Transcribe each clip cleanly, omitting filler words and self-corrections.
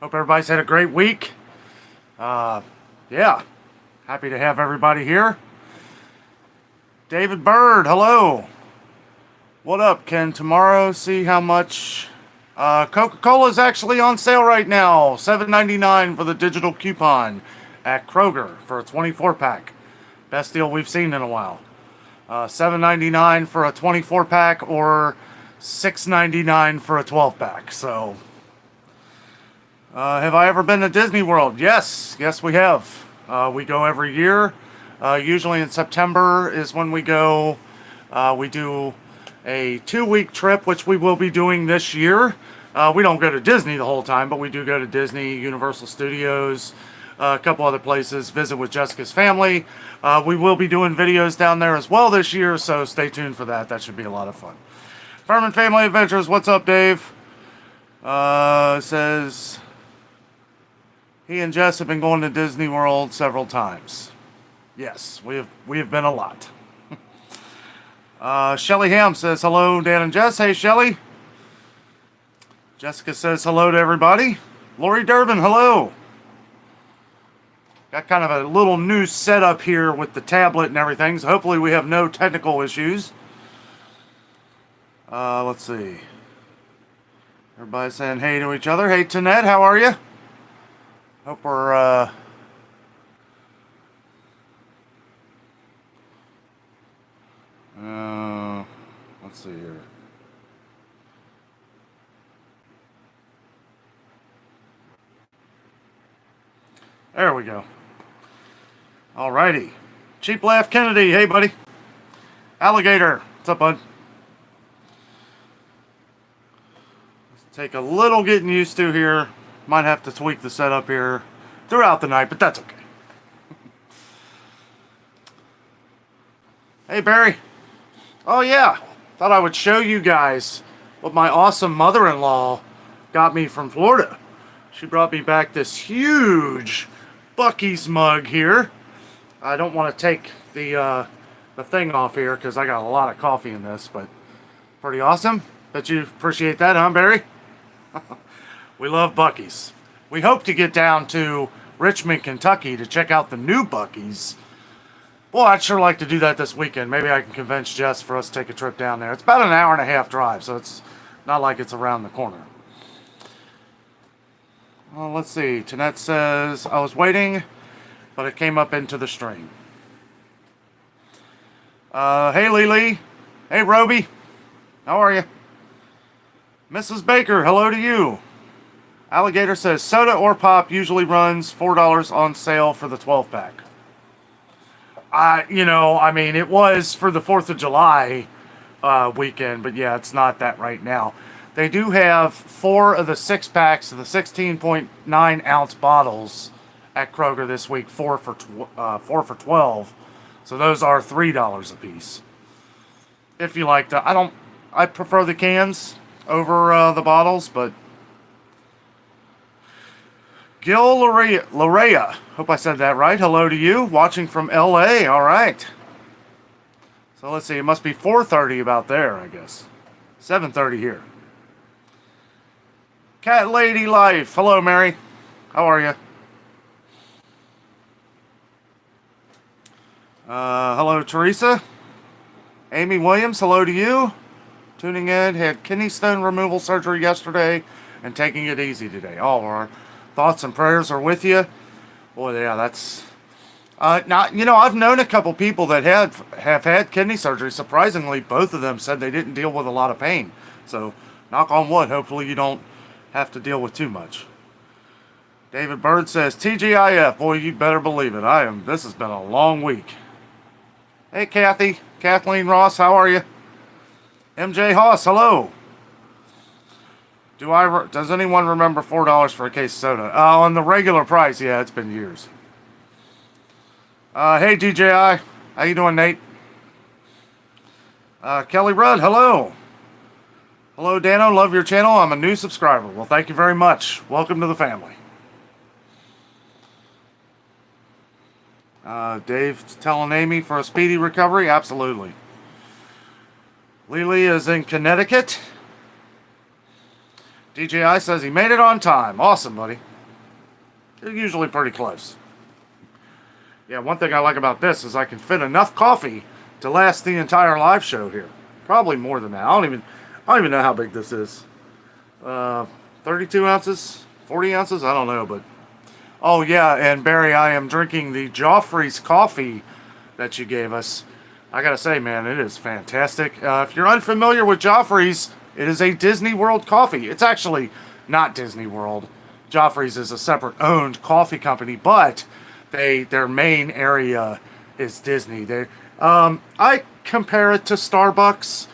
Hope everybody's had a great week. Yeah, happy to have everybody here. David Bird, hello. What up? Can tomorrow see how much Coca-Cola is actually on sale right now? $7.99 for the digital coupon at Kroger for a 24-pack. Best deal we've seen in a while. $7.99 for a 24-pack or $6.99 for a 12-pack. So, have I ever been to Disney World? Yes, we have. We go every year. Usually in September is when we go. We do a 2-week trip, which we will be doing this year. We don't go to Disney the whole time, but we do go to Disney, Universal Studios, a couple other places, visit with Jessica's family. We will be doing videos down there as well this year, so stay tuned for that. That should be a lot of fun. Furman Family Adventures, what's up, Dave? Says he and Jess have been going to Disney World several times. Yes, we have been a lot. Shelly Ham says hello, Dan and Jess. Hey, Shelly. Jessica says hello to everybody. Lori Durbin, hello. Got kind of a little new setup here with the tablet and everything, so hopefully we have no technical issues. Let's see. Everybody's saying hey to each other. Hey, Tanette, how are you? Hope we're, let's see here. There we go. Alrighty. Cheap Laugh Kennedy, hey buddy. Alligator, what's up, bud? Let's take a little getting used to here. Might have to tweak the setup here throughout the night, but that's okay. Hey, Barry. Oh, yeah. Thought I would show you guys what my awesome mother-in-law got me from Florida. She brought me back this huge Buc-ee's mug here. I don't want to take the thing off here because I got a lot of coffee in this, but pretty awesome. Bet you appreciate that, huh, Barry? We love Buc-ee's. We hope to get down to Richmond, Kentucky to check out the new Buc-ee's. Boy, I'd sure like to do that this weekend. Maybe I can convince Jess for us to take a trip down there. It's about an hour and a half drive, so it's not like it's around the corner. Well, let's see. Tanette says, I was waiting, but it came up into the stream. Hey, Lily. Hey, Roby. How are you? Mrs. Baker, hello to you. Alligator says, soda or pop usually runs $4 on sale for the 12-pack. It was for the 4th of July weekend, but yeah, it's not that right now. They do have 4 of the 6-packs of the 16.9 ounce bottles at Kroger this week, 4 for $12. So those are $3 a piece. If you like the, I prefer the cans over the bottles, but Gil Lorea, hope I said that right. Hello to you, watching from LA. All right. So let's see, it must be 4:30 about there, I guess. 7:30 here. Cat Lady Life. Hello, Mary. How are you? Hello, Teresa. Amy Williams, hello to you. Tuning in, had kidney stone removal surgery yesterday and taking it easy today. All our thoughts and prayers are with you. Boy, yeah, that's... I've known a couple people that have had kidney surgery. Surprisingly, both of them said they didn't deal with a lot of pain. So, knock on wood, hopefully you don't have to deal with too much. David Bird says, TGIF. Boy, you better believe it. This has been a long week. Hey, Kathy. Kathleen Ross, how are you? MJ Haas, hello. Does anyone remember $4 for a case of soda? On the regular price, yeah, it's been years. Hey, DJI. How you doing, Nate? Kelly Rudd, hello. Hello, Danno. Love your channel. I'm a new subscriber. Well, thank you very much. Welcome to the family. Dave's telling Amy for a speedy recovery. Absolutely. Lily is in Connecticut. DJI says he made it on time. Awesome, buddy. They're usually pretty close. Yeah, one thing I like about this is I can fit enough coffee to last the entire live show here. Probably more than that. I don't even know how big this is. 32 ounces? 40 ounces? I don't know, but... Oh, yeah, and Barry, I am drinking the Joffrey's coffee that you gave us. I gotta say, man, it is fantastic. If you're unfamiliar with Joffrey's, it is a Disney World coffee. It's actually not Disney World. Joffrey's is a separate owned coffee company, but their main area is Disney. I compare it to Starbucks.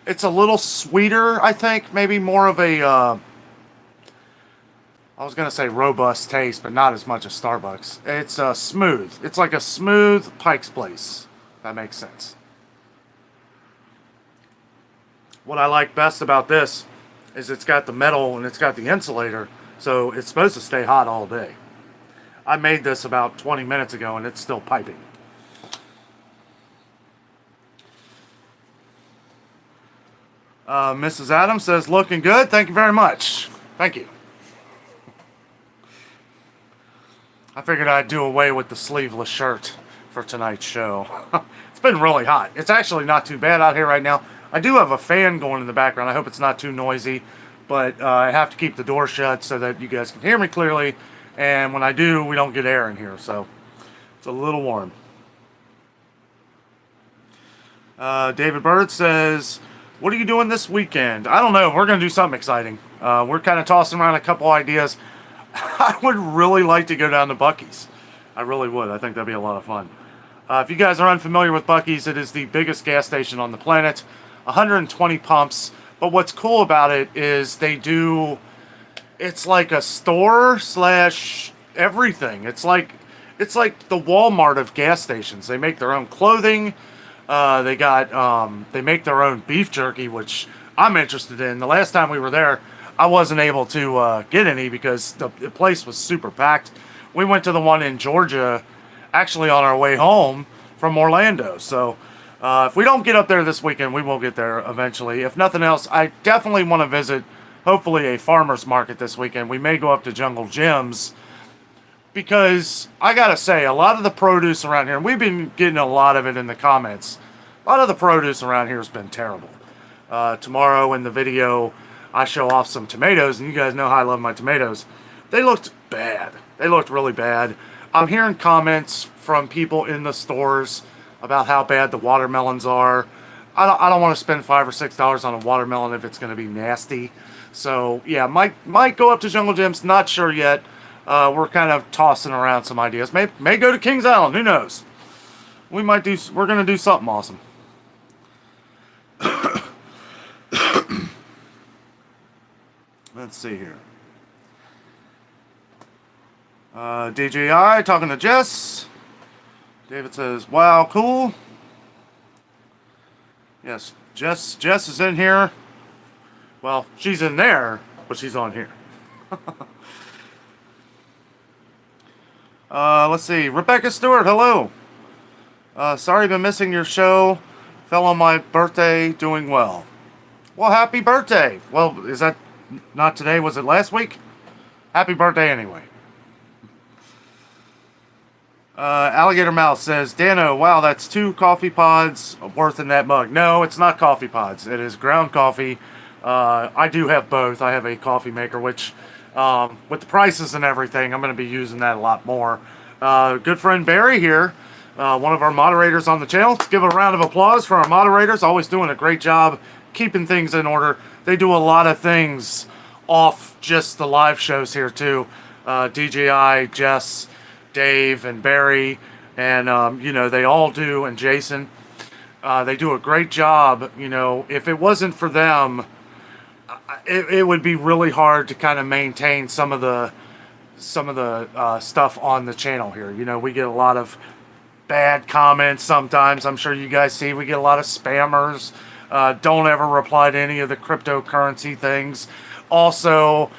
It's a little sweeter, I think. Maybe more of a, I was going to say robust taste, but not as much as Starbucks. It's smooth. It's like a smooth Pike's Place. If that makes sense. What I like best about this is it's got the metal and it's got the insulator, so it's supposed to stay hot all day. I made this about 20 minutes ago and it's still piping. Mrs. Adams says, looking good. Thank you very much. Thank you. I figured I'd do away with the sleeveless shirt for tonight's show. It's been really hot. It's actually not too bad out here right now. I do have a fan going in the background. I hope it's not too noisy, but I have to keep the door shut so that you guys can hear me clearly. And when I do, we don't get air in here, so it's a little warm. David Bird says, what are you doing this weekend? I don't know. We're going to do something exciting. We're kind of tossing around a couple ideas. I would really like to go down to Buc-ee's. I really would. I think that'd be a lot of fun. If you guys are unfamiliar with Buc-ee's, it is the biggest gas station on the planet. 120 pumps. But what's cool about it is it's like a store slash everything. It's like the Walmart of gas stations. They make their own clothing. They make their own beef jerky, which I'm interested in. The last time we were there, I wasn't able to get any because the place was super packed. We went to the one in Georgia, actually on our way home from Orlando. So if we don't get up there this weekend, we will get there eventually. If nothing else, I definitely want to visit, hopefully, a farmer's market this weekend. We may go up to Jungle Jim's because I gotta say, a lot of the produce around here, and we've been getting a lot of it in the comments, a lot of the produce around here has been terrible. Tomorrow in the video, I show off some tomatoes, and you guys know how I love my tomatoes. They looked bad. They looked really bad. I'm hearing comments from people in the stores about how bad the watermelons are. I don't want to spend $5 or $6 on a watermelon if it's going to be nasty. So, yeah, might go up to Jungle Jim's. Not sure yet. We're kind of tossing around some ideas. May go to Kings Island. Who knows? We're going to do something awesome. Let's see here. DJI talking to Jess. David says, wow, cool. Yes, Jess is in here. Well, she's in there, but she's on here. Let's see. Rebecca Stewart, hello. Sorry been missing your show. Fell on my birthday, doing well. Well, happy birthday. Well, is that not today? Was it last week? Happy birthday anyway. Alligator Mouse says, Danno, wow, that's 2 coffee pods worth in that mug. No, it's not coffee pods. It is ground coffee. I do have both. I have a coffee maker, which, with the prices and everything, I'm going to be using that a lot more. Good friend Barry here, one of our moderators on the channel. Let's give a round of applause for our moderators. Always doing a great job keeping things in order. They do a lot of things off just the live shows here, too. DJI, Jess, Dave, and Barry, and, they all do, and Jason. They do a great job. If it wasn't for them, it would be really hard to kind of maintain some of the stuff on the channel here. We get a lot of bad comments sometimes. I'm sure you guys see we get a lot of spammers. Don't ever reply to any of the cryptocurrency things. Also,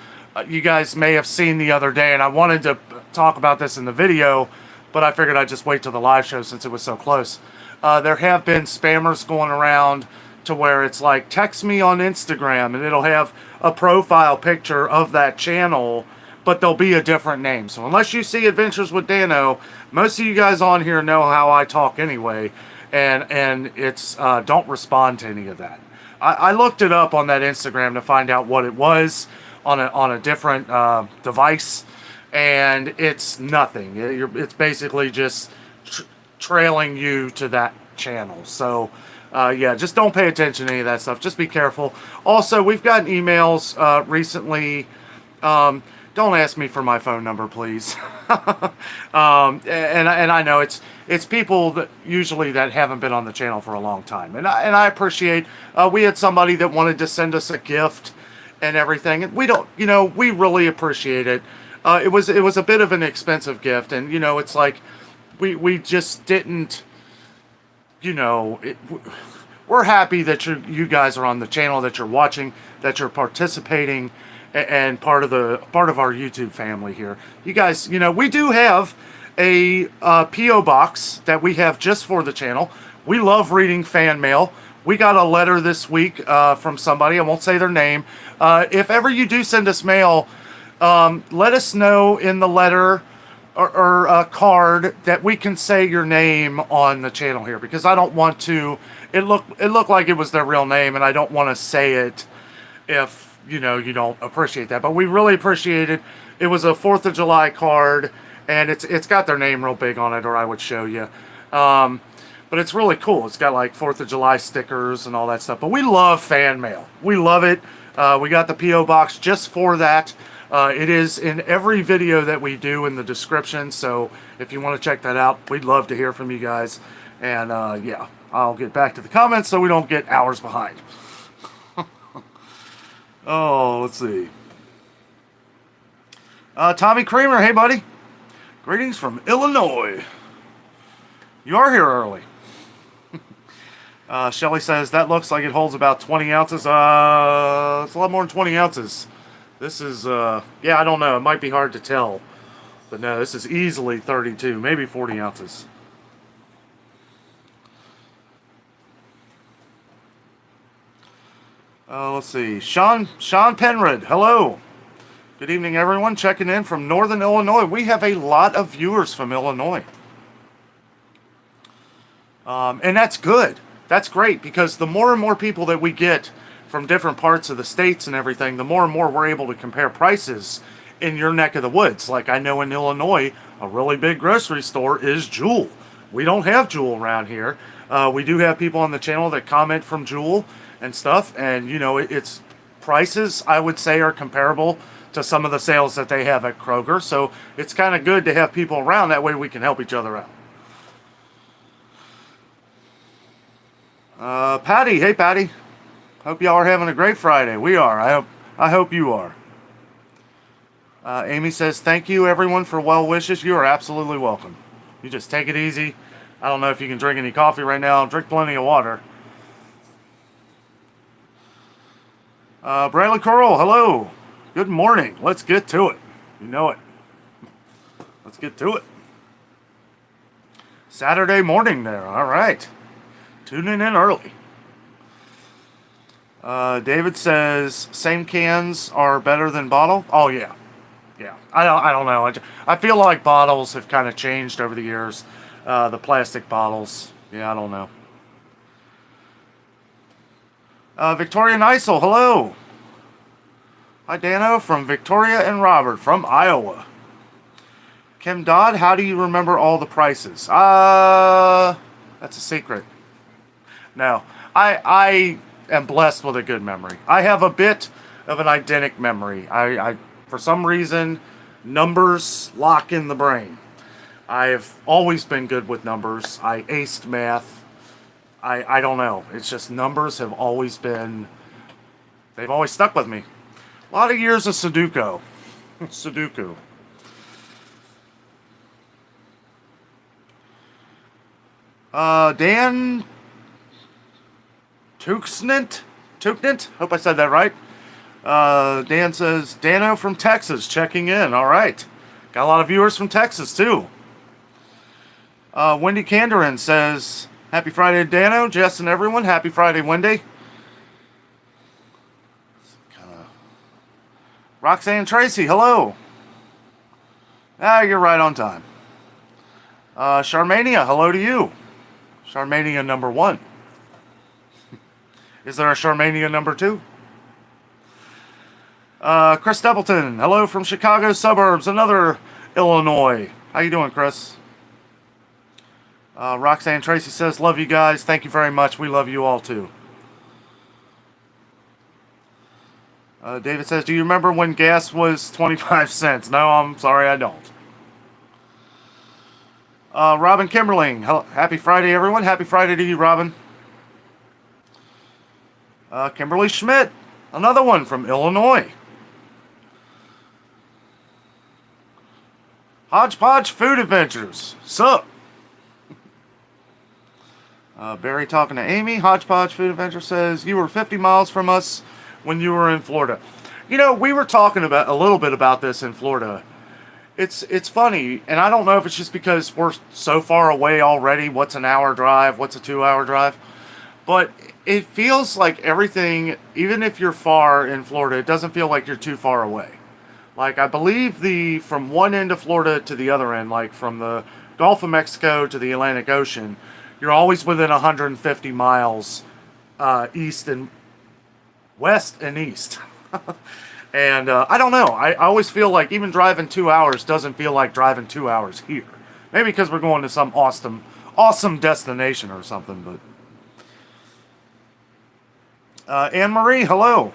you guys may have seen the other day, and I wanted to talk about this in the video, but I figured I'd just wait till the live show since it was so close. There have been spammers going around to where it's like, text me on Instagram and it'll have a profile picture of that channel, but there'll be a different name. So unless you see Adventures with Danno, most of you guys on here know how I talk anyway, and it's don't respond to any of that. I looked it up on that Instagram to find out what it was on a different device, and it's nothing. It's basically just trailing you to that channel. So yeah, just don't pay attention to any of that stuff. Just be careful. Also, we've gotten emails recently. Don't ask me for my phone number, please. And I know it's people that usually that haven't been on the channel for a long time, and I appreciate. We had somebody that wanted to send us a gift and everything, and we don't, we really appreciate it. It was a bit of an expensive gift, and it's like we just didn't, we're happy that you guys are on the channel, that you're watching, that you're participating, and part of our YouTube family here. You guys, we do have a P.O. box that we have just for the channel. We love reading fan mail. We got a letter this week from somebody. I won't say their name. If ever you do send us mail, let us know in the letter or a card that we can say your name on the channel here, because I don't want to. It looked like it was their real name, and I don't want to say it if you don't appreciate that. But we really appreciate it. It was a 4th of July card, and it's got their name real big on it, or I would show you. But it's really cool. It's got like 4th of July stickers and all that stuff. But we love fan mail. We love it. We got the P.O. box just for that. It is in every video that we do in the description. So if you want to check that out, we'd love to hear from you guys. And yeah, I'll get back to the comments so we don't get hours behind. Oh, let's see. Tommy Kramer, hey buddy. Greetings from Illinois. You are here early. Shelly says, that looks like it holds about 20 ounces. It's a lot more than 20 ounces. This is, yeah, I don't know. It might be hard to tell. But no, this is easily 32, maybe 40 ounces. Let's see. Sean Penrod, hello. Good evening, everyone. Checking in from Northern Illinois. We have a lot of viewers from Illinois. And that's good. That's great, because the more and more people that we get from different parts of the states and everything, the more and more we're able to compare prices in your neck of the woods. Like I know in Illinois, a really big grocery store is Jewel. We don't have Jewel around here. We do have people on the channel that comment from Jewel and stuff, and it's prices, I would say, are comparable to some of the sales that they have at Kroger. So it's kind of good to have people around. That way we can help each other out. Patty, hey Patty. Hope y'all are having a great Friday. We are. I hope you are. Amy says, thank you everyone for well wishes. You are absolutely welcome. You just take it easy. I don't know if you can drink any coffee right now. Drink plenty of water. Bradley Coral, hello. Good morning. Let's get to it. You know it. Let's get to it. Saturday morning there. All right. Tuning in early. David says, same cans are better than bottle? Oh, yeah. Yeah. I don't know. I feel like bottles have kind of changed over the years. The plastic bottles. Yeah, I don't know. Victoria Neisel, hello. Hi, Danno, from Victoria and Robert from Iowa. Kim Dodd, how do you remember all the prices? That's a secret. No, I am blessed with a good memory. I have a bit of an eidetic memory. I for some reason, numbers lock in the brain. I've always been good with numbers. I aced math. I don't know. It's just numbers have always been, they've always stuck with me. A lot of years of Sudoku. Sudoku. Dan Tuknant? Hope I said that right. Dan says, Danno from Texas checking in. All right. Got a lot of viewers from Texas, too. Wendy Candorin says, happy Friday, Danno. Jess and everyone, happy Friday, Wendy. Roxanne Tracy, hello. Ah, you're right on time. Charmania, hello to you. Charmania number 1. Is there a Charmania number 2? Chris Stapleton, hello from Chicago suburbs, another Illinois. How you doing, Chris? Roxanne Tracy says, love you guys. Thank you very much. We love you all, too. David says, do you remember when gas was 25 cents? No, I'm sorry, I don't. Robin Kimberling, happy Friday, everyone. Happy Friday to you, Robin. Kimberly Schmidt, another one from Illinois. Hodgepodge Food Adventures, sup? Barry talking to Amy. Hodgepodge Food Adventure says, you were 50 miles from us when you were in Florida. You know, we were talking about a little bit about this in Florida. It's funny, and I don't know if it's just because we're so far away already. What's an hour drive? What's a 2-hour drive? But it feels like everything, even if you're far in Florida, it doesn't feel like you're too far away. Like, I believe from one end of Florida to the other end, like from the Gulf of Mexico to the Atlantic Ocean, you're always within 150 miles east and west and east. And I don't know. I always feel like even driving 2 hours doesn't feel like driving 2 hours here. Maybe because we're going to some awesome destination or something. But Anne-Marie, hello.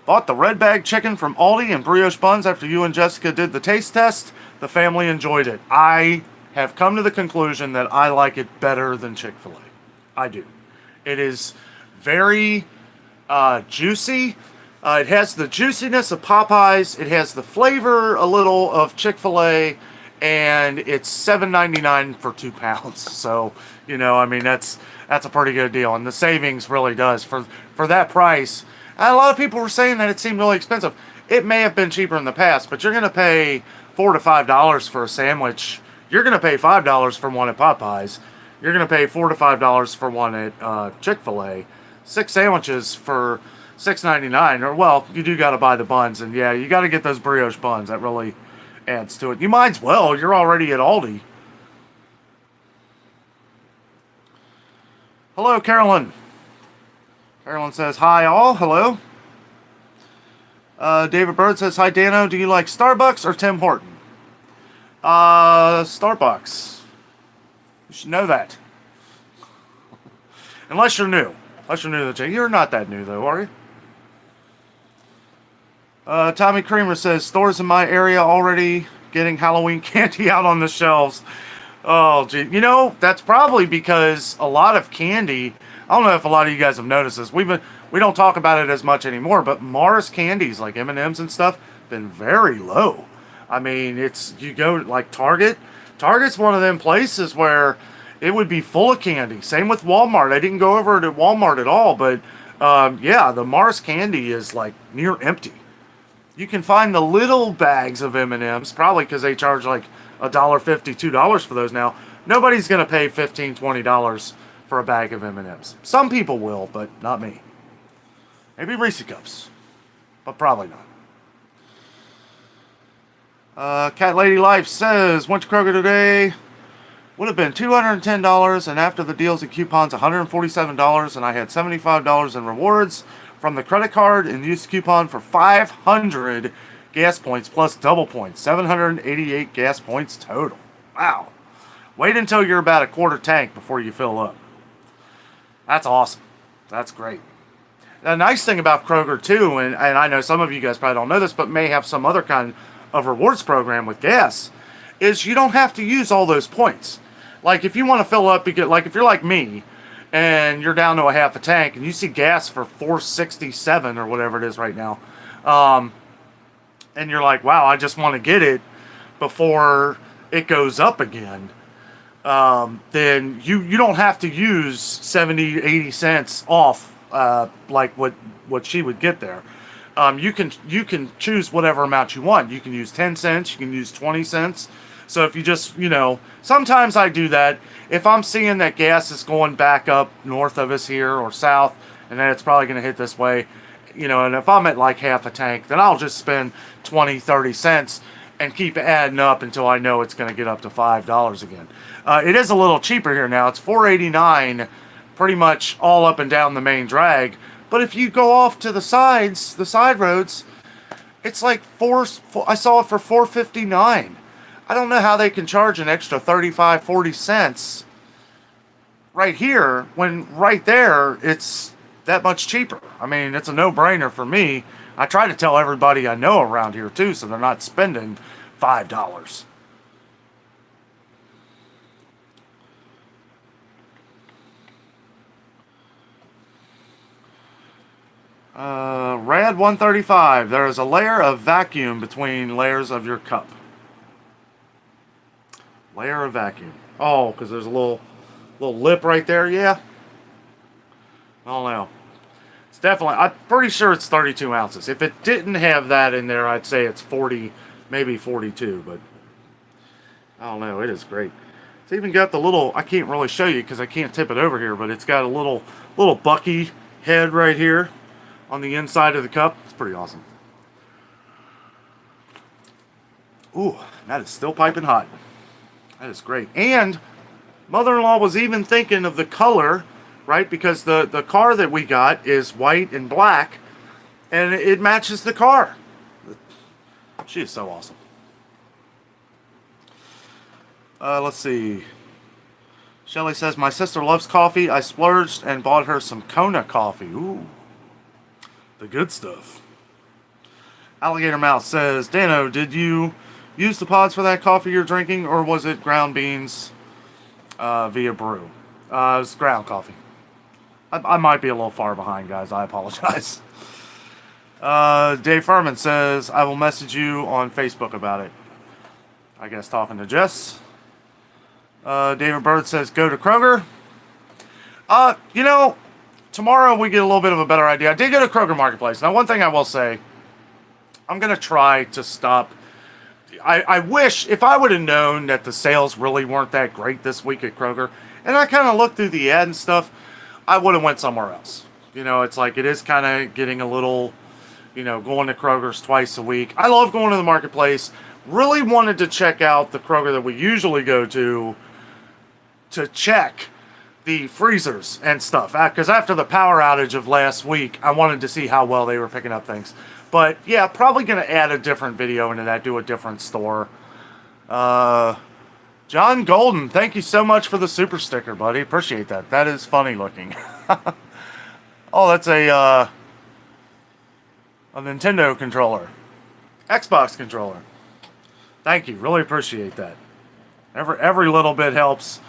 Bought the red bag chicken from Aldi and brioche buns after you and Jessica did the taste test. The family enjoyed it. I have come to the conclusion that I like it better than Chick-fil-A. I do. It is very juicy. It has the juiciness of Popeyes. It has the flavor a little of Chick-fil-A. And it's $7.99 for 2 pounds. So, you know, I mean, that's a pretty good deal. And the savings really does. For that price, a lot of people were saying that it seemed really expensive. It may have been cheaper in the past, but you're going to pay $4 to $5 for a sandwich. You're going to pay $5 for one at Popeyes. You're going to pay $4 to $5 for one at Chick-fil-A. 6 sandwiches for $6.99. Or, well, you do got to buy the buns. And, yeah, you got to get those brioche buns. That really adds to it. You might as well. You're already at Aldi. Hello, Carolyn. Carolyn says, hi, all. Hello. David Bird says, hi, Danno. Do you like Starbucks or Tim Horton? Starbucks. You should know that. Unless you're new. Unless you're new to the chain. You're not that new, though, are you? Tommy Creamer says, stores in my area already getting Halloween candy out on the shelves. Oh, gee. You know, that's probably because a lot of candy, I don't know if a lot of you guys have noticed this. We don't talk about it as much anymore, but Mars candies like M&Ms and stuff been very low. I mean, you go like Target. Target's one of them places where it would be full of candy. Same with Walmart. I didn't go over to Walmart at all, but yeah, the Mars candy is like near empty. You can find the little bags of M&Ms, probably because they charge like $1.50, $2 for those now. Nobody's going to pay $15, $20 for a bag of M&Ms. Some people will, but not me. Maybe Reese Cups, but probably not. Cat Lady Life says, went to Kroger today. Would have been $210, and after the deals and coupons, $147, and I had $75 in rewards from the credit card and used the coupon for 500 gas points plus double points. 788 gas points total. Wow. Wait until you're about a quarter tank before you fill up. That's awesome. That's great. The nice thing about Kroger, too, and I know some of you guys probably don't know this, but may have some other kind of rewards program with gas, is you don't have to use all those points. Like, if you want to fill up, like if you're like me, and you're down to a half a tank, and you see gas for $4.67 or whatever it is right now, and you're like, wow, I just want to get it before it goes up again, then you don't have to use 70, 80 cents off, like what she would get there. You can choose whatever amount you want. You can use 10 cents, you can use 20 cents. So if you just, sometimes I do that. If I'm seeing that gas is going back up north of us here or south, and then it's probably going to hit this way, you know, and if I'm at like half a tank, then I'll just spend 20, 30 cents and keep adding up until I know it's going to get up to $5 again. It is a little cheaper here now. It's $4.89 pretty much all up and down the main drag. But if you go off to the sides, the side roads, it's like I saw it for $4.59. I don't know how they can charge an extra 35, 40 cents right here when right there it's that much cheaper. I mean, it's a no-brainer for me. I try to tell everybody I know around here too, so they're not spending $5. Rad 135. There is a layer of vacuum between layers of your cup. Layer of vacuum. Oh, because there's a little lip right there. Yeah. I don't know. It's definitely, I'm pretty sure it's 32 ounces. If it didn't have that in there, I'd say it's 40, maybe 42, but I don't know. It is great. It's even got the little, I can't really show you because I can't tip it over here, but it's got a little Bucky head right here on the inside of the cup. It's pretty awesome. Ooh, that is still piping hot. That is great. And mother-in-law was even thinking of the color, right? Because the car that we got is white and black, and it matches the car. She is so awesome. Let's see. Shelly says, my sister loves coffee. I splurged and bought her some Kona coffee. Ooh, the good stuff. Alligator Mouth says, Danno, did you use the pods for that coffee you're drinking, or was it ground beans via brew? It was ground coffee. I might be a little far behind, guys. I apologize. Dave Furman says, I will message you on Facebook about it. I guess talking to Jess. David Bird says, go to Kroger. You know, tomorrow we get a little bit of a better idea. I did go to Kroger Marketplace. Now, one thing I will say, I'm going to try to stop. I wish, if I would have known that the sales really weren't that great this week at Kroger, and I kind of looked through the ad and stuff, I would have went somewhere else. You know, it's like, it is kind of getting a little, you know, going to Kroger's twice a week. I love going to the marketplace. Really wanted to check out the Kroger that we usually go to check the freezers and stuff. Because after the power outage of last week, I wanted to see how well they were picking up things. But yeah, probably going to add a different video into that, do a different store. John Golden, thank you so much for the super sticker, buddy. Appreciate that. That is funny looking. Oh, that's a Nintendo controller. Xbox controller. Thank you. Really appreciate that. Every little bit helps.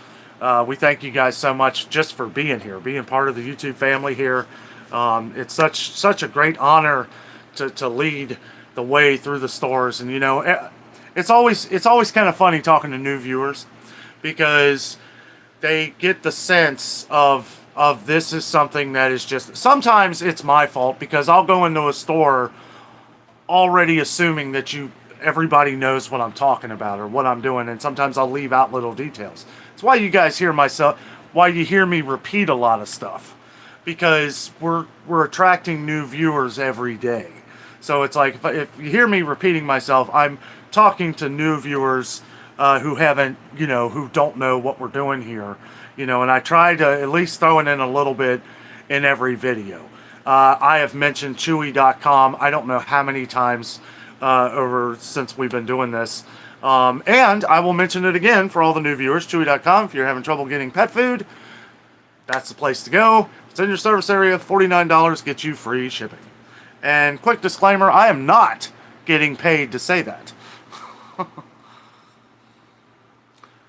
We thank you guys so much just for being here, being part of the YouTube family here. It's such a great honor to lead the way through the stores, and you know, it's always kind of funny talking to new viewers because they get the sense of this is something that is just, sometimes it's my fault because I'll go into a store already assuming that everybody knows what I'm talking about or what I'm doing, and sometimes I'll leave out little details. It's why you guys why you hear me repeat a lot of stuff, because we're attracting new viewers every day. So it's like, if you hear me repeating myself, I'm talking to new viewers who haven't, you know, who don't know what we're doing here, you know, and I try to at least throw it in a little bit in every video. I have mentioned Chewy.com I don't know how many times since we've been doing this. And I will mention it again for all the new viewers, Chewy.com. If you're having trouble getting pet food, that's the place to go. If it's in your service area, $49 gets you free shipping. And quick disclaimer, I am not getting paid to say that.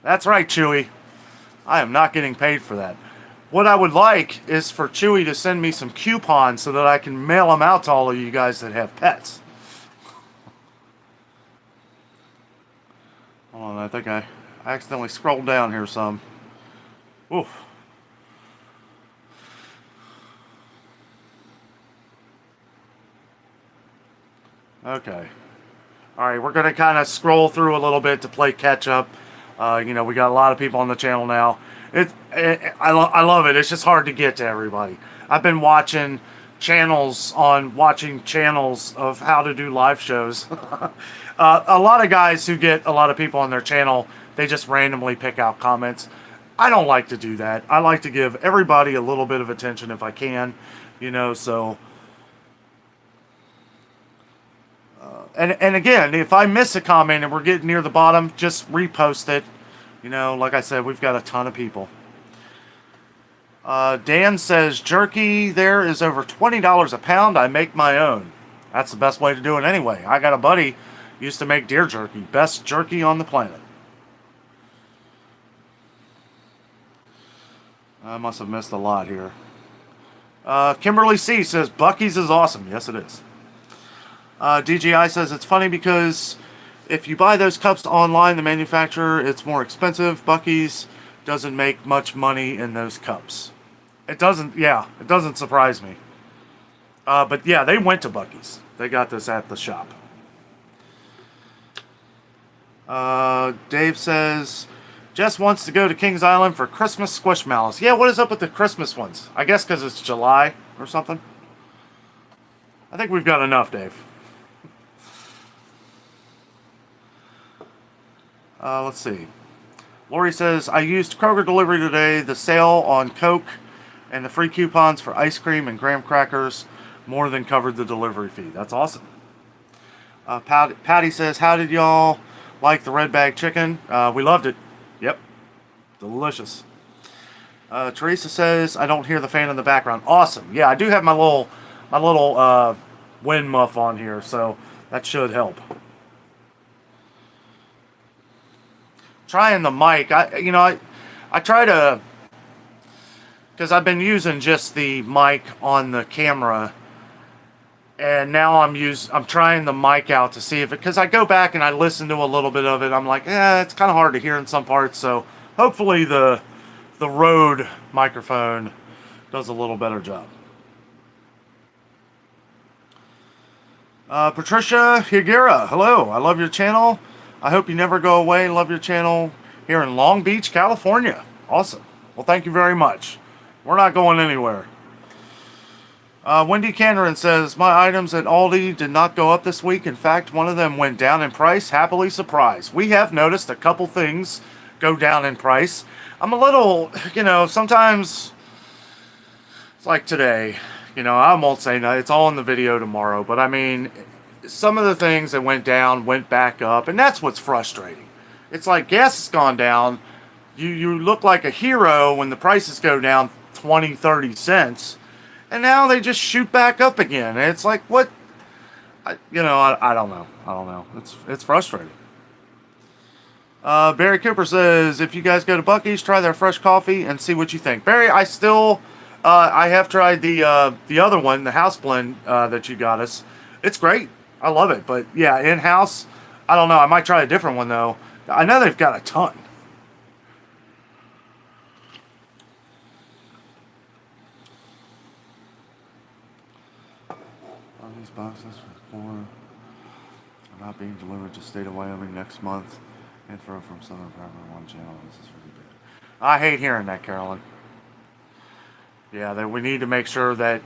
That's right, Chewy. I am not getting paid for that. What I would like is for Chewy to send me some coupons so that I can mail them out to all of you guys that have pets. Hold on, I think I accidentally scrolled down here some. Oof. Okay. Alright, we're going to kind of scroll through a little bit to play catch up. You know, we got a lot of people on the channel now. I love it. It's just hard to get to everybody. I've been watching channels on watching channels of how to do live shows. A lot of guys who get a lot of people on their channel, they just randomly pick out comments. I don't like to do that. I like to give everybody a little bit of attention if I can, you know, so. And again, if I miss a comment and we're getting near the bottom, just repost it. You know, like I said, we've got a ton of people. Dan says, jerky there is over $20 a pound. I make my own. That's the best way to do it anyway. I got a buddy used to make deer jerky. Best jerky on the planet. I must have missed a lot here. Kimberly C says, Buc-ee's is awesome. Yes, it is. DGI says, it's funny because if you buy those cups online, the manufacturer, it's more expensive. Buc-ee's doesn't make much money in those cups. It doesn't, yeah, it doesn't surprise me. But yeah, they went to Buc-ee's. They got this at the shop. Dave says, Jess wants to go to Kings Island for Christmas Squishmallows. Yeah, what is up with the Christmas ones? I guess because it's July or something. I think we've got enough, Dave. Let's see. Lori says, I used Kroger delivery today. The sale on Coke and the free coupons for ice cream and graham crackers more than covered the delivery fee. That's awesome. Patty says, how did y'all like the red bag chicken? We loved it. Yep. Delicious. Teresa says, I don't hear the fan in the background. Awesome. Yeah, I do have my little wind muff on here, so that should help. Trying the mic, I try to, because I've been using just the mic on the camera, and now I'm trying the mic out to see if it, because I go back and I listen to a little bit of it, I'm like, it's kind of hard to hear in some parts, so hopefully the Rode microphone does a little better job. Patricia Higuera, hello, I love your channel. I hope you never go away. Love your channel here in Long Beach, California. Awesome. Well, thank you very much. We're not going anywhere. Wendy Canderin says, my items at Aldi did not go up this week. In fact, one of them went down in price. Happily surprised. We have noticed a couple things go down in price. I'm a little, sometimes it's like today. I won't say no. It's all in the video tomorrow. But I mean, some of the things that went down went back up, and that's what's frustrating. It's like gas has gone down. You look like a hero when the prices go down 20, 30 cents, and now they just shoot back up again. And it's like, what? I don't know. It's frustrating. Barry Cooper says, if you guys go to Buc-ee's, try their fresh coffee and see what you think. Barry, I have tried the other one, the house blend that you got us. It's great. I love it. But yeah, in-house, I don't know. I might try a different one though. I know they've got a ton. On these boxes for corn are not being delivered to state of Wyoming next month. Info from Southern Primary One channel. This is really bad. I hate hearing that, Carolyn. Yeah, that we need to make sure that,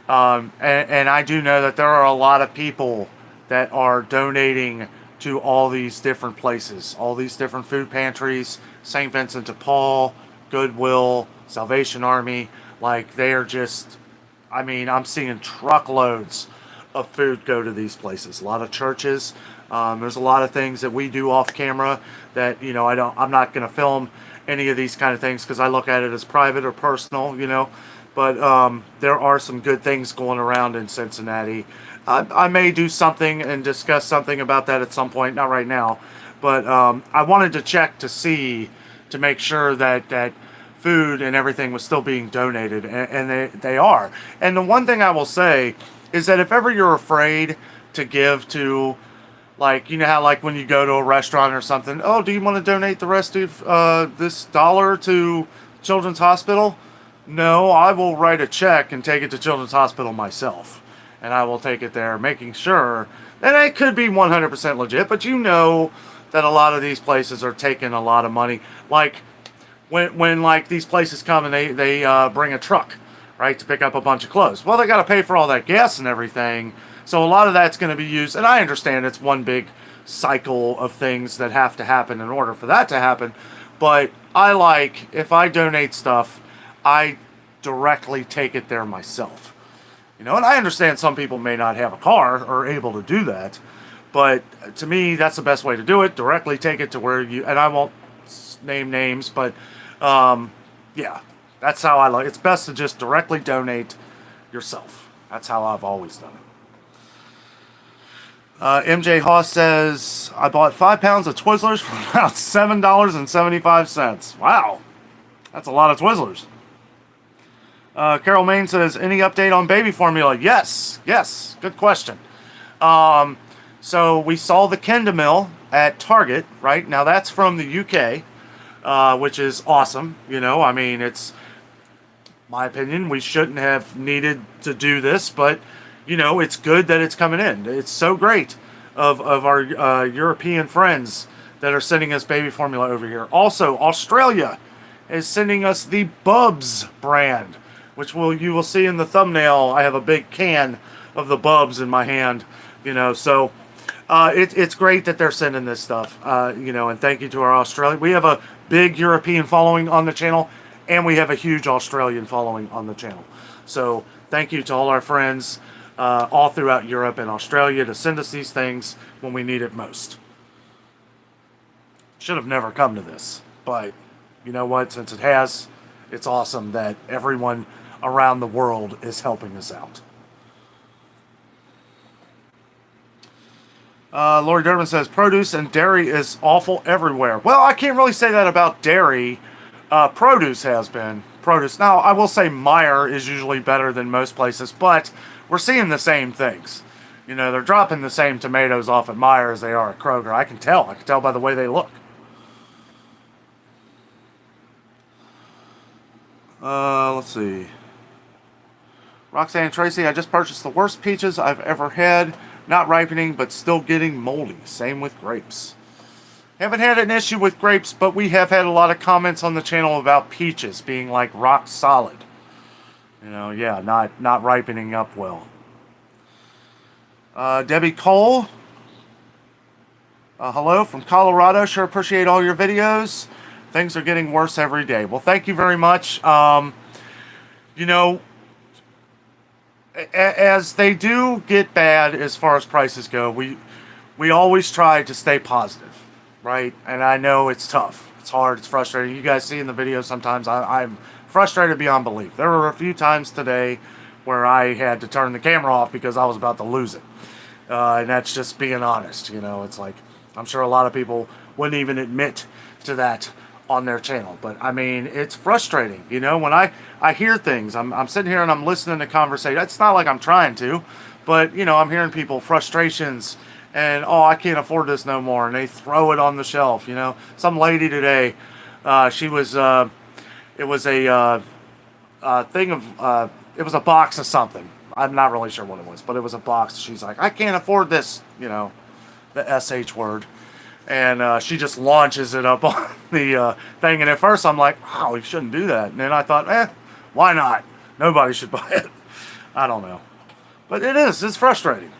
and I do know that there are a lot of people that are donating to all these different places, all these different food pantries, St. Vincent de Paul, Goodwill, Salvation Army. Like, they are just, I'm seeing truckloads of food go to these places. A lot of churches. There's a lot of things that we do off camera that, I'm not going to film any of these kind of things because I look at it as private or personal, But there are some good things going around in Cincinnati. I may do something and discuss something about that at some point, not right now. But I wanted to check to make sure that food and everything was still being donated, and they are. And the one thing I will say is that if ever you're afraid to give to, like, how like when you go to a restaurant or something, oh, do you want to donate the rest of this $1 to Children's Hospital? No, I will write a check and take it to Children's Hospital myself. And I will take it there, making sure that it could be 100% legit, but that a lot of these places are taking a lot of money. Like, when like these places come and they bring a truck right, to pick up a bunch of clothes. Well, they got to pay for all that gas and everything. So a lot of that's going to be used, and I understand it's one big cycle of things that have to happen in order for that to happen. But I like, if I donate stuff, I directly take it there myself. You know, and I understand some people may not have a car or able to do that. But to me, that's the best way to do it. Directly take it to where you, and I won't name names, but yeah, that's how I like. It's best to just directly donate yourself. That's how I've always done it. MJ Haas says, I bought 5 pounds of Twizzlers for about $7.75. Wow, that's a lot of Twizzlers. Carol Main says, any update on baby formula? Yes, good question. So we saw the Kendamil at Target, right? Now that's from the UK, which is awesome. You know, I mean, it's my opinion. We shouldn't have needed to do this, but you know, it's good that it's coming in. It's so great of our European friends that are sending us baby formula over here. Also, Australia is sending us the Bubs brand, which you will see in the thumbnail. I have a big can of the Bubs in my hand, you know, so it's great that they're sending this stuff, you know, and thank you to our Australian. We have a big European following on the channel, and we have a huge Australian following on the channel. So thank you to all our friends all throughout Europe and Australia to send us these things when we need it most. Should have never come to this, but you know what? Since it has, it's awesome that everyone around the world is helping us out. Lori Durbin says, produce and dairy is awful everywhere. Well, I can't really say that about dairy. Produce has been. Produce. Now, I will say Meijer is usually better than most places, but we're seeing the same things. You know, they're dropping the same tomatoes off at Meijer as they are at Kroger. I can tell. I can tell by the way they look. Let's see. Roxanne Tracy, I just purchased the worst peaches I've ever had. Not ripening, but still getting moldy. Same with grapes. Haven't had an issue with grapes, but we have had a lot of comments on the channel about peaches being like rock solid. You know, yeah, not ripening up well. Debbie Cole. Hello from Colorado. Sure appreciate all your videos. Things are getting worse every day. Well, thank you very much. You know, as they do get bad as far as prices go, we always try to stay positive, right? And I know it's tough. It's hard. It's frustrating. You guys see in the video sometimes I'm frustrated beyond belief. There were a few times today where I had to turn the camera off because I was about to lose it. And that's just being honest. You know, it's like, I'm sure a lot of people wouldn't even admit to that on their channel. But I mean, it's frustrating. You know, when I hear things, I'm sitting here and I'm listening to conversation. It's not like I'm trying to, but you know, I'm hearing people frustrations and, oh, I can't afford this no more. And they throw it on the shelf. You know, some lady today, she was, it was a thing of, it was a box of something. I'm not really sure what it was, but it was a box. She's like, I can't afford this, you know, the SH word. And she just launches it up on the thing. And at first I'm like, wow, we shouldn't do that. And then I thought, why not? Nobody should buy it. I don't know. But it is. It's frustrating.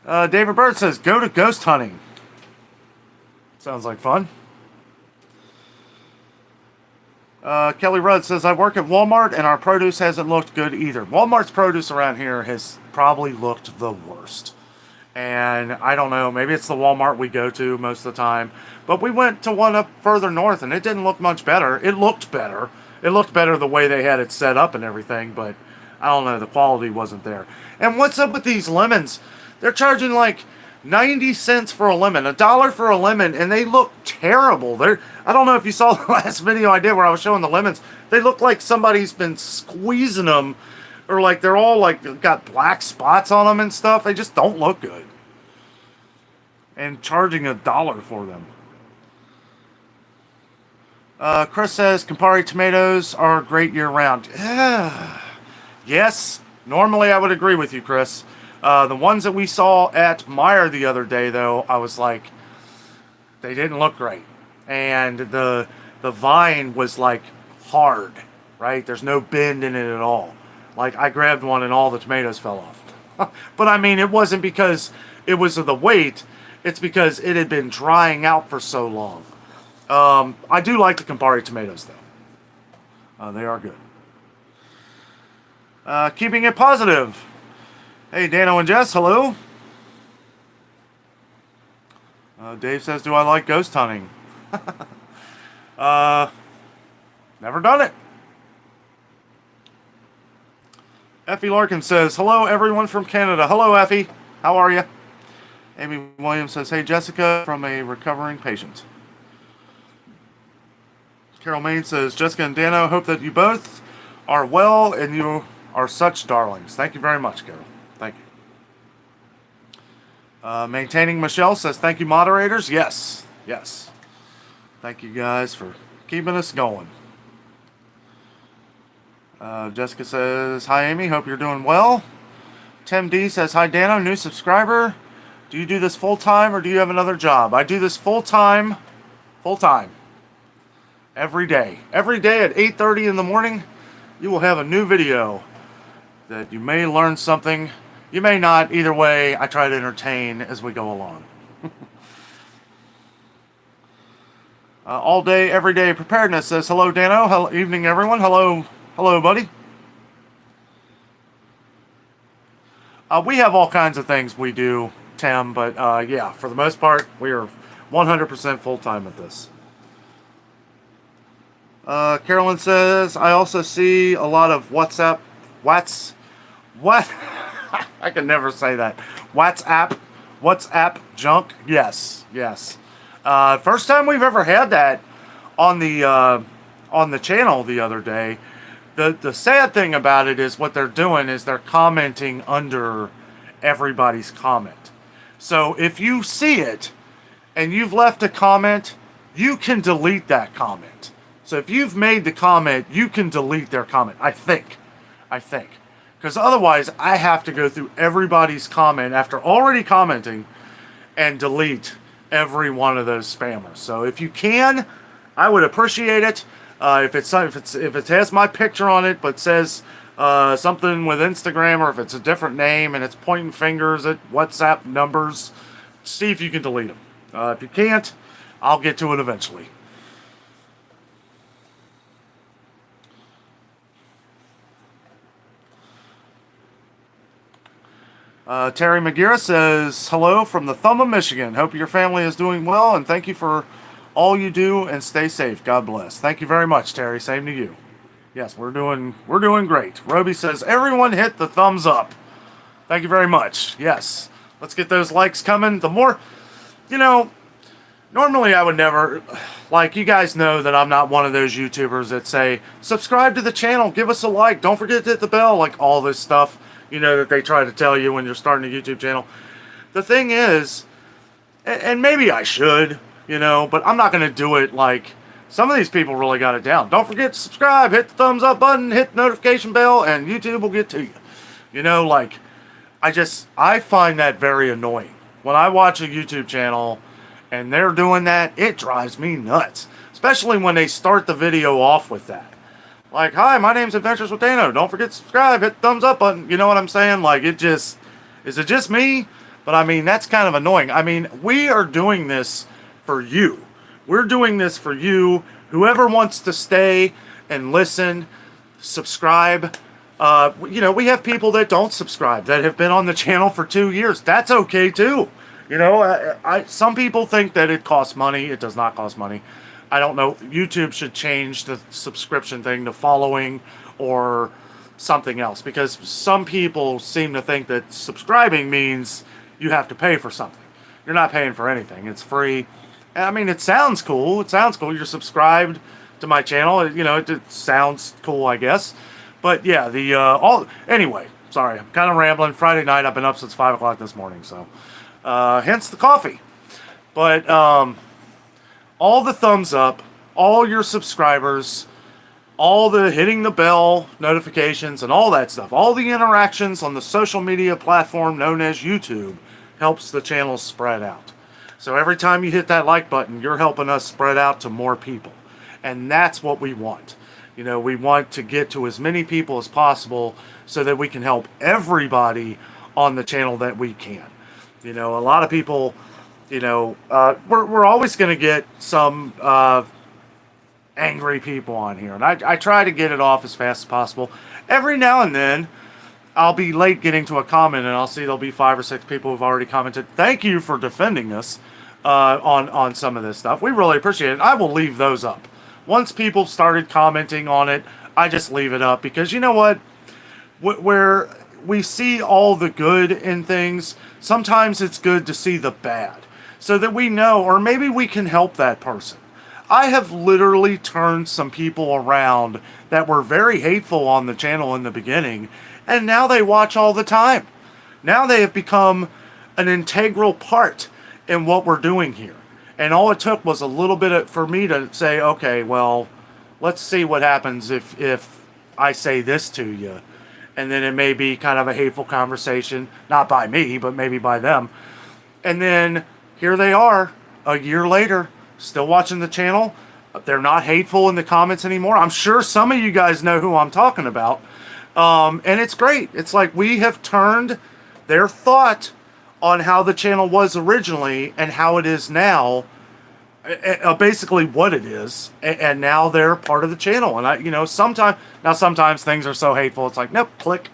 David Bird says, go to ghost hunting. Sounds like fun. Kelly Rudd says, I work at Walmart and our produce hasn't looked good either. Walmart's produce around here has probably looked the worst. And I don't know, maybe it's the Walmart we go to most of the time. But we went to one up further north and it didn't look much better. It looked better. It looked better the way they had it set up and everything. But I don't know, the quality wasn't there. And what's up with these lemons? They're charging like 90 cents for a lemon, $1 for a lemon, and they look terrible. I don't know if you saw the last video I did where I was showing the lemons. They look like somebody's been squeezing them, or like they're all like got black spots on them and stuff. They just don't look good. And charging $1 for them. Chris says Campari tomatoes are great year round. Yes, normally I would agree with you, Chris. The ones that we saw at Meijer the other day, though, I was like, they didn't look great. And the vine was like hard. right? There's no bend in it at all. Like, I grabbed one and all the tomatoes fell off. But I mean, it wasn't because it was of the weight. It's because it had been drying out for so long. I do like the Campari tomatoes, though. They are good. Keeping it positive. Hey, Danno and Jess, hello. Dave says, do I like ghost hunting? Never done it. Effie Larkin says, hello, everyone from Canada. Hello, Effie. How are you? Amy Williams says, hey, Jessica, from a recovering patient. Carol Main says, Jessica and Danno, hope that you both are well and you are such darlings. Thank you very much, Carol. Thank you. Maintaining Michelle says, thank you, moderators. Yes, yes. Thank you guys for keeping us going. Jessica says, hi, Amy. Hope you're doing well. Tim D says, hi, Danno, new subscriber. Do you do this full-time or do you have another job? I do this full-time. Full-time. Every day. Every day at 8:30 in the morning, you will have a new video that you may learn something. You may not. Either way, I try to entertain as we go along. All day, every day preparedness says, hello, Danno. Hello, evening, everyone. Hello. Hello, buddy. We have all kinds of things we do, Tim, but yeah, for the most part, we are 100% full-time at this. Carolyn says, I also see a lot of WhatsApp, what? I can never say that. WhatsApp junk? Yes, yes. First time we've ever had that on the channel the other day. The sad thing about it is what they're doing is they're commenting under everybody's comment. So if you see it and you've left a comment, you can delete that comment. So if you've made the comment, you can delete their comment. I think. Because otherwise, I have to go through everybody's comment after already commenting and delete every one of those spammers. So if you can, I would appreciate it. If it has my picture on it but says something with Instagram, or if it's a different name and it's pointing fingers at WhatsApp numbers, see if you can delete them. If you can't, I'll get to it eventually. Terry McGeara says, hello from the Thumb of Michigan. Hope your family is doing well, and thank you for all you do, and stay safe. God bless. Thank you very much, Terry. Same to you. Yes, we're doing great. Roby says, everyone hit the thumbs up. Thank you very much. Yes. Let's get those likes coming. The more, normally I would never, like, you guys know that I'm not one of those YouTubers that say, subscribe to the channel, give us a like, don't forget to hit the bell, like all this stuff, that they try to tell you when you're starting a YouTube channel. The thing is, and maybe I should, but I'm not going to do it like some of these people really got it down. Don't forget to subscribe, hit the thumbs up button, hit the notification bell, and YouTube will get to you. I find that very annoying. When I watch a YouTube channel and they're doing that, it drives me nuts. Especially when they start the video off with that. Like, hi, my name's Adventures with Danno. Don't forget to subscribe, hit the thumbs up button. You know what I'm saying? Like, is it just me? But I mean, that's kind of annoying. I mean, we are doing this for you. We're doing this for you. Whoever wants to stay and listen, subscribe. We have people that don't subscribe that have been on the channel for 2 years. That's okay too. Some people think that it costs money. It does not cost money. I don't know. YouTube should change the subscription thing to following or something else, because some people seem to think that subscribing means you have to pay for something. You're not paying for anything. It's free. I mean, it sounds cool. You're subscribed to my channel. It sounds cool, I guess. But yeah, anyway, sorry, I'm kind of rambling. Friday night, I've been up since 5 o'clock this morning, so hence the coffee. But all the thumbs up, all your subscribers, all the hitting the bell notifications and all that stuff, all the interactions on the social media platform known as YouTube helps the channel spread out. So every time you hit that like button, you're helping us spread out to more people. And that's what we want. You know, we want to get to as many people as possible so that we can help everybody on the channel that we can. You know, a lot of people, you know, we're always going to get some angry people on here. And I try to get it off as fast as possible. Every now and then, I'll be late getting to a comment, and I'll see there'll be 5 or 6 people who've already commented. Thank you for defending us on some of this stuff. We really appreciate it. I will leave those up. Once people started commenting on it, I just leave it up because you know what? Where we see all the good in things, sometimes it's good to see the bad so that we know, or maybe we can help that person. I have literally turned some people around that were very hateful on the channel in the beginning, and now they watch all the time. Now they have become an integral part in what we're doing here. And all it took was a little bit for me to say, okay, well, let's see what happens if I say this to you. And then it may be kind of a hateful conversation, not by me, but maybe by them. And then here they are, a year later, still watching the channel. They're not hateful in the comments anymore. I'm sure some of you guys know who I'm talking about. And it's great. It's like we have turned their thought on how the channel was originally and how it is now, basically what it is, and now they're part of the channel. And you know, sometimes things are so hateful, it's like, nope, click.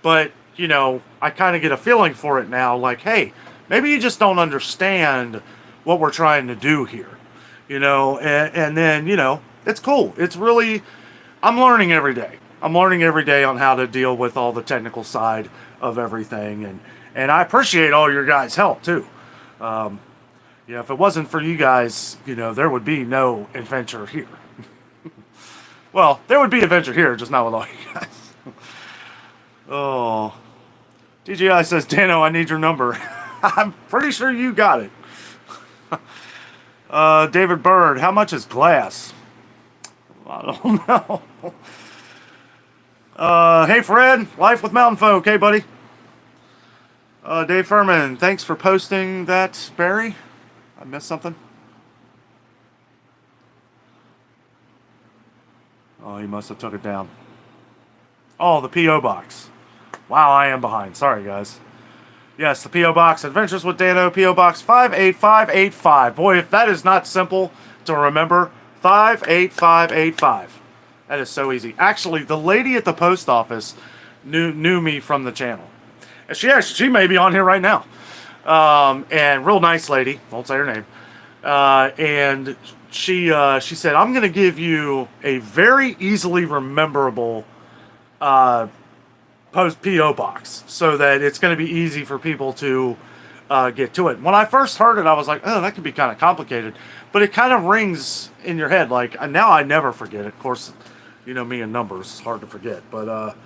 But, you know, I kind of get a feeling for it now, like, hey, maybe you just don't understand what we're trying to do here, you know, and then, you know, it's cool. It's really, I'm learning every day. I'm learning every day on how to deal with all the technical side of everything, and I appreciate all your guys' help too. Yeah, if it wasn't for you guys, you know, there would be no adventure here. Well, there would be adventure here, just not with all you guys. Oh, DJI says, Danno, I need your number. I'm pretty sure you got it. David Bird, how much is glass? I don't know. Hey Fred, Life with Mountain Folk. Hey buddy. Dave Furman, thanks for posting that, Barry. I missed something. Oh, he must have took it down. Oh, the P.O. Box. Wow, I am behind. Sorry, guys. Yes, the P.O. Box. Adventures with Danno, P.O. Box 58585. Boy, if that is not simple to remember, 58585. That is so easy. Actually, the lady at the post office knew me from the channel. And she may be on here right now. And real nice lady. Won't say her name. And she said, I'm going to give you a very easily rememberable post P.O. box so that it's going to be easy for people to get to it. When I first heard it, I was like, oh, that could be kind of complicated. But it kind of rings in your head. Like, now I never forget it. Of course, you know me and numbers, hard to forget. But,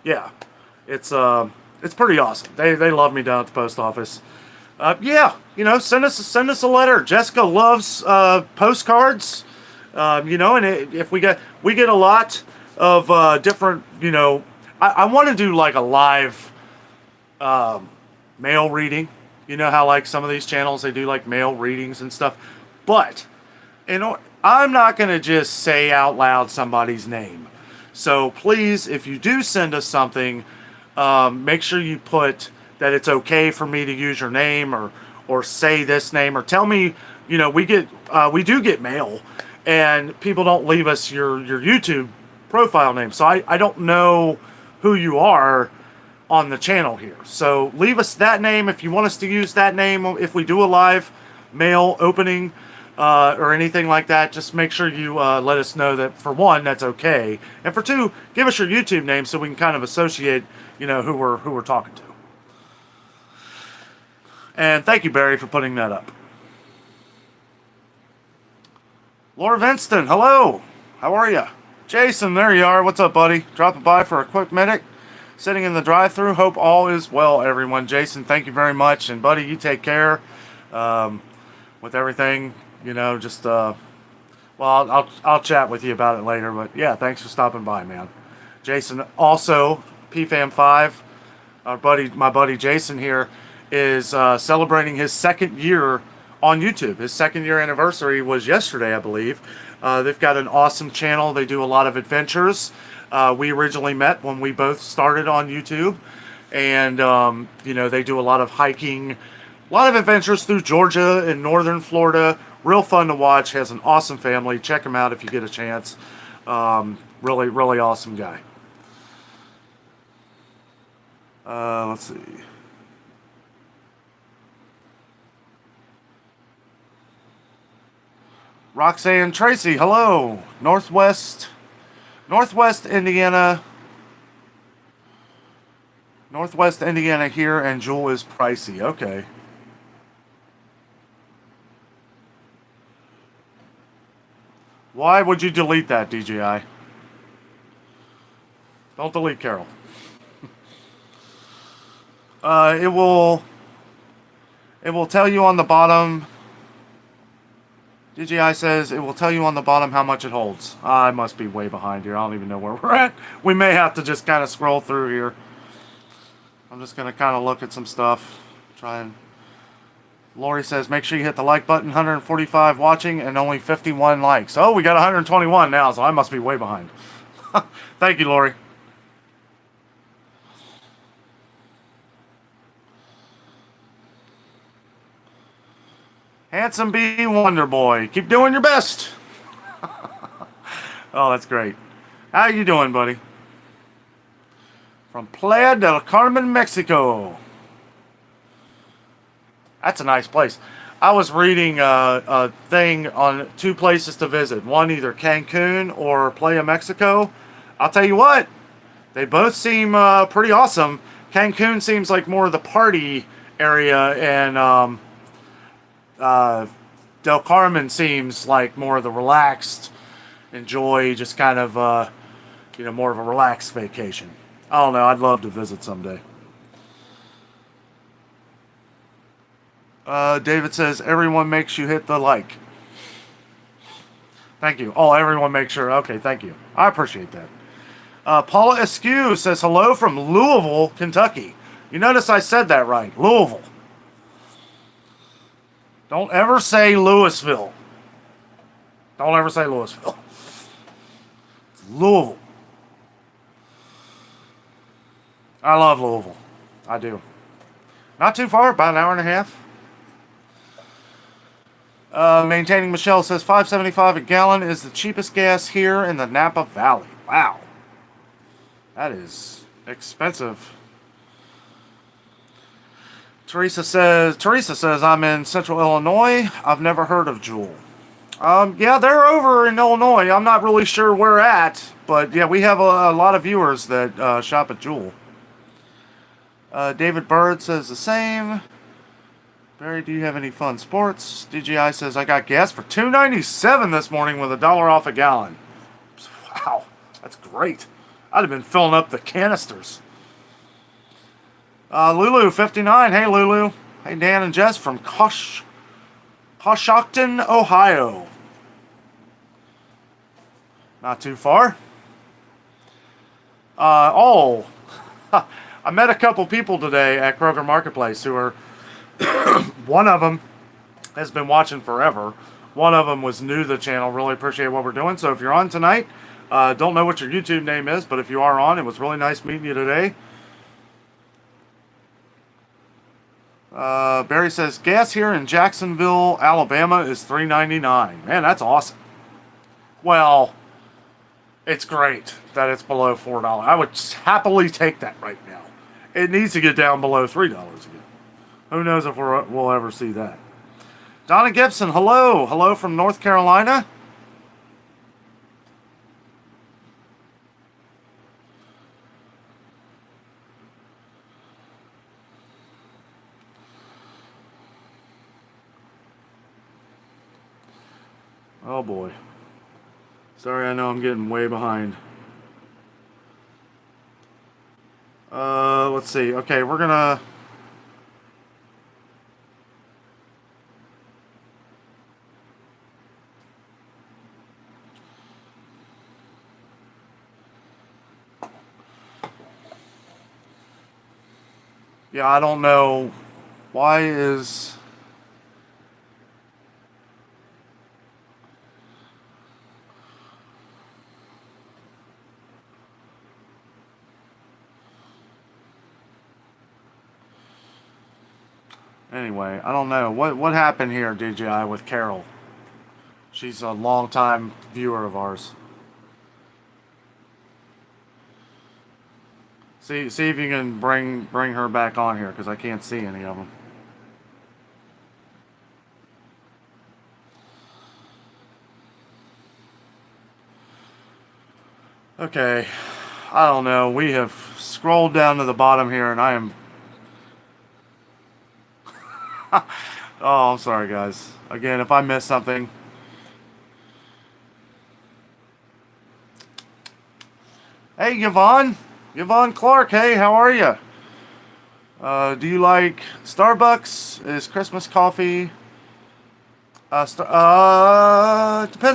yeah, it's pretty awesome. They love me down at the post office. Yeah, you know, send us a letter. Jessica loves postcards. You know, and if we get a lot of different, you know, I want to do like a live mail reading. You know how like some of these channels, they do like mail readings and stuff. But, you know, I'm not going to just say out loud somebody's name. So please, if you do send us something, make sure you put that it's okay for me to use your name or say this name, or tell me, you know, we do get mail and people don't leave us your YouTube profile name. So I don't know who you are on the channel here. So leave us that name if you want us to use that name. If we do a live mail opening or anything like that, just make sure you let us know that, for one, that's okay. And for two, give us your YouTube name so we can kind of associate, you know, who we're talking to. And thank you, Barry, for putting that up. Laura Vinston, hello. How are you? Jason, there you are. What's up, buddy? Dropping by for a quick minute. Sitting in the drive-thru. Hope all is well, everyone. Jason, thank you very much. And, buddy, you take care with everything. You know, just, well, I'll chat with you about it later. But, yeah, thanks for stopping by, man. Jason, also, PFAM5, my buddy Jason here, is celebrating his second year on YouTube. His 2nd-year anniversary was yesterday, I believe. They've got an awesome channel. They do a lot of adventures. We originally met when we both started on YouTube. And, they do a lot of hiking, a lot of adventures through Georgia and northern Florida. Real fun to watch. Has an awesome family. Check him out if you get a chance. Really, really awesome guy. Let's see. Roxanne Tracy, hello. Northwest Indiana. Northwest Indiana here, and Jewel is pricey. Okay. Why would you delete that, DJI? Don't delete Carol. It will tell you on the bottom. DJI says it will tell you on the bottom how much it holds. I must be way behind here. I don't even know where we're at. We may have to just kind of scroll through here. I'm just going to kind of look at some stuff. Try and... Lori says, make sure you hit the like button. 145 watching and only 51 likes. Oh, we got 121 now, so I must be way behind. Thank you, Lori. Handsome B Wonder Boy. Keep doing your best. Oh, that's great. How you doing, buddy? From Playa del Carmen, Mexico. That's a nice place. I was reading a thing on 2 places to visit. One, either Cancun or Playa, Mexico. I'll tell you what, they both seem pretty awesome. Cancun seems like more of the party area, and Del Carmen seems like more of the relaxed, enjoy, just kind of, more of a relaxed vacation. I don't know. I'd love to visit someday. David says, everyone makes you hit the like. Thank you. Oh, everyone make sure. Okay, thank you. I appreciate that. Paula Eskew says, hello from Louisville, Kentucky. You notice I said that right. Louisville. Don't ever say Louisville. Don't ever say Louisville. It's Louisville. I love Louisville. I do. Not too far, about an hour and a half. Maintaining Michelle says $5.75 a gallon is the cheapest gas here in the Napa Valley. Wow. That is expensive. Teresa says I'm in Central Illinois. I've never heard of Jewel. Yeah, they're over in Illinois. I'm not really sure where at, but yeah, we have a lot of viewers that shop at Jewel. David Bird says the same. Barry, do you have any fun sports? DJI says I got gas for $2.97 this morning with $1 off a gallon. Wow, that's great. I'd have been filling up the canisters. Lulu59. Hey, Lulu. Hey, Dan and Jess from Coshocton, Ohio. Not too far. I met a couple people today at Kroger Marketplace who are... One of them has been watching forever. One of them was new to the channel. Really appreciate what we're doing. So if you're on tonight, don't know what your YouTube name is, but if you are on, it was really nice meeting you today. Barry says, gas here in Jacksonville, Alabama is $3.99. Man, that's awesome. Well, it's great that it's below $4. I would happily take that right now. It needs to get down below $3 again. Who knows if we'll ever see that. Donna Gibson, hello. Hello from North Carolina. Oh boy. Sorry, I know I'm getting way behind. Let's see. Okay, we're gonna... Yeah, I don't know. Why is... Anyway, I don't know. What happened here, DJI, with Carol? She's a longtime viewer of ours. See if you can bring her back on here, because I can't see any of them. Okay, I don't know. We have scrolled down to the bottom here, and I am... Oh, I'm sorry, guys. Again, if I missed something... Hey, Yvonne! Yvonne Clark, hey, how are you? Do you like Starbucks? Is Christmas coffee? Depends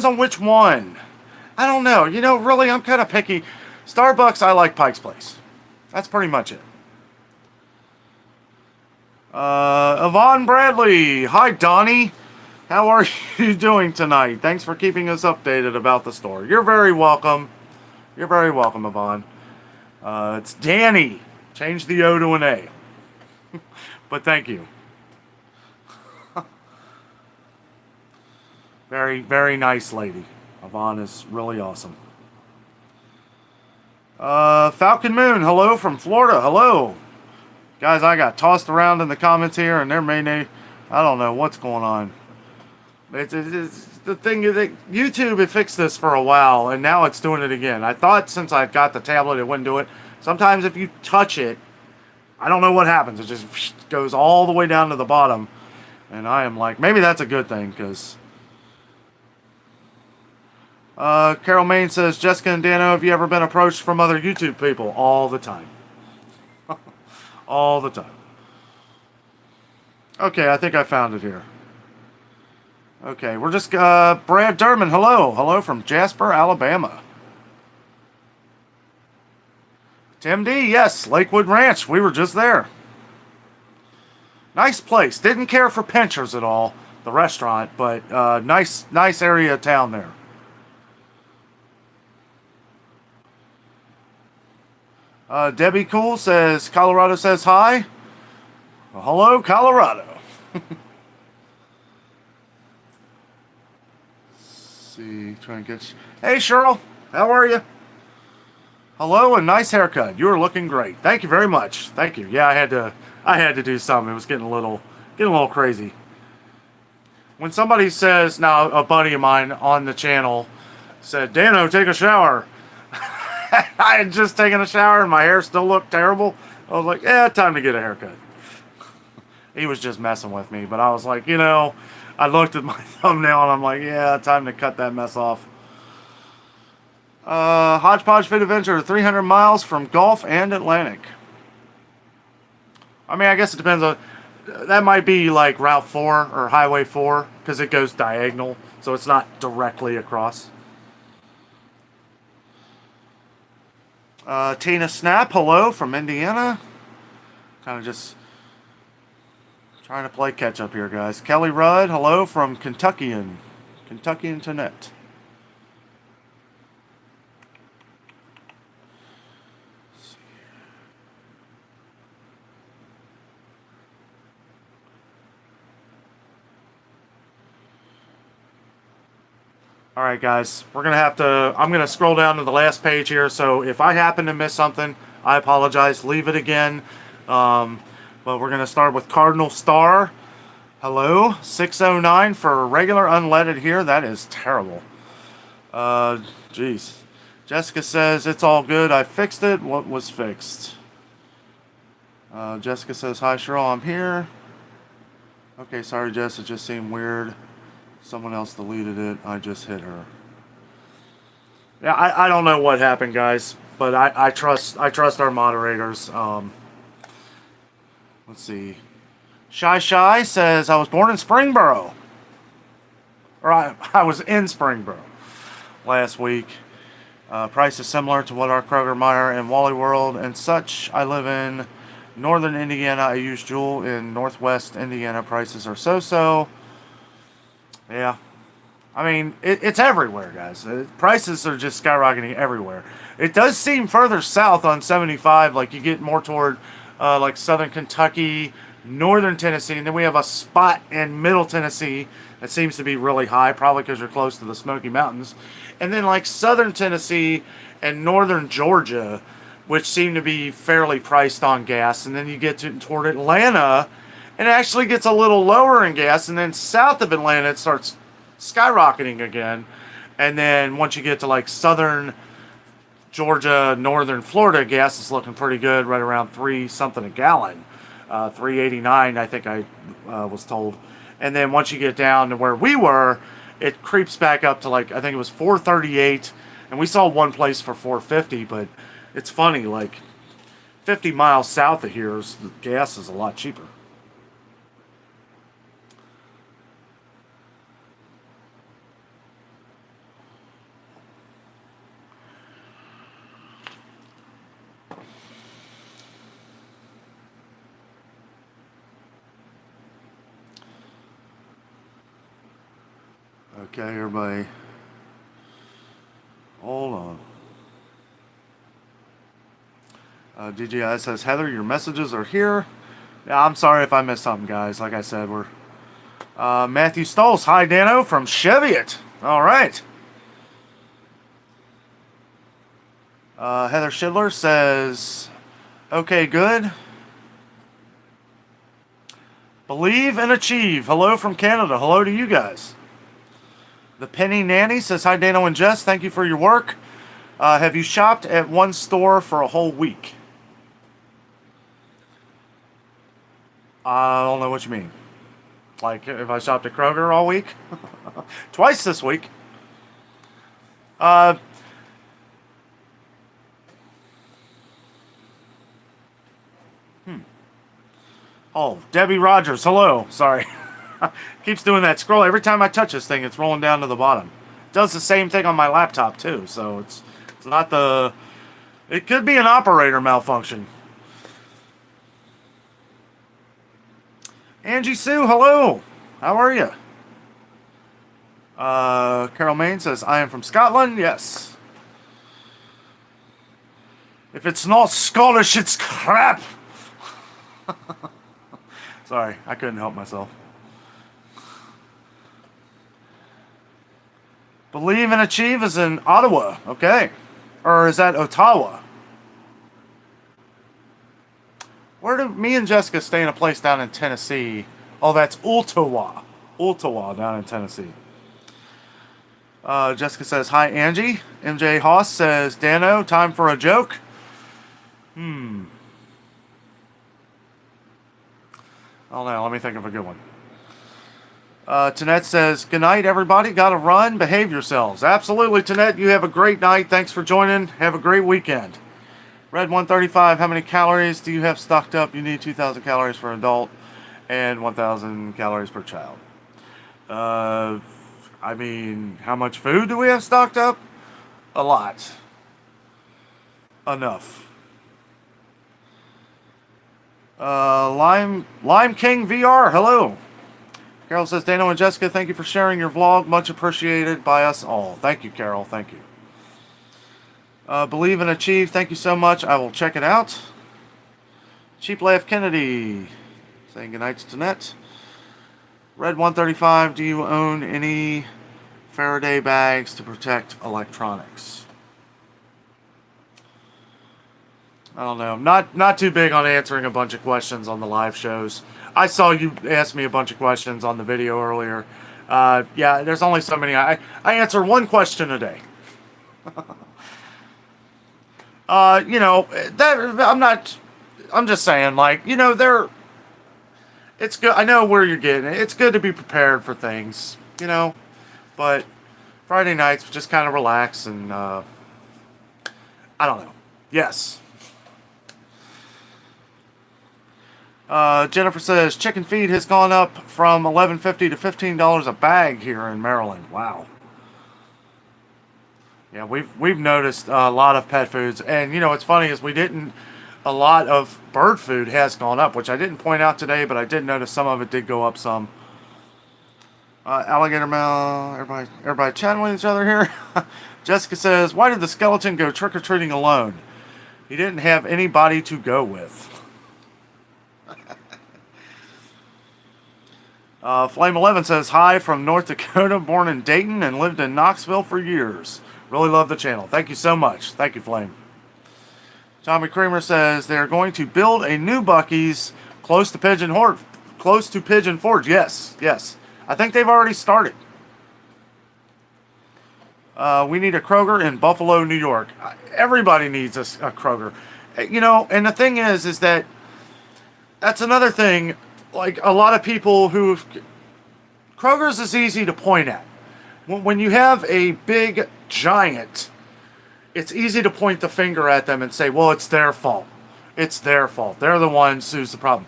on which one. I don't know. You know, really, I'm kind of picky. Starbucks, I like Pike's Place. That's pretty much it. Yvonne Bradley. Hi, Donnie. How are you doing tonight? Thanks for keeping us updated about the store. You're very welcome. You're very welcome, Yvonne. It's Danny. Change the O to an A. But thank you. Very, very nice lady. Yvonne is really awesome. Falcon Moon, hello from Florida. Hello. Guys, I got tossed around in the comments here, and I don't know what's going on. It's the thing that YouTube had fixed this for a while, and now it's doing it again. I thought since I got the tablet, it wouldn't do it. Sometimes if you touch it, I don't know what happens. It just goes all the way down to the bottom. And I am like, maybe that's a good thing, because... Carol Main says, Jessica and Danno, have you ever been approached from other YouTube people? All the time. All the time. Okay, I think I found it here. Okay, we're just, Brad Durman, hello. Hello from Jasper, Alabama. Tim D, yes, Lakewood Ranch. We were just there. Nice place. Didn't care for Pinchers at all, the restaurant, but nice area of town there. Debbie Cool says, Colorado says hi. Well, hello, Colorado. See, trying to get... Hey, Cheryl, how are you? Hello, and nice haircut. You are looking great. Thank you very much. Thank you. Yeah, I had to do something. It was getting a little crazy. When somebody says, now a buddy of mine on the channel said, Danno, take a shower. I had just taken a shower and my hair still looked terrible. I was like, yeah, time to get a haircut. He was just messing with me, but I was like, you know, I looked at my thumbnail and I'm like, yeah, time to cut that mess off. Hodgepodge Fit Adventure, 300 miles from Gulf and Atlantic. I mean, I guess it depends on... That might be like Route 4 or Highway 4, because it goes diagonal, so it's not directly across. Tina Snap, hello from Indiana. Kind of just trying to play catch up here, guys. Kelly Rudd, hello from Kentuckian Tonette. Alright guys, I'm going to scroll down to the last page here, so if I happen to miss something, I apologize, leave it again. But we're going to start with Cardinal Star. Hello, 609 for regular unleaded here, that is terrible. Jeez. Jessica says, it's all good, I fixed it, what was fixed? Jessica says, hi Cheryl, I'm here. Okay, sorry Jess, it just seemed weird. Someone else deleted it. I just hit her. Yeah, I don't know what happened, guys, but I trust our moderators. Let's see. Shy says, I was born in Springboro. Or I was in Springboro last week. Price is similar to what our Kroger, Meyer, and Wally World and such. I live in northern Indiana. I use Jewel in northwest Indiana. Prices are so-so. Yeah, I mean, it's everywhere, guys. Prices are just skyrocketing everywhere. It does seem further south on 75, like you get more toward like southern Kentucky, northern Tennessee, and then we have a spot in middle Tennessee that seems to be really high, probably because you're close to the Smoky Mountains. And then like southern Tennessee and northern Georgia, which seem to be fairly priced on gas. And then you get toward Atlanta, and it actually gets a little lower in gas. And then south of Atlanta, it starts skyrocketing again. And then once you get to like southern Georgia, northern Florida, gas is looking pretty good, right around 3 something a gallon. 389, I think I was told. And then once you get down to where we were, it creeps back up to like, I think it was 438, and we saw one place for 450. But it's funny, like 50 miles south of here, the gas is a lot cheaper. Okay, everybody, hold on. DJI says, Heather, your messages are here. Yeah, I'm sorry if I missed something, guys. Like I said, we're... Matthew Stolz, hi, Danno, from Cheviot. All right. Heather Schindler says, okay, good. Believe and achieve. Hello from Canada. Hello to you guys. The Penny Nanny says, hi, Danno and Jess. Thank you for your work. Have you shopped at one store for a whole week? I don't know what you mean. Like, if I shopped at Kroger all week? Twice this week. Oh, Debbie Rogers, hello. Sorry. Keeps doing that scroll. Every time I touch this thing, it's rolling down to the bottom. It does the same thing on my laptop, too. So it's not the... It could be an operator malfunction. Angie Sue, hello. How are you? Carol Main says, I am from Scotland. Yes. If it's not Scottish, it's crap. Sorry, I couldn't help myself. Believe and Achieve is in Ottawa. Okay. Or is that Ottawa? Where do me and Jessica stay in a place down in Tennessee? Oh, that's Ottawa. Ottawa down in Tennessee. Jessica says, hi, Angie. MJ Haas says, Danno, time for a joke? I don't know. Let me think of a good one. Tanette says, good night, everybody. Gotta run. Behave yourselves. Absolutely, Tanette. You have a great night. Thanks for joining. Have a great weekend. Red 135, how many calories do you have stocked up? You need 2,000 calories for an adult and 1,000 calories per child. I mean, how much food do we have stocked up? A lot. Enough. Lime King VR, hello. Carol says, Danno and Jessica, thank you for sharing your vlog. Much appreciated by us all. Thank you, Carol. Thank you. Believe and Achieve, thank you so much. I will check it out. Cheap Laugh Kennedy, saying goodnight to Tanette. Red 135, do you own any Faraday bags to protect electronics? I don't know. Not too big on answering a bunch of questions on the live shows. I saw you ask me a bunch of questions on the video earlier. Yeah, there's only so many. I answer one question a day. You know, that I'm just saying, like, you know, it's good. I know where you're getting it. It's good to be prepared for things, you know, but Friday nights just kind of relax and, I don't know. Yes. Jennifer says chicken feed has gone up from $11.50 to $15 a bag here in Maryland. Wow. Yeah, we've noticed a lot of pet foods, and you know what's funny is a lot of bird food has gone up, which I didn't point out today, but I did notice some of it did go up some. Alligator Mel, everybody chatting with each other here. Jessica says, why did the skeleton go trick-or-treating alone? He didn't have anybody to go with. Flame 11 says, hi from North Dakota, born in Dayton and lived in Knoxville for years. Really love the channel. Thank you so much. Thank you, Flame. Tommy Kramer says, they're going to build a new Buc-ee's close to Pigeon Forge. Yes, yes. I think they've already started. We need a Kroger in Buffalo, New York. Everybody needs a Kroger. You know, and the thing is that that's another thing. Like, a lot of people Kroger's is easy to point at. When you have a big giant, it's easy to point the finger at them and say, well, it's their fault. It's their fault. They're the ones who's the problem.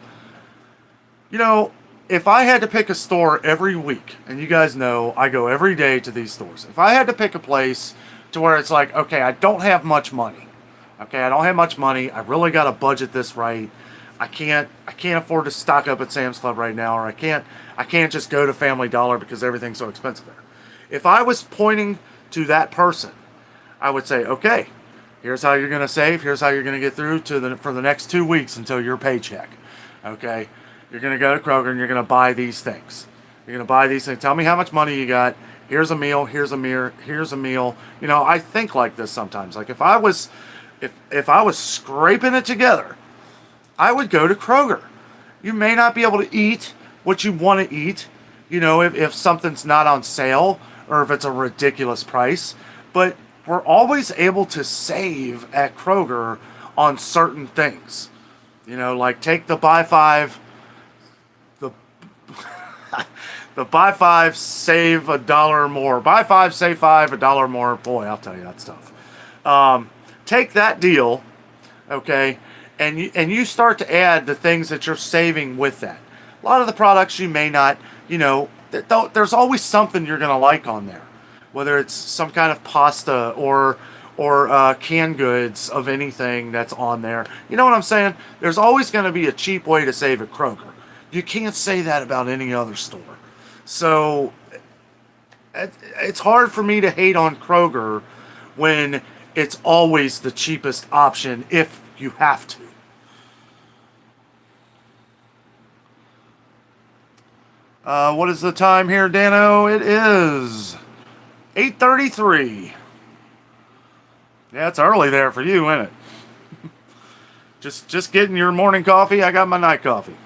You know, if I had to pick a store every week, and you guys know I go every day to these stores. If I had to pick a place to where it's like, okay, I don't have much money. Okay, I don't have much money. I really got to budget this right. I can't afford to stock up at Sam's Club right now, or I can't just go to Family Dollar because everything's so expensive there. If I was pointing to that person, I would say, okay, here's how you're going to save. Here's how you're going to get through for the next 2 weeks until your paycheck. Okay, you're going to go to Kroger and you're going to buy these things. You're going to buy these things. Tell me how much money you got. Here's a meal. Here's a meal. You know, I think like this sometimes. Like if I was scraping it together, I would go to Kroger. You may not be able to eat what you want to eat, you know, if something's not on sale or if it's a ridiculous price, but we're always able to save at Kroger on certain things. You know, like take the buy five, the buy five, save $1 more. Buy five, save five, $1 more. Boy, I'll tell you that stuff. Take that deal, okay, and you start to add the things that you're saving with that. A lot of the products you may not, you know, there's always something you're going to like on there. Whether it's some kind of pasta or canned goods of anything that's on there. You know what I'm saying? There's always going to be a cheap way to save at Kroger. You can't say that about any other store. So it's hard for me to hate on Kroger when it's always the cheapest option if you have to. What is the time here, Danno? It is 8:33. Yeah, it's early there for you, isn't it? just getting your morning coffee. I got my night coffee.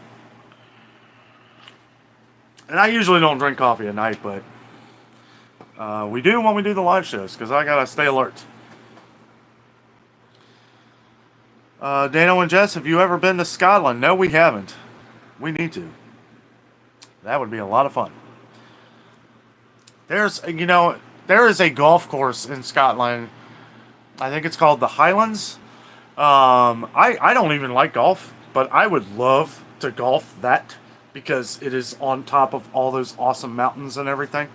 And I usually don't drink coffee at night, but we do when we do the live shows, because I got to stay alert. Danno and Jess, have you ever been to Scotland? No, we haven't. We need to. That would be a lot of fun. There is a golf course in Scotland. I think it's called the Highlands. I don't even like golf, but I would love to golf that because it is on top of all those awesome mountains and everything.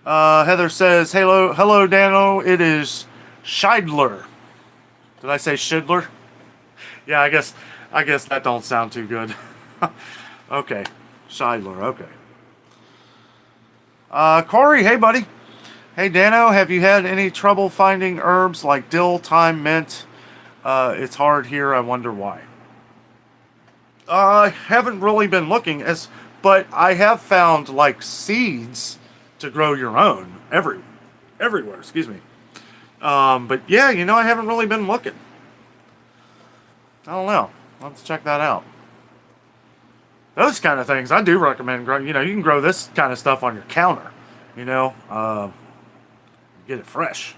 Heather says, hello, Danno. It is Scheidler. Did I say Schindler? Yeah, I guess that don't sound too good. Okay, Scheidler. Okay. Corey, hey buddy. Hey Danno, have you had any trouble finding herbs like dill, thyme, mint? It's hard here. I wonder why. I haven't really been looking, but I have found like seeds to grow your own everywhere. Excuse me. But yeah, I haven't really been looking. I don't know. Let's check that out. Those kind of things I do recommend growing. You can grow this kind of stuff on your counter. Get it fresh.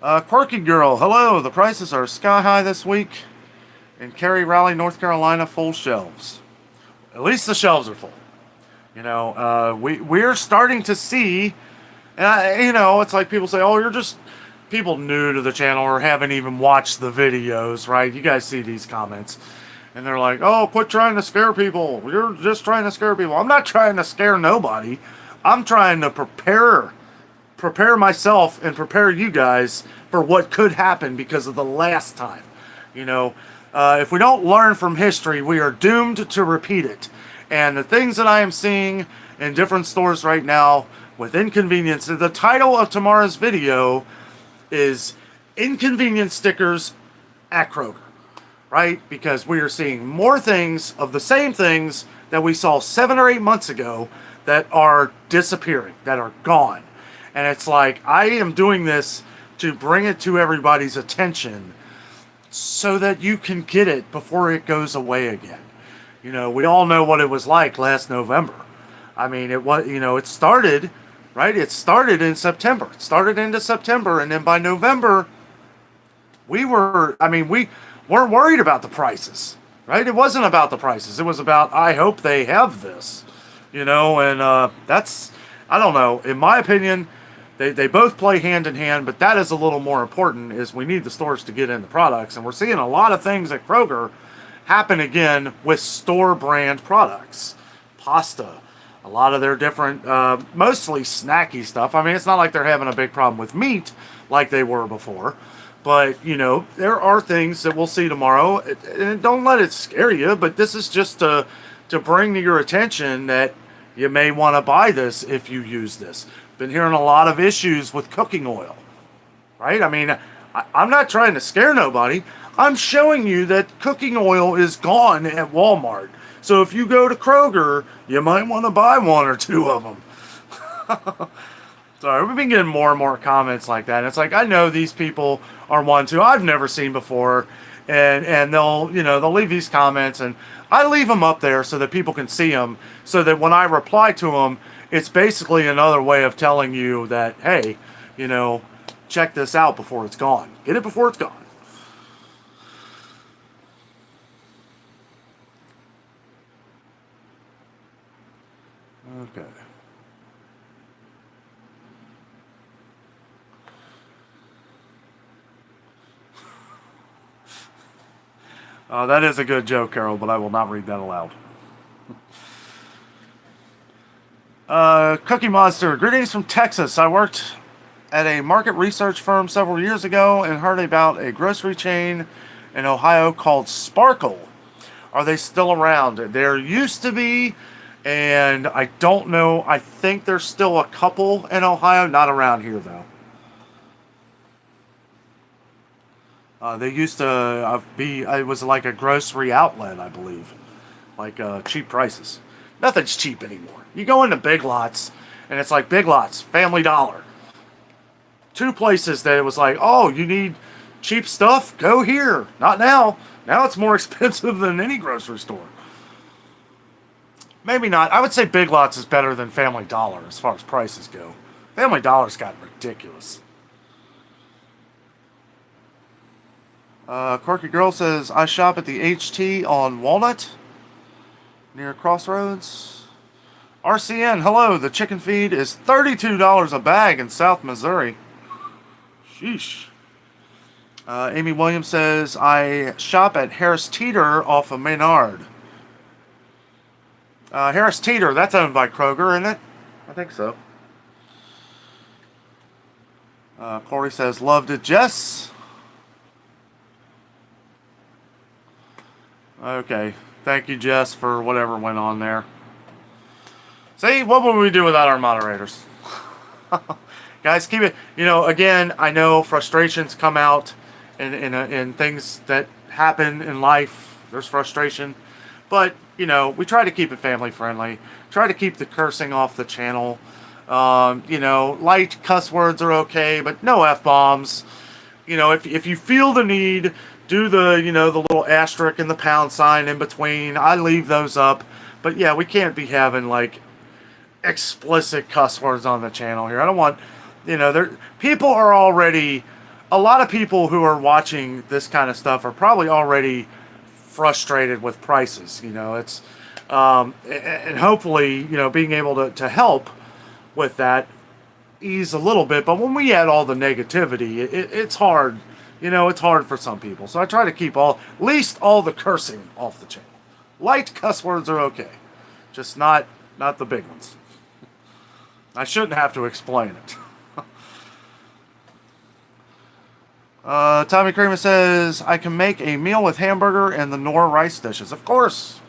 Quirky Girl, hello. The prices are sky high this week in Cary, Raleigh, North Carolina. Full shelves. At least the shelves are full. We're starting to see, and it's like people say, oh, you're just people new to the channel or haven't even watched the videos, right? You guys see these comments. And they're like, oh, quit trying to scare people. You're just trying to scare people. I'm not trying to scare nobody. I'm trying to prepare myself and prepare you guys for what could happen because of the last time. If we don't learn from history, we are doomed to repeat it. And the things that I am seeing in different stores right now with inconvenience, the title of tomorrow's video is Inconvenience Stickers at Kroger. right? Because we are seeing more things of the same things that we saw 7 or 8 months ago that are disappearing, that are gone. And it's like, I am doing this to bring it to everybody's attention so that you can get it before it goes away again. You know, we all know what it was like last November. I mean, it was, you know, it started, right? It started in September. It started into September, and then by November, we weren't worried about the prices, right? It wasn't about the prices. It was about, I hope they have this, you know, and that's, I don't know. In my opinion, they both play hand in hand, but that is a little more important, is we need the stores to get in the products. And we're seeing a lot of things at Kroger happen again with store brand products. Pasta, a lot of their different, mostly snacky stuff. I mean, it's not like they're having a big problem with meat like they were before. But, you know, there are things that we'll see tomorrow. And don't let it scare you, but this is just to bring to your attention that you may want to buy this if you use this. Been hearing a lot of issues with cooking oil, right? I mean, I'm not trying to scare nobody. I'm showing you that cooking oil is gone at Walmart. So if you go to Kroger, you might want to buy one or two of them. Sorry, we've been getting more and more comments like that. And it's like, I know these people are ones who I've never seen before, and they'll leave these comments, and I leave them up there so that people can see them, so that when I reply to them, it's basically another way of telling you that, hey, you know, check this out before it's gone. Get it before it's gone. Okay. That is a good joke, Carol, but I will not read that aloud. Cookie Monster, greetings from Texas. I worked at a market research firm several years ago and heard about a grocery chain in Ohio called Sparkle. Are they still around? There used to be, and I don't know. I think there's still a couple in Ohio, not around here though. They used to it was like a grocery outlet, I believe. Like cheap prices. Nothing's cheap anymore. You go into Big Lots, and it's like Big Lots, Family Dollar. Two places that it was like, oh, you need cheap stuff? Go here. Not now. Now it's more expensive than any grocery store. Maybe not. I would say Big Lots is better than Family Dollar as far as prices go. Family Dollar's gotten ridiculous. Quirky Girl says, I shop at the HT on Walnut, near Crossroads. RCN, hello. The chicken feed is $32 a bag in South Missouri. Sheesh. Amy Williams says, I shop at Harris Teeter off of Maynard. Harris Teeter, that's owned by Kroger, isn't it? I think so. Corey says, loved it, Jess. Okay. Thank you, Jess, for whatever went on there. See, what would we do without our moderators? Guys, keep it. You know, again, I know frustrations come out in things that happen in life. There's frustration. But, you know, we try to keep it family friendly. Try to keep the cursing off the channel. You know, light cuss words are okay, but no F-bombs. You know, if you feel the need, do the little asterisk and the pound sign in between. I leave those up. But yeah, we can't be having like explicit cuss words on the channel here. I don't want, people are already, a lot of people who are watching this kind of stuff are probably already frustrated with prices. It's, and hopefully, being able to help with that ease a little bit. But when we add all the negativity, it's hard. It's hard for some people. So I try to keep at least all the cursing off the channel. Light cuss words are okay. Just not the big ones. I shouldn't have to explain it. Tommy Kramer says, I can make a meal with hamburger and the Knorr rice dishes. Of course.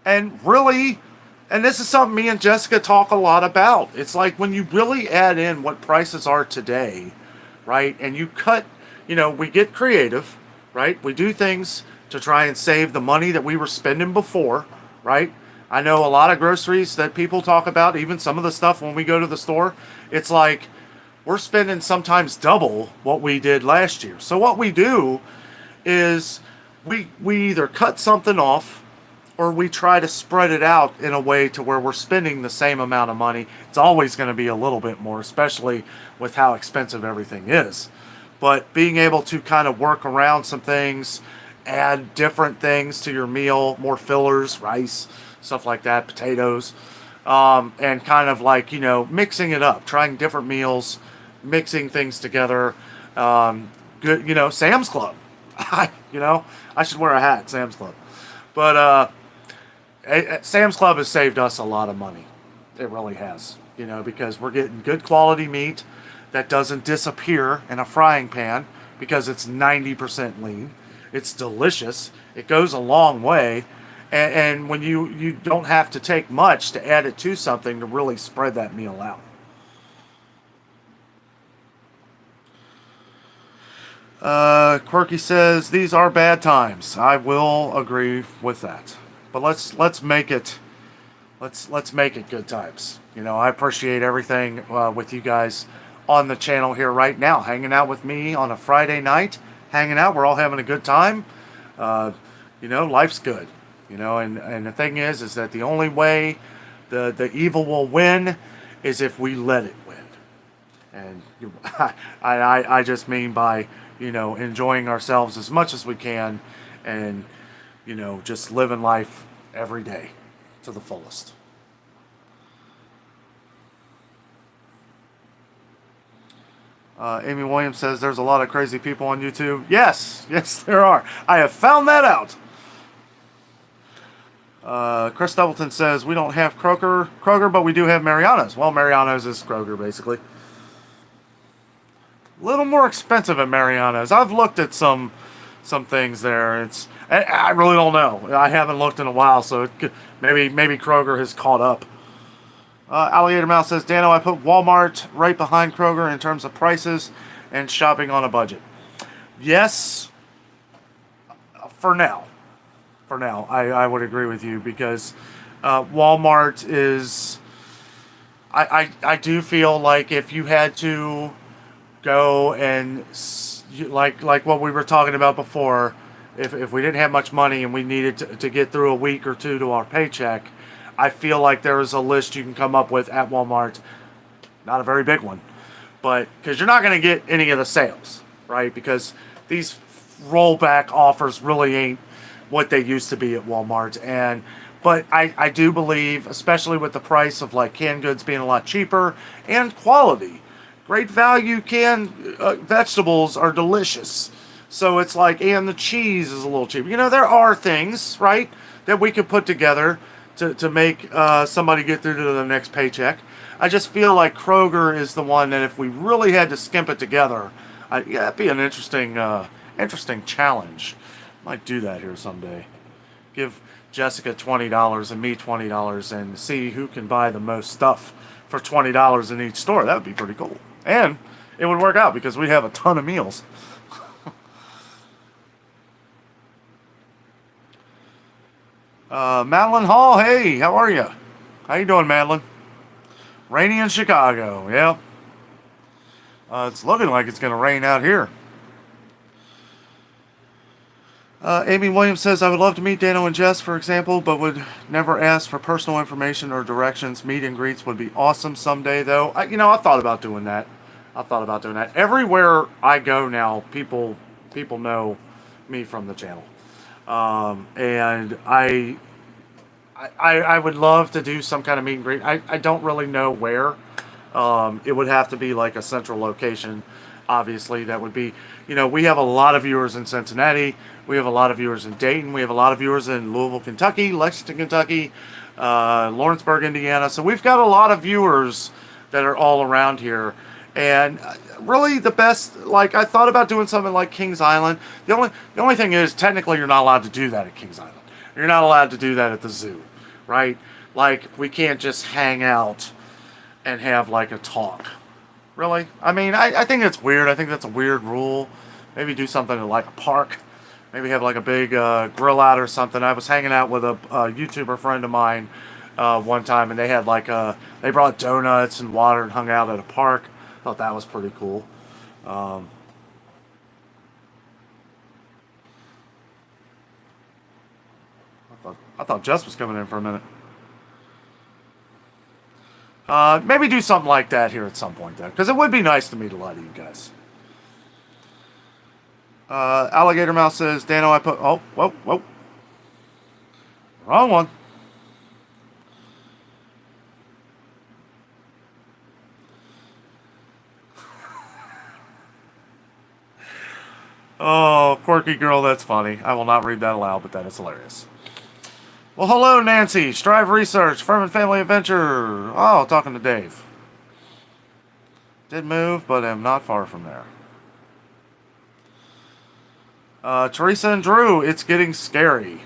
And really, and this is something me and Jessica talk a lot about. It's like when you really add in what prices are today, right? And you cut we get creative, right? We do things to try and save the money that we were spending before, right? I know a lot of groceries that people talk about, even some of the stuff when we go to the store, it's like we're spending sometimes double what we did last year. So what we do is we either cut something off or we try to spread it out in a way to where we're spending the same amount of money. It's always going to be a little bit more, especially with how expensive everything is. But being able to kind of work around some things, add different things to your meal, more fillers, rice, stuff like that, potatoes, and kind of like, mixing it up, trying different meals, mixing things together. Good, Sam's Club. I should wear a hat, Sam's Club. But Sam's Club has saved us a lot of money. It really has, because we're getting good quality meat that doesn't disappear in a frying pan because it's 90% lean. It's delicious. It goes a long way. And when you don't have to take much to add it to something to really spread that meal out. Quirky says these are bad times. I will agree with that, but let's make it good times. I appreciate everything with you guys on the channel here right now, hanging out with me on a Friday night, hanging out. We're all having a good time. Life's good. And the thing is that the only way the evil will win is if we let it win. And I just mean by enjoying ourselves as much as we can, and just living life every day to the fullest. Amy Williams says there's a lot of crazy people on YouTube. Yes, there are. I have found that out. Chris Doubleton says we don't have Kroger, but we do have Mariano's. Well, Mariano's is Kroger, basically. A little more expensive at Mariano's. I've looked at some things there. I really don't know. I haven't looked in a while, so maybe Kroger has caught up. Alligator Mouse says, Danno, I put Walmart right behind Kroger in terms of prices and shopping on a budget. Yes, for now. I would agree with you because Walmart is... I do feel like if you had to go and, like what we were talking about before, if we didn't have much money and we needed to get through a week or two to our paycheck, I feel like there is a list you can come up with at Walmart. Not a very big one, but because you're not going to get any of the sales, right? Because these rollback offers really ain't what they used to be at Walmart. But I do believe, especially with the price of like canned goods being a lot cheaper and quality, great value canned vegetables are delicious. So it's like, and the cheese is a little cheaper. There are things, right, that we could put together to make somebody get through to the next paycheck. I just feel like Kroger is the one that if we really had to skimp it together, it'd be an interesting challenge. Might do that here someday. Give Jessica $20 and me $20 and see who can buy the most stuff for $20 in each store. That would be pretty cool. And it would work out because we have a ton of meals. Madeline Hall, hey, how are you? How you doing, Madeline? Rainy in Chicago, yeah. It's looking like it's going to rain out here. Amy Williams says, I would love to meet Danno and Jess, for example, but would never ask for personal information or directions. Meet and greets would be awesome someday, though. I've thought about doing that. Everywhere I go now, people know me from the channel. And I would love to do some kind of meet and greet. I don't really know where. It would have to be like a central location. Obviously, that would be, we have a lot of viewers in Cincinnati. We have a lot of viewers in Dayton. We have a lot of viewers in Louisville, Kentucky, Lexington, Kentucky, Lawrenceburg, Indiana. So we've got a lot of viewers that are all around here. And really the best, I thought about doing something like Kings Island. The only thing is, technically, you're not allowed to do that at Kings Island. You're not allowed to do that at the zoo, right? We can't just hang out and have, a talk. Really? I mean, I think that's weird. I think that's a weird rule. Maybe do something at like a park. Maybe have like a big grill out or something. I was hanging out with a YouTuber friend of mine one time, and they had like they brought donuts and water and hung out at a park. Thought that was pretty cool. I thought Jess was coming in for a minute. Maybe do something like that here at some point, though, because it would be nice to meet a lot of you guys. Alligator Mouse says, Danno, I put... Oh, whoa, whoa. Wrong one. Oh, quirky girl, that's funny. I will not read that aloud, but that is hilarious. Well, hello, Nancy. Strive Research, Firm and Family Adventure. Oh, talking to Dave. Did move, but am not far from there. Teresa and Drew, it's getting scary.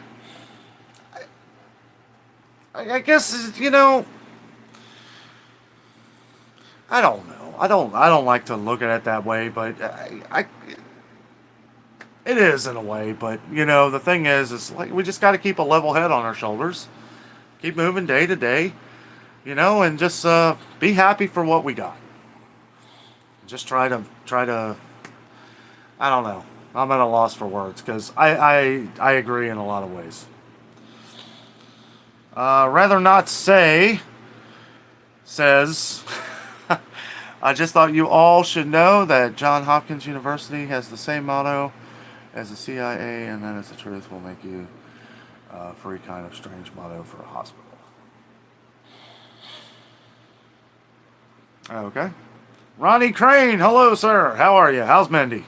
I guess, you know, I don't know. I don't like to look at it that way, but it is in a way. But you know, the thing is like we just got to keep a level head on our shoulders, keep moving day to day, you know, and just be happy for what we got. Just try to. I don't know. I'm at a loss for words because I agree in a lot of ways. Rather not say says, I just thought you all should know that Johns Hopkins University has the same motto as the CIA, and that is the truth will make you free, kind of strange motto for a hospital. Okay. Ronnie Crane, hello, sir. How are you? How's Mindy?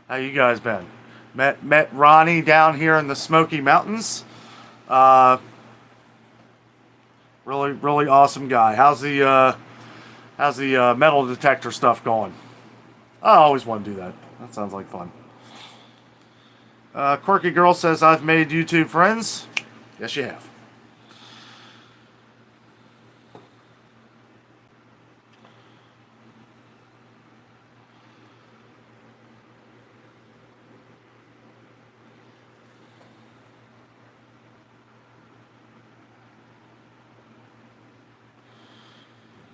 How you guys been? Met Ronnie down here in the Smoky Mountains. Really awesome guy. How's the metal detector stuff going? I always want to do that. That sounds like fun. Quirky Girl says, I've made YouTube friends. Yes, you have.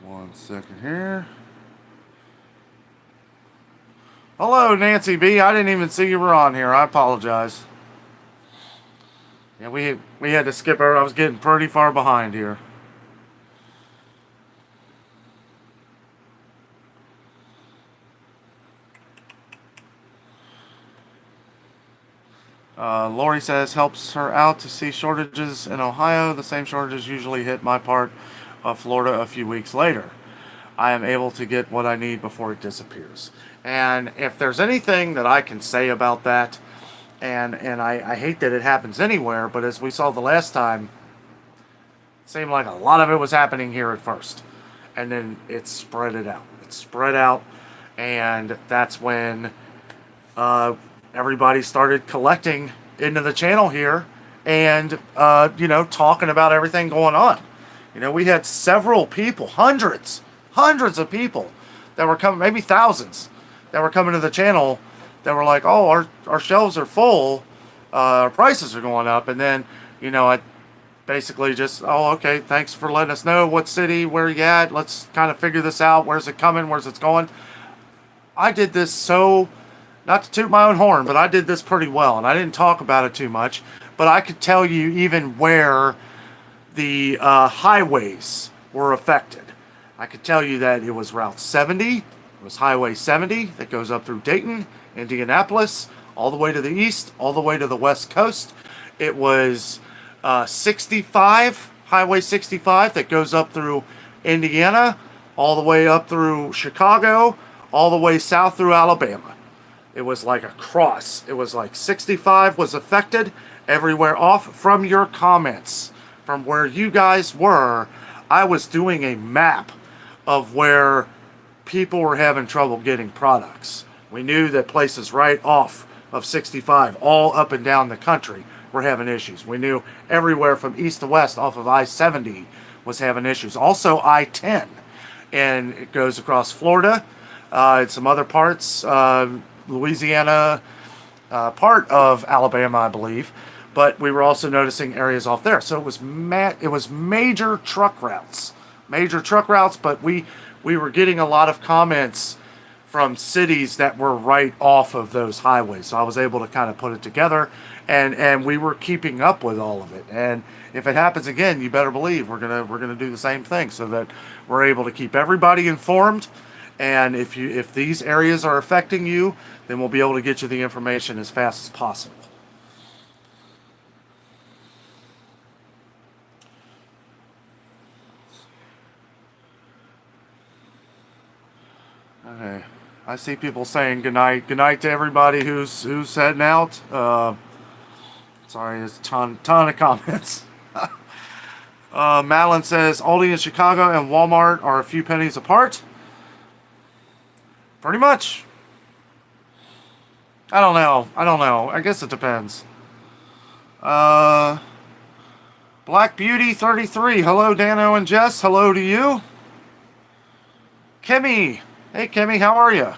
One second here. Hello, Nancy B. I didn't even see you were on here. I apologize. Yeah, we had to skip over. I was getting pretty far behind here. Lori says, helps her out to see shortages in Ohio. The same shortages usually hit my part of Florida a few weeks later. I am able to get what I need before it disappears. And if there's anything that I can say about that, and I hate that it happens anywhere, but as we saw the last time, it seemed like a lot of it was happening here at first. And then it spread it out. It spread out, and that's when everybody started collecting into the channel here and, you know, talking about everything going on. You know, we had several people, hundreds of people that were coming, maybe thousands, that were coming to the channel that were like, oh, our shelves are full, our prices are going up. And then, you know, I basically just, oh, okay, thanks for letting us know what city, where you at, let's kind of figure this out, where's it coming, where's it going. I did this so, not to toot my own horn, but I did this pretty well, and I didn't talk about it too much, but I could tell you even where the highways were affected. I could tell you that it was Route 70, it was Highway 70 that goes up through Dayton, Indianapolis, all the way to the east, all the way to the west coast. It was 65, Highway 65 that goes up through Indiana, all the way up through Chicago, all the way south through Alabama. It was like a cross. It was like 65 was affected everywhere off from your comments, from where you guys were. I was doing a map of where people were having trouble getting products. We knew that places right off of 65, all up and down the country, were having issues. We knew everywhere from east to west off of I-70 was having issues. Also I-10, and it goes across Florida. in some other parts, Louisiana, part of Alabama, I believe. But we were also noticing areas off there. So it was major truck routes. Major truck routes, but we were getting a lot of comments from cities that were right off of those highways. So I was able to kind of put it together, and we were keeping up with all of it. And if it happens again, you better believe we're gonna do the same thing, so that we're able to keep everybody informed. And if these areas are affecting you, then we'll be able to get you the information as fast as possible. Okay, I see people saying good night to everybody who's heading out. Sorry, there's a ton of comments. Madeline says Aldi in Chicago and Walmart are a few pennies apart. Pretty much. I don't know. I guess it depends. Black Beauty 33. Hello, Danno and Jess. Hello to you. Kimmy. Hey, Kimmy, how are you?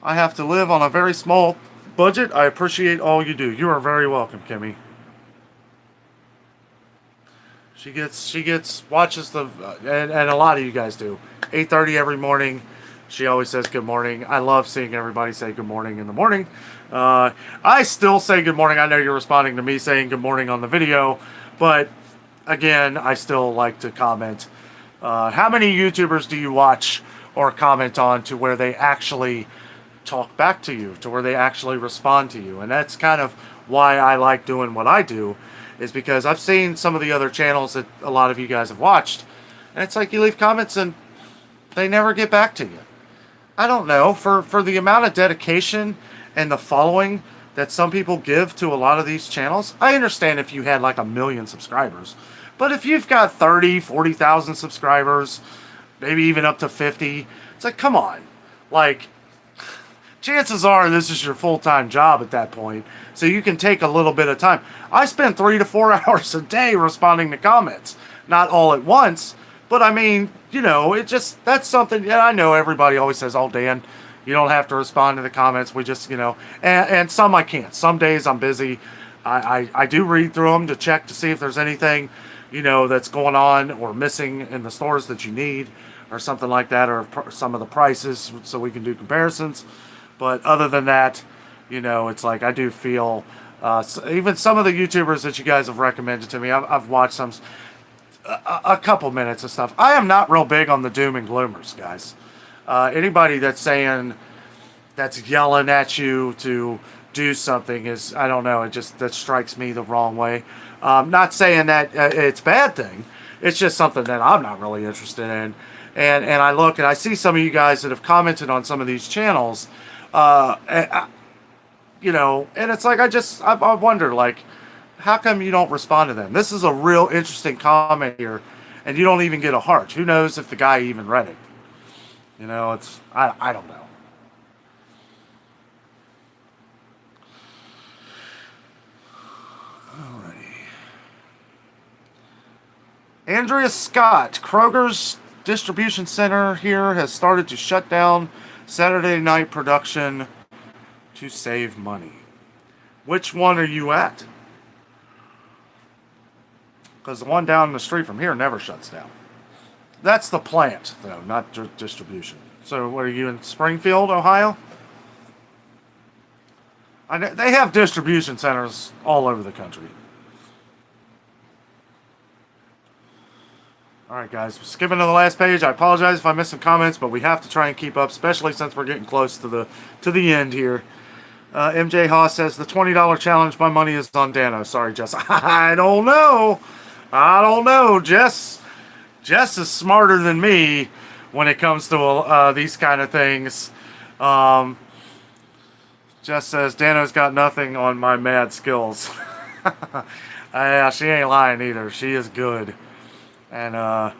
I have to live on a very small budget. I appreciate all you do. You are very welcome, Kimmy. She watches the, and a lot of you guys do. 8:30 every morning. She always says good morning. I love seeing everybody say good morning in the morning. I still say good morning. I know you're responding to me saying good morning on the video, but again, I still like to comment. How many YouTubers do you watch or comment on to where they actually talk back to you, to where they actually respond to you? And that's kind of why I like doing what I do, is because I've seen some of the other channels that a lot of you guys have watched, and it's like you leave comments and they never get back to you. I don't know, for the amount of dedication and the following that some people give to a lot of these channels, I understand if you had like 1 million subscribers. But if you've got 30, 40,000 subscribers, maybe even up to 50, it's like, come on. Like, chances are this is your full-time job at that point, so you can take a little bit of time. I spend 3 to 4 hours a day responding to comments. Not all at once, but I mean, you know, that's something. Yeah, I know everybody always says, oh, Dan, you don't have to respond to the comments. We just, you know, and some I can't. Some days I'm busy. I do read through them to check to see if there's anything, you know, that's going on or missing in the stores that you need or something like that, or some of the prices so we can do comparisons. But other than that, you know, it's like I do feel, even some of the YouTubers that you guys have recommended to me, I've watched some, a couple minutes of stuff. I am not real big on the doom and gloomers, guys. Anybody that's yelling at you to do something is, I don't know, that strikes me the wrong way. Not saying that it's a bad thing. It's just something that I'm not really interested in. And I look and I see some of you guys that have commented on some of these channels, you know, and it's like I wonder, like, how come you don't respond to them? This is a real interesting comment here, and you don't even get a heart. Who knows if the guy even read it? You know, I don't know. Andrea Scott, Kroger's distribution center here has started to shut down Saturday night production to save money. Which one are you at? Because the one down the street from here never shuts down. That's the plant, though, not distribution. So, what are you in Springfield, Ohio? They have distribution centers all over the country. Alright guys, skipping to the last page. I apologize if I missed some comments, but we have to try and keep up, especially since we're getting close to the end here. MJ Haas says, the $20 challenge, my money is on Danno. Sorry, Jess. I don't know. Jess is smarter than me when it comes to these kind of things. Jess says, Danno's got nothing on my mad skills. Yeah, she ain't lying either. She is good. And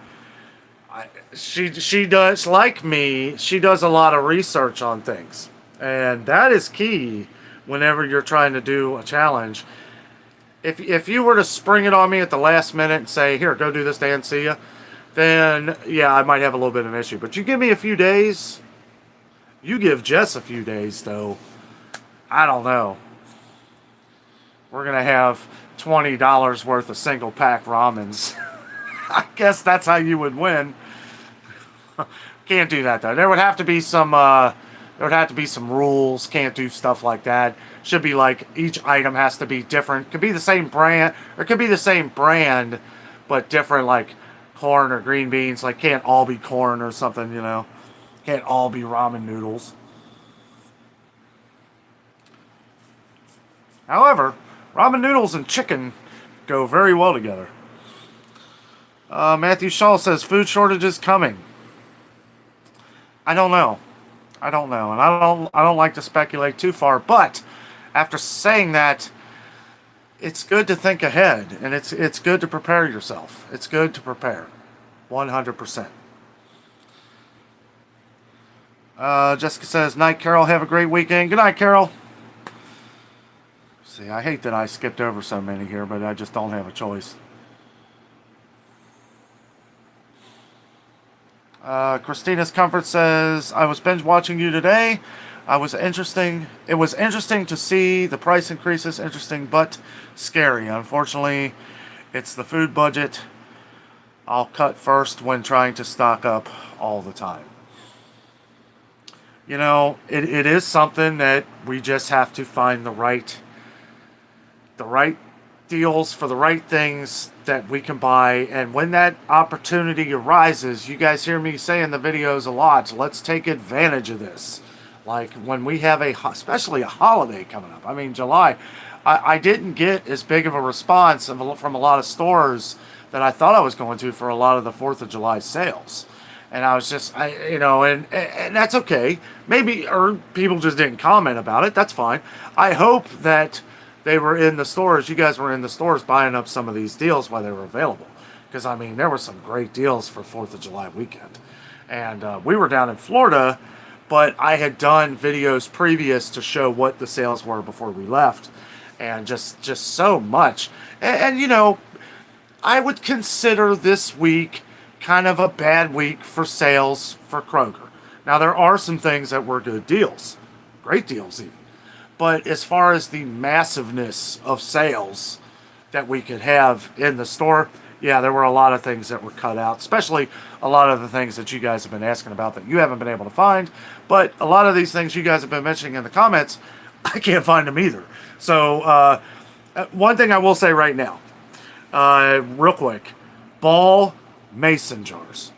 she does, like me, she does a lot of research on things. And that is key whenever you're trying to do a challenge. If you were to spring it on me at the last minute and say, here, go do this, Dan, see ya, then yeah, I might have a little bit of an issue. But you give me a few days, you give Jess a few days, though, I don't know. We're going to have $20 worth of single pack ramens. I guess that's how you would win. Can't do that, though. There would have to be some rules. Can't do stuff like that. Should be like each item has to be different. Could be the same brand, or it could be the same brand, but different, like corn or green beans. Like, can't all be corn or something, you know. Can't all be ramen noodles. However, ramen noodles and chicken go very well together. Matthew Shaw says food shortages coming. I don't know. And I don't like to speculate too far. But after saying that, it's good to think ahead, and it's good to prepare yourself. It's good to prepare, 100%. Jessica says, "Night, Carol. Have a great weekend." Good night, Carol. See, I hate that I skipped over so many here, but I just don't have a choice. Christina's Comfort says, "I was binge watching you today. It was interesting to see the price increases. Interesting, but scary. Unfortunately, it's the food budget I'll cut first when trying to stock up all the time." You know, it is something that we just have to find the right deals for the right things that we can buy. And when that opportunity arises, you guys hear me say in the videos a lot, let's take advantage of this. Like when we have especially a holiday coming up. I mean, July, I didn't get as big of a response from a lot of stores that I thought I was going to for a lot of the 4th of July sales. And I was just, and that's okay. Maybe, or people just didn't comment about it. That's fine. I hope that they were in the stores. You guys were in the stores buying up some of these deals while they were available. Because, I mean, there were some great deals for 4th of July weekend. And we were down in Florida, but I had done videos previous to show what the sales were before we left. And just so much. And, you know, I would consider this week kind of a bad week for sales for Kroger. Now, there are some things that were good deals. Great deals, even. But as far as the massiveness of sales that we could have in the store, yeah, there were a lot of things that were cut out, especially a lot of the things that you guys have been asking about that you haven't been able to find. But a lot of these things you guys have been mentioning in the comments, I can't find them either. So one thing I will say right now, real quick, ball mason jars.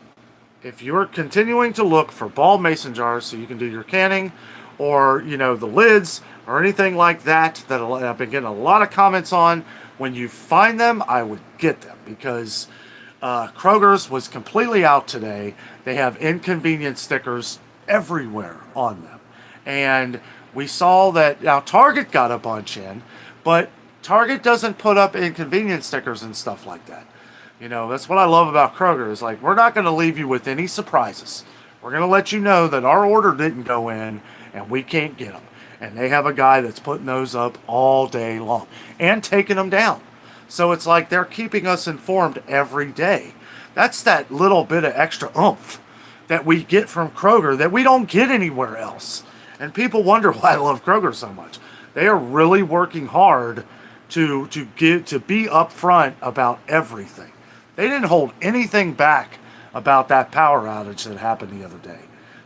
If you're continuing to look for ball mason jars so you can do your canning, or, you know, the lids or anything like that I've been getting a lot of comments on, when you find them, I would get them, because Kroger's was completely out today. They have inconvenience stickers everywhere on them. And we saw that now Target got a bunch in, but Target doesn't put up inconvenience stickers and stuff like that. You know, that's what I love about Kroger, is like, we're not going to leave you with any surprises. We're going to let you know that our order didn't go in and we can't get them. And they have a guy that's putting those up all day long and taking them down. So it's like they're keeping us informed every day. That's that little bit of extra oomph that we get from Kroger that we don't get anywhere else. And people wonder why I love Kroger so much. They are really working hard to be upfront about everything. They didn't hold anything back about that power outage that happened the other day.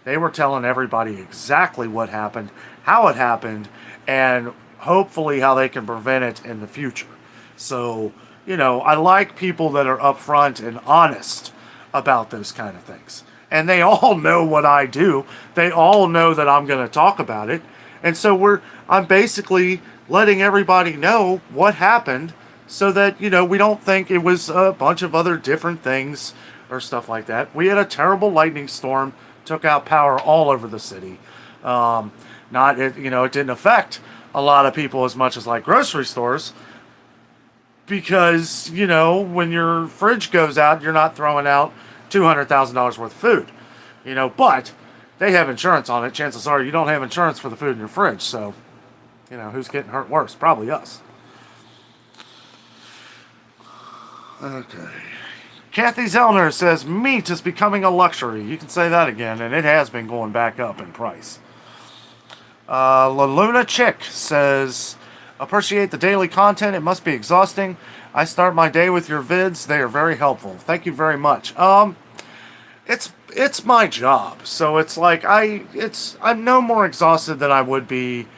They were telling everybody exactly what happened, how it happened, and hopefully how they can prevent it in the future. So, you know, I like people that are upfront and honest about those kind of things. And they all know what I do. They all know that I'm going to talk about it. And so I'm basically letting everybody know what happened, so that, you know, we don't think it was a bunch of other different things or stuff like that. We had a terrible lightning storm, took out power all over the city. It didn't affect a lot of people as much as like grocery stores, because, you know, when your fridge goes out, you're not throwing out $200,000 worth of food, you know, but they have insurance on it. Chances are you don't have insurance for the food in your fridge. So, you know, who's getting hurt worse? Probably us. Okay. Kathy Zellner says, meat is becoming a luxury. You can say that again, and it has been going back up in price. La Luna Chick says, appreciate the daily content. It must be exhausting. I start my day with your vids. They are very helpful. Thank you very much. It's my job, so it's like I'm no more exhausted than I would be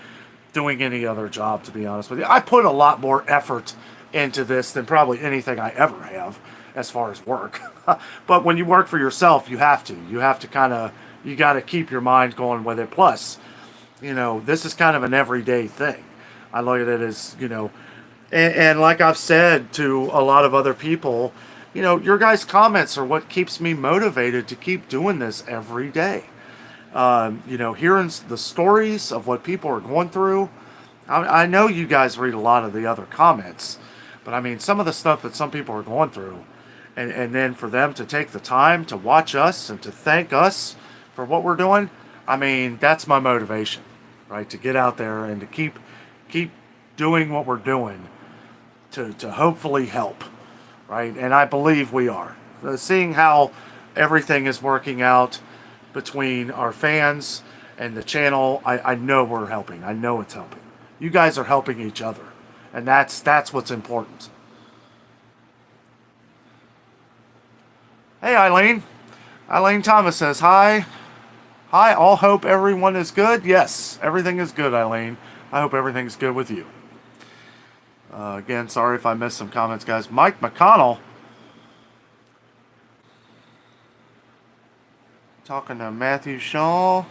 doing any other job, to be honest with you. I put a lot more effort into this than probably anything I ever have as far as work. But when you work for yourself, you have to kind of, you got to keep your mind going with it. Plus, this is kind of an everyday thing. I look at it as, and like I've said to a lot of other people, your guys' comments are what keeps me motivated to keep doing this every day. Hearing the stories of what people are going through. I know you guys read a lot of the other comments, but I mean, some of the stuff that some people are going through, and then for them to take the time to watch us and to thank us for what we're doing, I mean, that's my motivation, right? To get out there and to keep doing what we're doing to hopefully help, right? And I believe we are. Seeing how everything is working out between our fans and the channel, I know we're helping. I know it's helping. You guys are helping each other, and that's what's important. Hey, Eileen. Eileen Thomas says, hi. Hi, all hope everyone is good. Yes, everything is good, Eileen. I hope everything's good with you. Again, sorry if I missed some comments, guys. Mike McConnell. Talking to Matthew Shaw.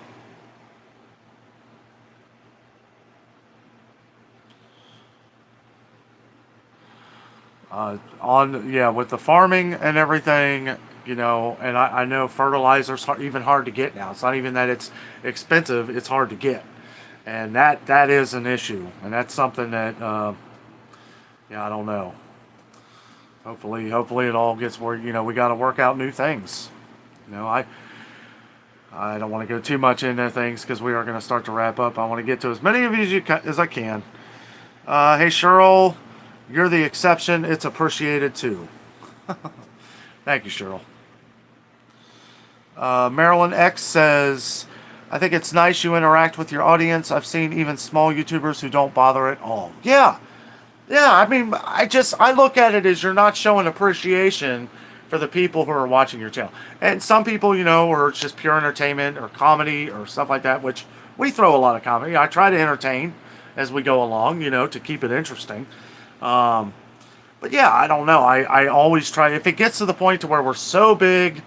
With the farming and everything, and I know fertilizer's even hard to get now. It's not even that it's expensive, it's hard to get. And that is an issue. And that's something that, I don't know. Hopefully it all gets where, we got to work out new things. I don't want to go too much into things because we are going to start to wrap up. I want to get to as many of you as I can. Hey, Cheryl, you're the exception. It's appreciated too. Thank you, Cheryl. Marilyn X says, I think it's nice you interact with your audience. I've seen even small YouTubers who don't bother at all. Yeah. I mean, I look at it as you're not showing appreciation for the people who are watching your channel. And some people, are just pure entertainment or comedy or stuff like that, which we throw a lot of comedy. I try to entertain as we go along, to keep it interesting. But yeah, I don't know. I always try, if it gets to the point to where we're so big,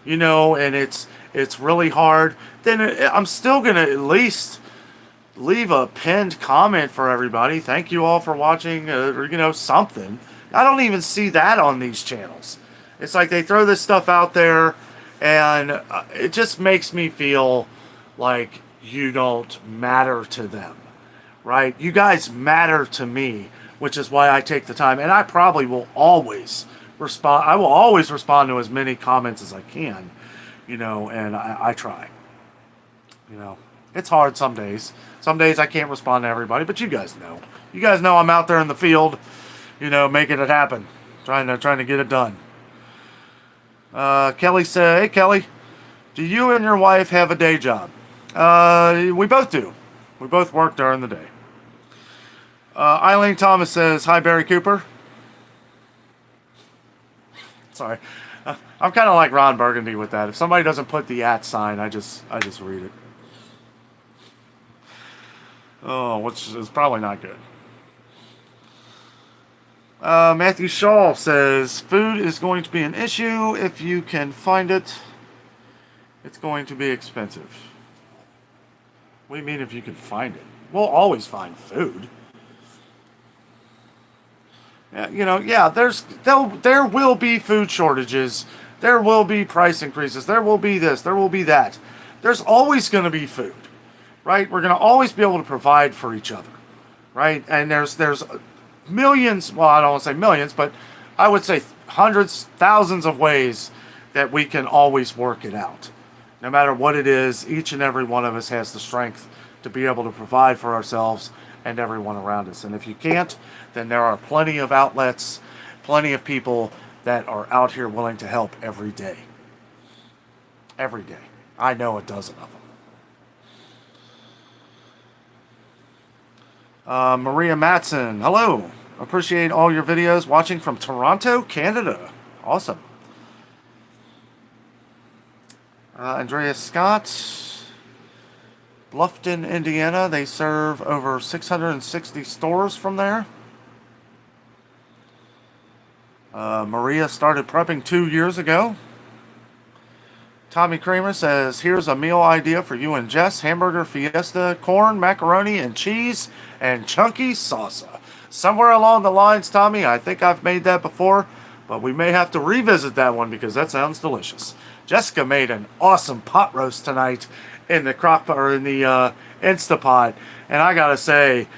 and it's really hard, then I'm still going to at least leave a pinned comment for everybody. Thank you all for watching, or, something. I don't even see that on these channels. It's like they throw this stuff out there, and it just makes me feel like you don't matter to them, right? You guys matter to me, which is why I take the time, and I probably will always respond. I will always respond to as many comments as I can, and I try. It's hard some days. Some days I can't respond to everybody, but you guys know. You guys know I'm out there in the field, making it happen, trying to get it done. Kelly said, hey, Kelly, do you and your wife have a day job? We both do. We both work during the day. Eileen Thomas says, hi, Barry Cooper. Sorry. I'm kind of like Ron Burgundy with that. If somebody doesn't put the @ sign, I just read it. Oh, which is probably not good. Matthew Shaw says, food is going to be an issue. If you can find it, it's going to be expensive. What do you mean if you can find it? We'll always find food. Yeah, there will be food shortages. There will be price increases. There will be this. There will be that. There's always going to be food, right? We're going to always be able to provide for each other, right? And there's millions, well, I don't want to say millions, but I would say hundreds, thousands of ways that we can always work it out. No matter what it is, each and every one of us has the strength to be able to provide for ourselves and everyone around us. And if you can't, then there are plenty of outlets, plenty of people that are out here willing to help every day. Every day. I know a dozen of them. Maria Matson, hello. Appreciate all your videos. Watching from Toronto, Canada. Awesome. Andreas Scott, Bluffton, Indiana. They serve over 660 stores from there. Maria started prepping 2 years ago. Tommy Kramer says, here's a meal idea for you and Jess. Hamburger, fiesta, corn, macaroni, and cheese, and chunky salsa. Somewhere along the lines, Tommy, I think I've made that before, but we may have to revisit that one because that sounds delicious. Jessica made an awesome pot roast tonight in the Instapot, and I gotta say,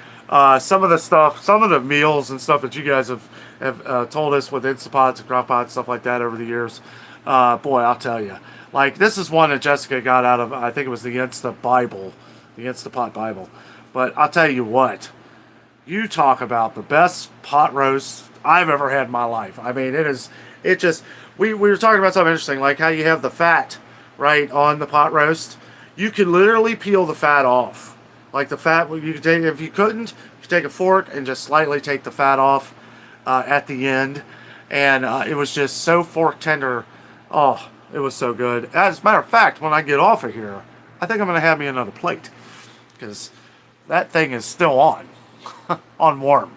some of the meals and stuff that you guys have told us with Instapots and crockpots, stuff like that over the years, boy, I'll tell you. Like, this is one that Jessica got out of, I think it was the Instapot Bible. But I'll tell you what, you talk about the best pot roast I've ever had in my life. I mean, we were talking about something interesting, like how you have the fat, right, on the pot roast. You can literally peel the fat off. Like the fat, you could take, if you couldn't, you could take a fork and just slightly take the fat off at the end. And it was just so fork tender. Oh, it was so good. As a matter of fact, when I get off of here, I think I'm going to have me another plate. Because that thing is still on. On warm.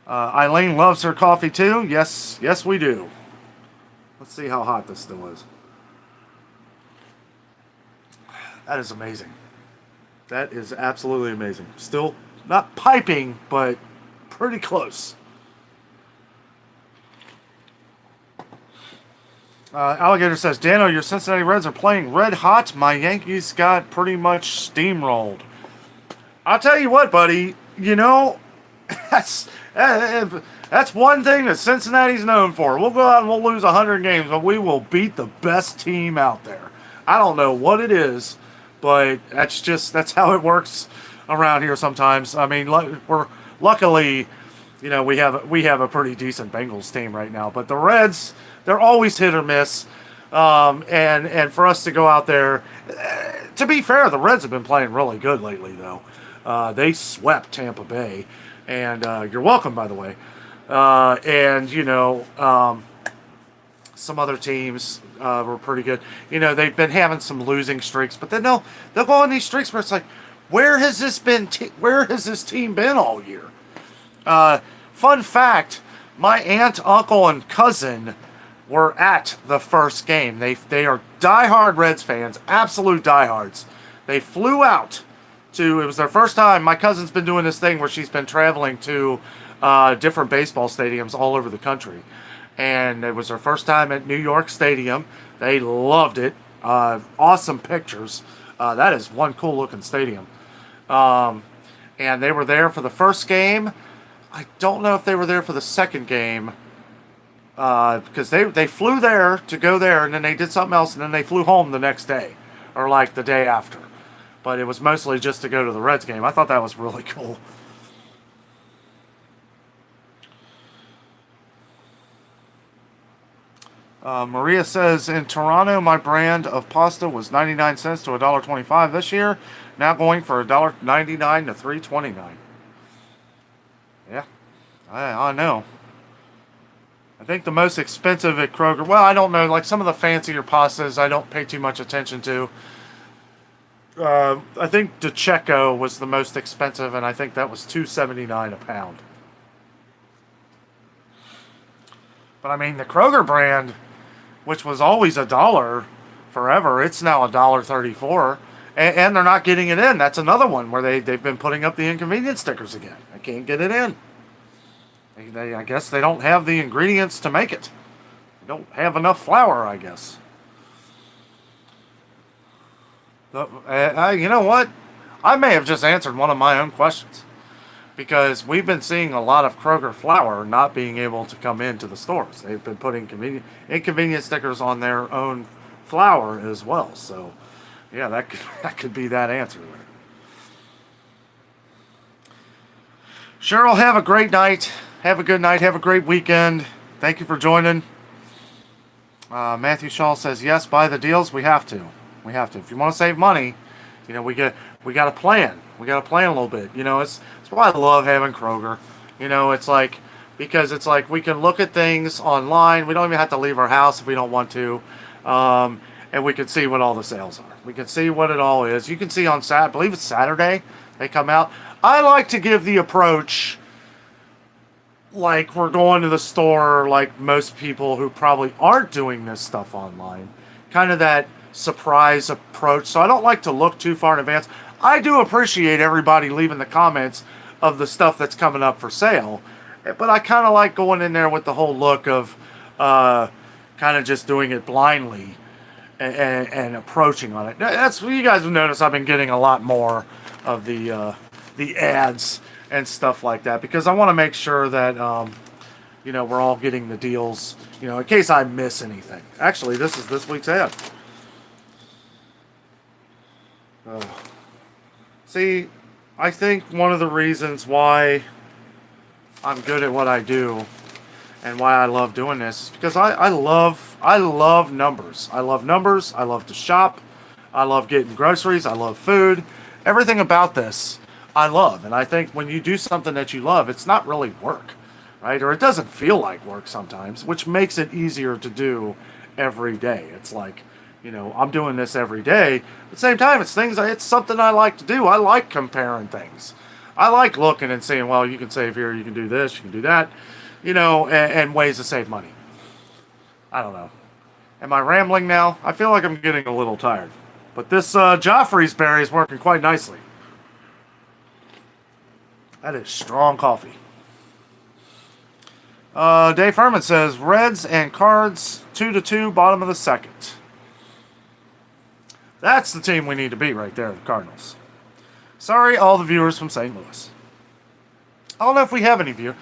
Eileen loves her coffee too. Yes, we do. Let's see how hot this still is. That is amazing. That is absolutely amazing. Still not piping, but pretty close. Alligator says, Danno, your Cincinnati Reds are playing red hot. My Yankees got pretty much steamrolled. I'll tell you what, buddy. You know, that's one thing that Cincinnati's known for. We'll go out and we'll lose 100 games, but we will beat the best team out there. I don't know what it is, but that's how it works around here sometimes. I mean, we're luckily, you know, we have a pretty decent Bengals team right now, but the Reds, they're always hit or miss. And for us to go out there, to be fair, the Reds have been playing really good lately, though. They swept Tampa Bay, and you're welcome, by the way. And you know, some other teams were pretty good. You know, they've been having some losing streaks, but then they'll go on these streaks where it's like, where has this team been all year? Fun fact: my aunt, uncle, and cousin were at the first game. They are diehard Reds fans, absolute diehards. They flew out to, it was their first time. My cousin's been doing this thing where she's been traveling to different baseball stadiums all over the country. And it was their first time at New York Stadium. They loved it. Awesome pictures. That is one cool looking stadium. And they were there for the first game. I don't know if they were there for the second game. Because they flew there to go there, and then they did something else, and then they flew home the next day. Or like the day after. But it was mostly just to go to the Reds game. I thought that was really cool. Maria says, in Toronto, my brand of pasta was 99 cents to $1.25 this year. Now going for $1.99 to $3.29. Yeah, I know. I think the most expensive at Kroger, well, I don't know, like some of the fancier pastas I don't pay too much attention to. I think DeCecco was the most expensive, and I think that was $2.79 a pound. But I mean, the Kroger brand, which was always $1 forever, it's now $1.34, and they're not getting it in. That's another one where they've been putting up the inconvenience stickers again. I can't get it in. I guess they don't have the ingredients to make it. They don't have enough flour, I guess. You know what? I may have just answered one of my own questions. Because we've been seeing a lot of Kroger flour not being able to come into the stores. They've been putting inconvenience stickers on their own flour as well. So, yeah, that could be that answer there. Cheryl, have a great night. have a good night. Have a great weekend. Thank you for joining. Matthew Shaw says, yes, buy the deals. We have to. We have to. If you want to save money, you know, we got to plan. We got to plan a little bit. You know, it's why I love having Kroger. You know, it's like, because it's like we can look at things online. We don't even have to leave our house if we don't want to. And we can see what all the sales are. We can see what it all is. You can see on I believe it's Saturday, they come out. I like to give the approach like we're going to the store, like most people who probably aren't doing this stuff online. Kind of that surprise approach. So I don't like to look too far in advance. I do appreciate everybody leaving the comments of the stuff that's coming up for sale. But I kind of like going in there with the whole look of kind of just doing it blindly and approaching on it. That's what you guys have noticed. I've been getting a lot more of the ads and stuff like that, because I want to make sure that you know, we're all getting the deals, you know, in case I miss anything. Actually, this is this week's ad. See, I think one of the reasons why I'm good at what I do and why I love doing this is because I love numbers. I love numbers. I love to shop. I love getting groceries. I love food. Everything about this I love. And I think when you do something that you love, it's not really work, right? Or it doesn't feel like work sometimes, which makes it easier to do every day. It's like, you know, I'm doing this every day. At the same time, it's something I like to do. I like comparing things. I like looking and saying, well, you can save here, you can do this, you can do that, you know, and ways to save money. I don't know. Am I rambling now? I feel like I'm getting a little tired. But this Joffrey's berry is working quite nicely. That is strong coffee. Dave Furman says, Reds and Cards 2-2, bottom of the second. That's the team we need to beat right there, the Cardinals. Sorry, all the viewers from St. Louis. I don't know if we have any viewers.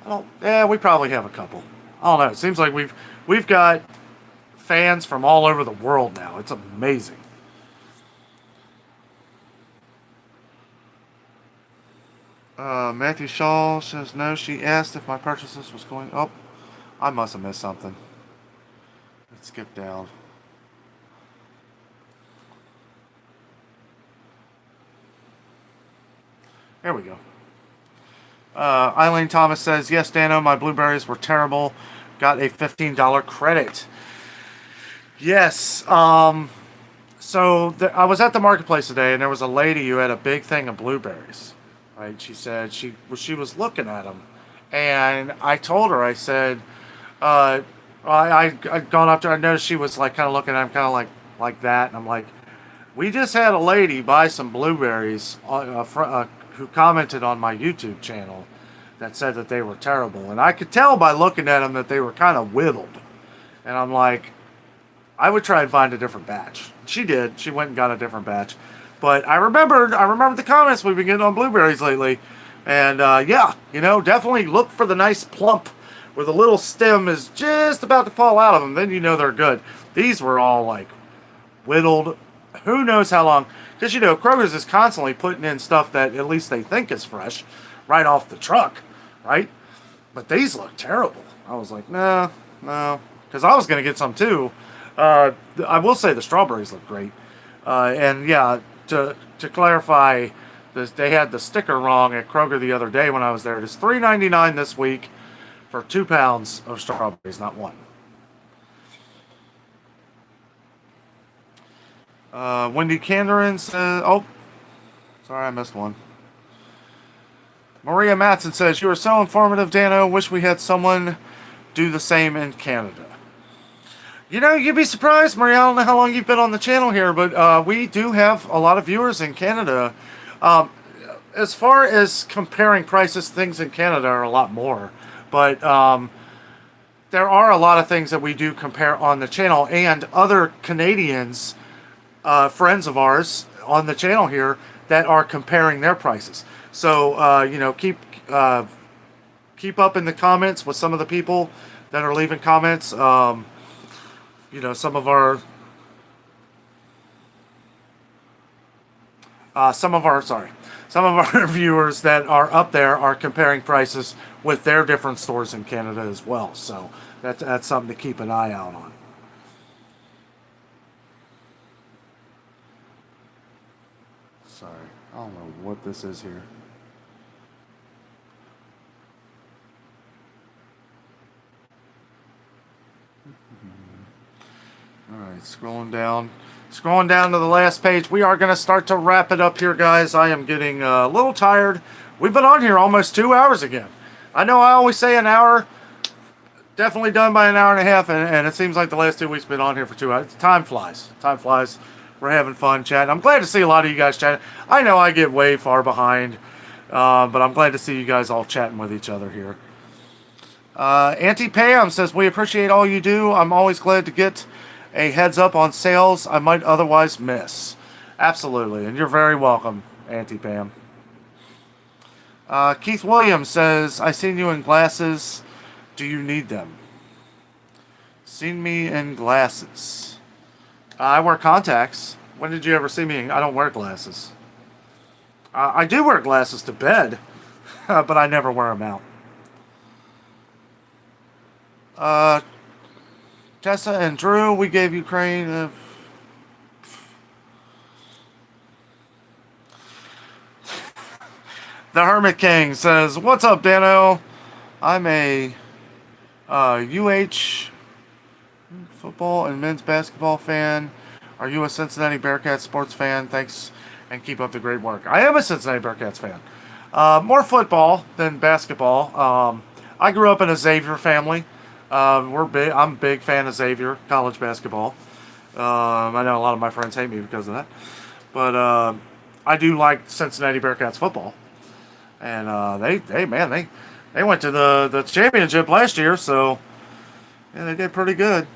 We probably have a couple. I don't know. It seems like we've got fans from all over the world now. It's amazing. Matthew Shaw says, no, she asked if my purchases was going... Oh, I must have missed something. Let's skip down. There we go. Eileen Thomas says, yes, Danno, my blueberries were terrible. Got a $15 credit. Yes. So I was at the marketplace today, and there was a lady who had a big thing of blueberries. Right? She said she was looking at them, and I told her, I said, I gone up to her. I noticed she was like kind of looking at them, kind of like that, and I'm like, we just had a lady buy some blueberries who commented on my YouTube channel that said that they were terrible, and I could tell by looking at them that they were kind of whittled, and I'm like, I would try and find a different batch. She did. She went and got a different batch. But I remembered the comments we've been getting on blueberries lately. And yeah, you know, definitely look for the nice plump where the little stem is just about to fall out of them. Then you know they're good. These were all like whittled. Who knows how long. Because, you know, Kroger's is constantly putting in stuff that at least they think is fresh right off the truck, right? But these look terrible. I was like, no. Because I was going to get some too. I will say the strawberries look great. And yeah, to clarify, they had the sticker wrong at Kroger the other day when I was there. It is $3.99 this week for 2 pounds of strawberries, not one. Wendy Canderin says, oh, sorry, I missed one. Maria Matson says, you are so informative, Danno. Wish we had someone do the same in Canada. You know, you'd be surprised, Maria. I don't know how long you've been on the channel here, but we do have a lot of viewers in Canada. As far as comparing prices, things in Canada are a lot more. But there are a lot of things that we do compare on the channel, and other Canadians, friends of ours on the channel here, that are comparing their prices. So, you know, keep up in the comments with some of the people that are leaving comments. You know, some of our some of our viewers that are up there are comparing prices with their different stores in Canada as well. So that's something to keep an eye out on. Sorry, I don't know what this is here. All right, scrolling down. Scrolling down to the last page. We are going to start to wrap it up here, guys. I am getting a little tired. We've been on here almost 2 hours again. I know I always say an hour. Definitely done by an hour and a half, and it seems like the last 2 weeks been on here for 2 hours. Time flies. Time flies. We're having fun chatting. I'm glad to see a lot of you guys chatting. I know I get way far behind, but I'm glad to see you guys all chatting with each other here. Auntie Pam says, we appreciate all you do. I'm always glad to get a heads up on sales I might otherwise miss. Absolutely, and you're very welcome, Auntie Pam. Keith Williams says, I seen you in glasses. Do you need them? Seen me in glasses. I wear contacts. When did you ever see me? I don't wear glasses. I do wear glasses to bed, but I never wear them out. Tessa and Drew, we gave Ukraine. The Hermit King says, what's up, Danno? I'm a UH football and men's basketball fan. Are you a Cincinnati Bearcats sports fan? Thanks, and keep up the great work. I am a Cincinnati Bearcats fan. More football than basketball. I grew up in a Xavier family. I'm a big fan of Xavier college basketball. I know a lot of my friends hate me because of that, but I do like Cincinnati Bearcats football, and they went to the championship last year, so yeah, they did pretty good.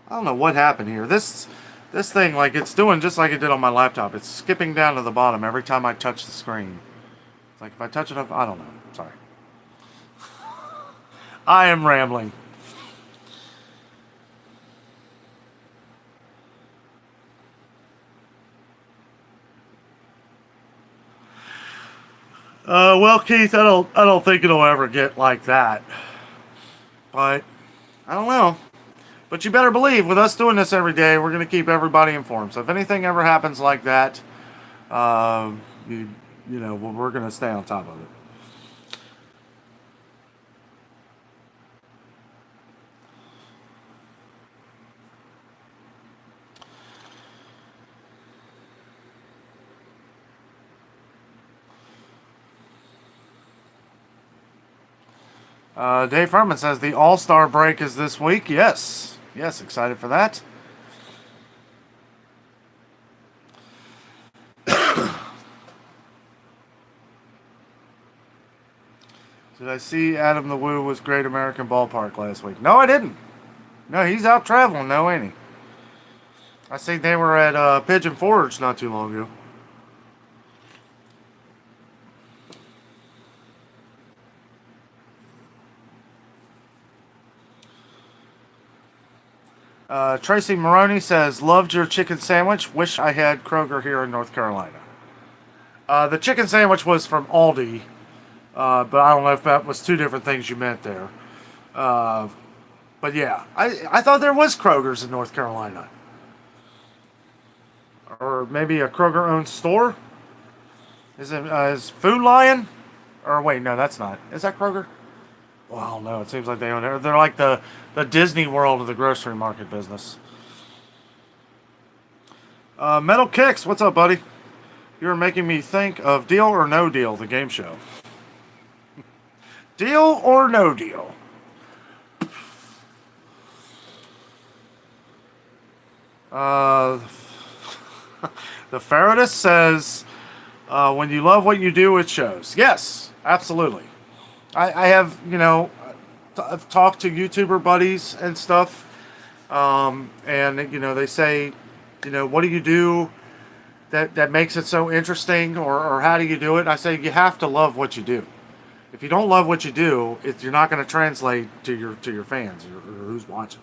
I don't know what happened here. This thing, like, it's doing just like it did on my laptop. It's skipping down to the bottom every time I touch the screen. It's like if I touch it up, I don't know. Sorry. I am rambling. Well, Keith, I don't think it'll ever get like that. But I don't know. But you better believe, with us doing this every day, we're going to keep everybody informed. So if anything ever happens like that, we're going to stay on top of it. Dave Furman says the All-Star break is this week. Yes. Yes, excited for that. Did I see Adam the Woo was Great American Ballpark last week? No, I didn't. No, he's out traveling now, ain't he? I think they were at Pigeon Forge not too long ago. Tracy Maroney says, loved your chicken sandwich. Wish I had Kroger here in North Carolina. The chicken sandwich was from Aldi, but I don't know if that was two different things you meant there. But yeah, I thought there was Kroger's in North Carolina. Or maybe a Kroger-owned store? Is Food Lion? Or wait, no, that's not. Is that Kroger? Well, I don't know. It seems like they own it. They're like the Disney World of the grocery market business. Metal Kicks, what's up, buddy? You're making me think of Deal or No Deal, the game show. Deal or no deal? The Faradis says, when you love what you do, it shows. Yes, absolutely. I have, I've talked to YouTuber buddies and stuff, and, they say, what do you do that makes it so interesting, or how do you do it? And I say, you have to love what you do. If you don't love what you do, you're not going to translate to your fans or who's watching.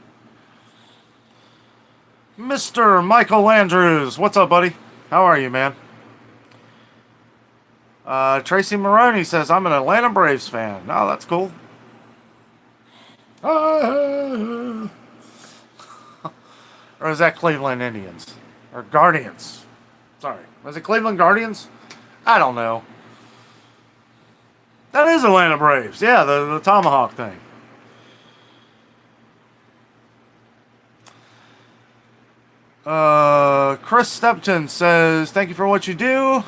Mr. Michael Andrews, what's up, buddy? How are you, man? Tracy Maroney says, I'm an Atlanta Braves fan. Oh, that's cool. Or is that Cleveland Indians? Or Guardians? Sorry. Was it Cleveland Guardians? I don't know. That is Atlanta Braves. Yeah, the Tomahawk thing. Chris Stepton says, thank you for what you do.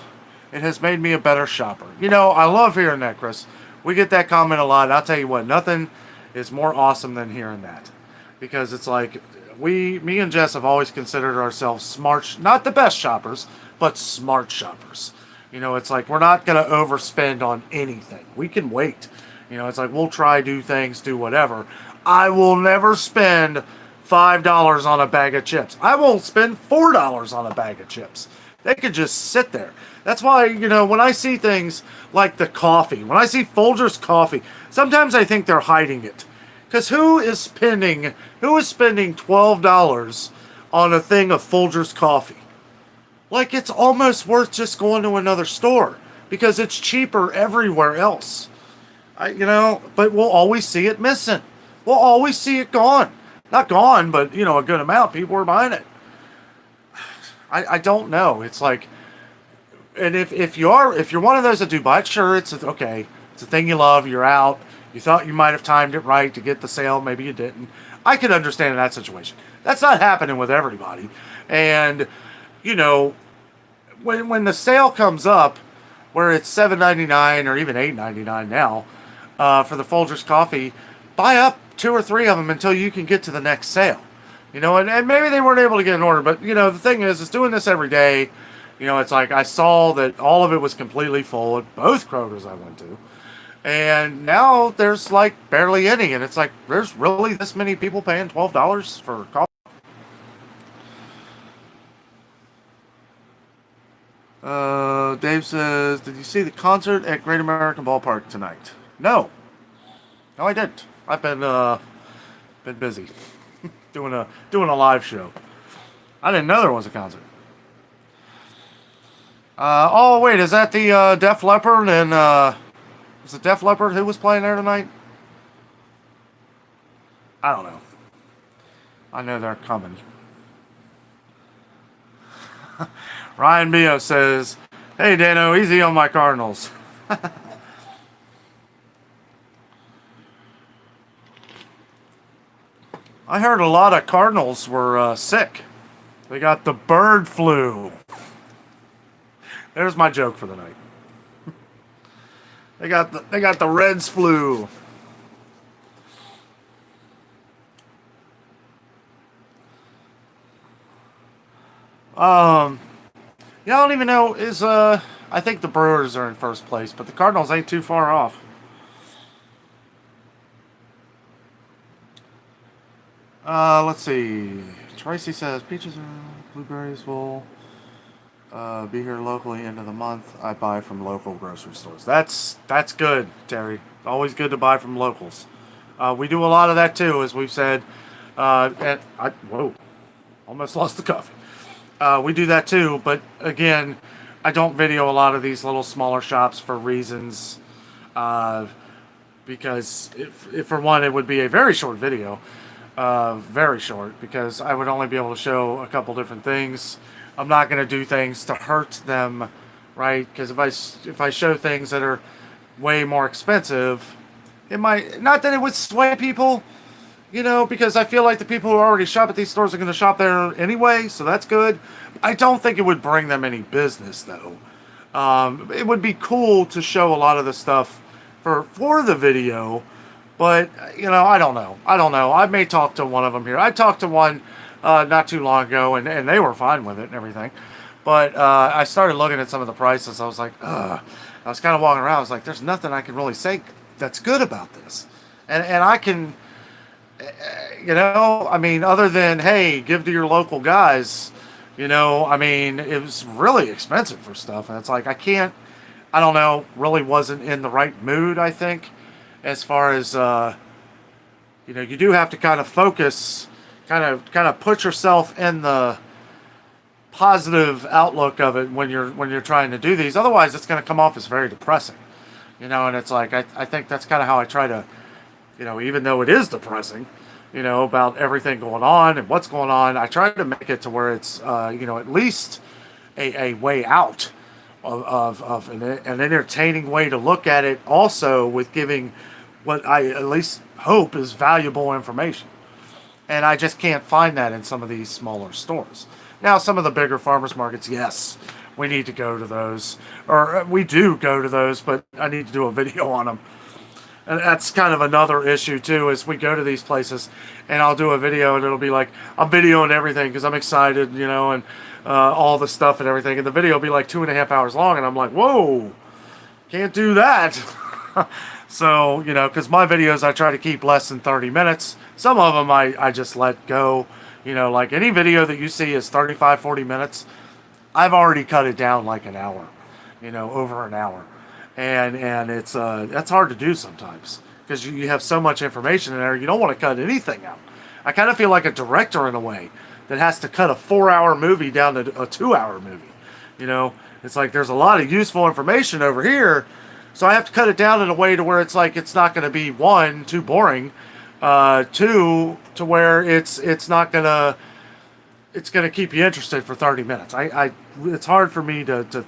It has made me a better shopper. You know, I love hearing that, Chris. We get that comment a lot. I'll tell you what, nothing is more awesome than hearing that. Because it's like, me and Jess have always considered ourselves smart, not the best shoppers, but smart shoppers. You know, it's like, we're not going to overspend on anything. We can wait. You know, it's like, we'll try, do things, do whatever. I will never spend $5 on a bag of chips. I won't spend $4 on a bag of chips. They could just sit there. That's why, you know, when I see things like the coffee, when I see Folgers coffee, sometimes I think they're hiding it. Because who is spending $12 on a thing of Folgers coffee? Like, it's almost worth just going to another store. Because it's cheaper everywhere else. But we'll always see it missing. We'll always see it gone. Not gone, but, you know, a good amount. People are buying it. I don't know. It's like, and if you're one of those that do buy it, sure, it's okay. It's a thing you love. You're out. You thought you might have timed it right to get the sale. Maybe you didn't. I could understand in that situation. That's not happening with everybody. And, you know, when the sale comes up, where it's $7.99 or even $8.99 now for the Folgers coffee, buy up 2 or 3 of them until you can get to the next sale. You know, and maybe they weren't able to get an order, but, you know, the thing is doing this every day, you know, it's like I saw that all of it was completely full at both Krogers I went to. And now there's like barely any, and it's like, there's really this many people paying $12 for coffee? Dave says, did you see the concert at Great American Ballpark tonight? No. No, I didn't. I've been busy. doing a live show. I didn't know there was a concert. Oh wait, is that the Def Leppard and was it Def Leppard who was playing there tonight? I don't know. I know they're coming. Ryan Bio says, "Hey Danno, easy on my Cardinals." I heard a lot of Cardinals were sick. They got the bird flu. There's my joke for the night. They got the Reds flu. Yeah, I don't even know I think the Brewers are in first place, but the Cardinals ain't too far off. Let's see. Tracy says peaches and blueberries will be here locally end of the month. I buy from local grocery stores. That's good, Terry. Always good to buy from locals. We do a lot of that too, as we've said. Whoa, almost lost the coffee. We do that too, but again, I don't video a lot of these little smaller shops for reasons. Because if for one, it would be a very short video. Very short, because I would only be able to show a couple different things. I'm not going to do things to hurt them, right? Because if I show things that are way more expensive, it might, not that it would sway people, you know, because I feel like the people who already shop at these stores are going to shop there anyway, so that's good. I don't think it would bring them any business, though. It would be cool to show a lot of the stuff for the video, but, you know, I don't know. I may talk to one of them here. I talked to one not too long ago, and they were fine with it and everything. But I started looking at some of the prices. I was like, ugh. I was kind of walking around. I was like, there's nothing I can really say that's good about this. And I can, you know, I mean, other than, hey, give to your local guys, you know, I mean, it was really expensive for stuff. And it's like, I don't know, really wasn't in the right mood, I think, as far as, you know, you do have to kind of focus, kind of put yourself in the positive outlook of it when you're trying to do these. Otherwise, it's going to come off as very depressing, And it's like I think that's kind of how I try to, even though it is depressing, about everything going on and what's going on, I try to make it to where it's at least a way out of an entertaining way to look at it. Also, with giving what I at least hope is valuable information. And I just can't find that in some of these smaller stores. Now, some of the bigger farmers markets, yes, we need to go to those. Or we do go to those, but I need to do a video on them. And that's kind of another issue, too, is we go to these places, and I'll do a video, and it'll be like, I'm videoing everything because I'm excited, and all the stuff and everything. And the video will be like 2.5 hours long, and I'm like, whoa, can't do that. So, because my videos, I try to keep less than 30 minutes. Some of them I just let go. Like any video that you see is 35, 40 minutes. I've already cut it down like an hour, over an hour. And it's that's hard to do sometimes because you have so much information in there. You don't want to cut anything out. I kind of feel like a director in a way that has to cut a 4-hour movie down to a 2-hour movie. It's like there's a lot of useful information over here. So I have to cut it down in a way to where it's like it's not going to be, one, too boring, two, to where it's gonna keep you interested for 30 minutes. It's hard for me to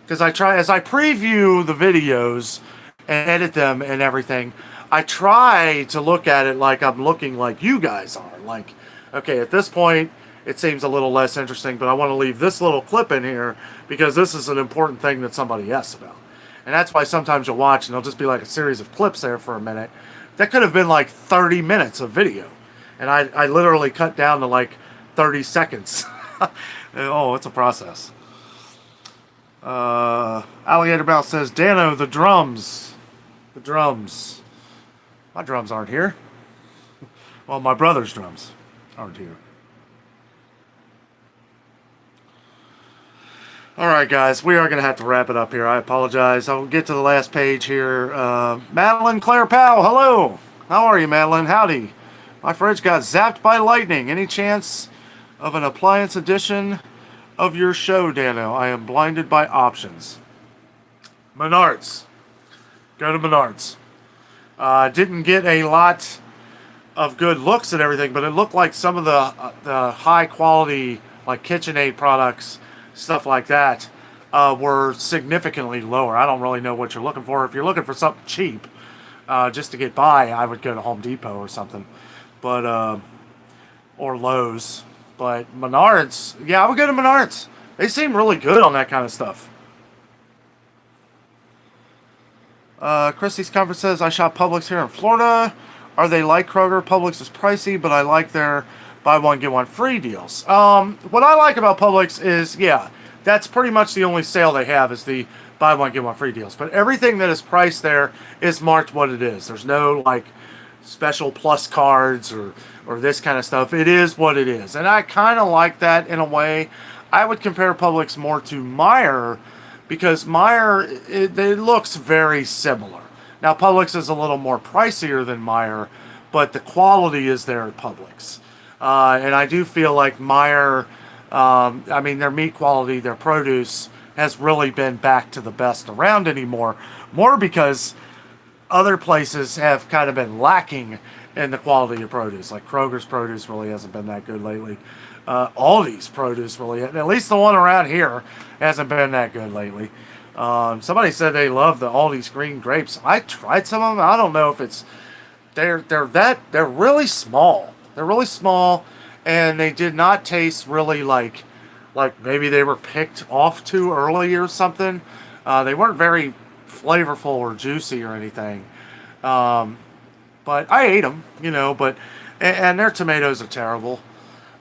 because I try, as I preview the videos and edit them and everything, I try to look at it like I'm looking like you guys are. Like, okay, at this point it seems a little less interesting, but I want to leave this little clip in here because this is an important thing that somebody asks about. And that's why sometimes you'll watch and there'll just be like a series of clips there for a minute. That could have been like 30 minutes of video. And I literally cut down to like 30 seconds. Oh, it's a process. Alligator Mouse says, Danno, the drums. The drums. My drums aren't here. Well, my brother's drums aren't here. Alright guys, we are going to have to wrap it up here. I apologize. I'll get to the last page here. Madeline Claire Powell, hello! How are you, Madeline? Howdy. My fridge got zapped by lightning. Any chance of an appliance edition of your show, Danno? I am blinded by options. Menards. Go to Menards. Didn't get a lot of good looks and everything, but it looked like some of the high quality, like KitchenAid products, stuff like that, were significantly lower. I don't really know what you're looking for. If you're looking for something cheap, just to get by, I would go to Home Depot or something, but or Lowe's. But Menards, yeah, I would go to Menards. They seem really good on that kind of stuff. Christy's Comfort says, I shop Publix here in Florida. Are they like Kroger? Publix is pricey, but I like their buy one, get one free deals. What I like about Publix is, yeah, that's pretty much the only sale they have is the buy one, get one free deals. But everything that is priced there is marked what it is. There's no, like, special plus cards or this kind of stuff. It is what it is. And I kind of like that in a way. I would compare Publix more to Meijer because Meijer, it looks very similar. Now, Publix is a little more pricier than Meijer, but the quality is there at Publix. And I do feel like Meijer, I mean, their meat quality, their produce has really been back to the best around anymore. More because other places have kind of been lacking in the quality of produce. Like Kroger's produce really hasn't been that good lately. Aldi's produce really, at least the one around here, hasn't been that good lately. Somebody said they love the Aldi's green grapes. I tried some of them. I don't know if it's, they're really small. They're really small, and they did not taste really like maybe they were picked off too early or something. They weren't very flavorful or juicy or anything. But I ate them, but, and their tomatoes are terrible.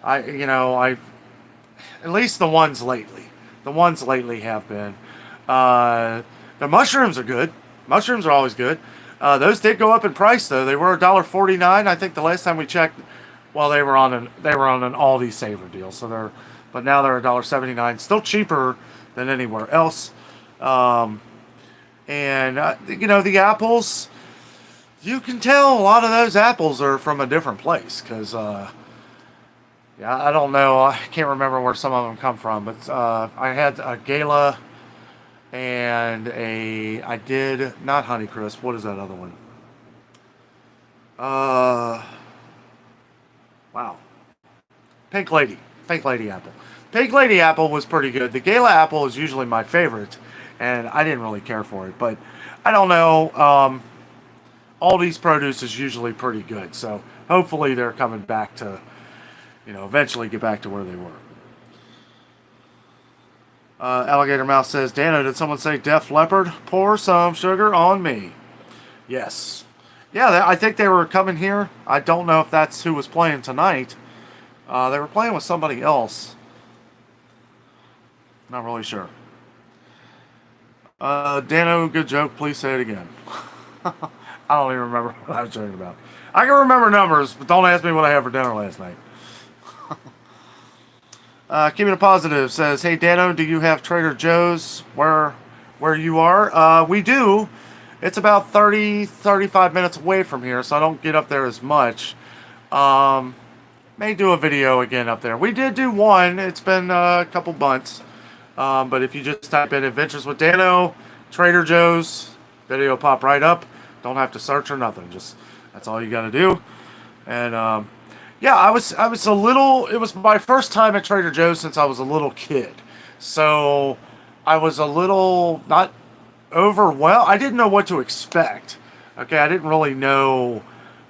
At least the ones lately. The ones lately have been. The mushrooms are good. Mushrooms are always good. Those did go up in price though. They were $1.49. I think the last time we checked. Well, they were on an Aldi Saver deal, but now they're $1.79, still cheaper than anywhere else. The apples, you can tell a lot of those apples are from a different place because Yeah, I don't know. I can't remember where some of them come from, but I had a Gala and I did, not Honeycrisp, what is that other one? Uh, wow. Pink Lady. Pink Lady Apple. Pink Lady Apple was pretty good. The Gala Apple is usually my favorite, and I didn't really care for it, but I don't know. Aldi's produce is usually pretty good, so hopefully they're coming back to, eventually get back to where they were. Alligator Mouse says, Dano, did someone say Def Leppard? Pour some sugar on me. Yes. Yeah, I think they were coming here. I don't know if that's who was playing tonight. They were playing with somebody else. Not really sure. Dano, good joke. Please say it again. I don't even remember what I was joking about. I can remember numbers, but don't ask me what I had for dinner last night. Keeping it positive says, hey Dano, do you have Trader Joe's where you are? We do. It's about 35 minutes away from here, so I don't get up there as much. May do a video again up there. We did do one. It's been a couple months. But if you just type in Adventures with Dano, Trader Joe's, video pop right up. Don't have to search or nothing. Just that's all you got to do. And yeah, I was a little. It was my first time at Trader Joe's since I was a little kid, so I was a little not overwhelmed. I didn't know what to expect. Okay, I didn't really know,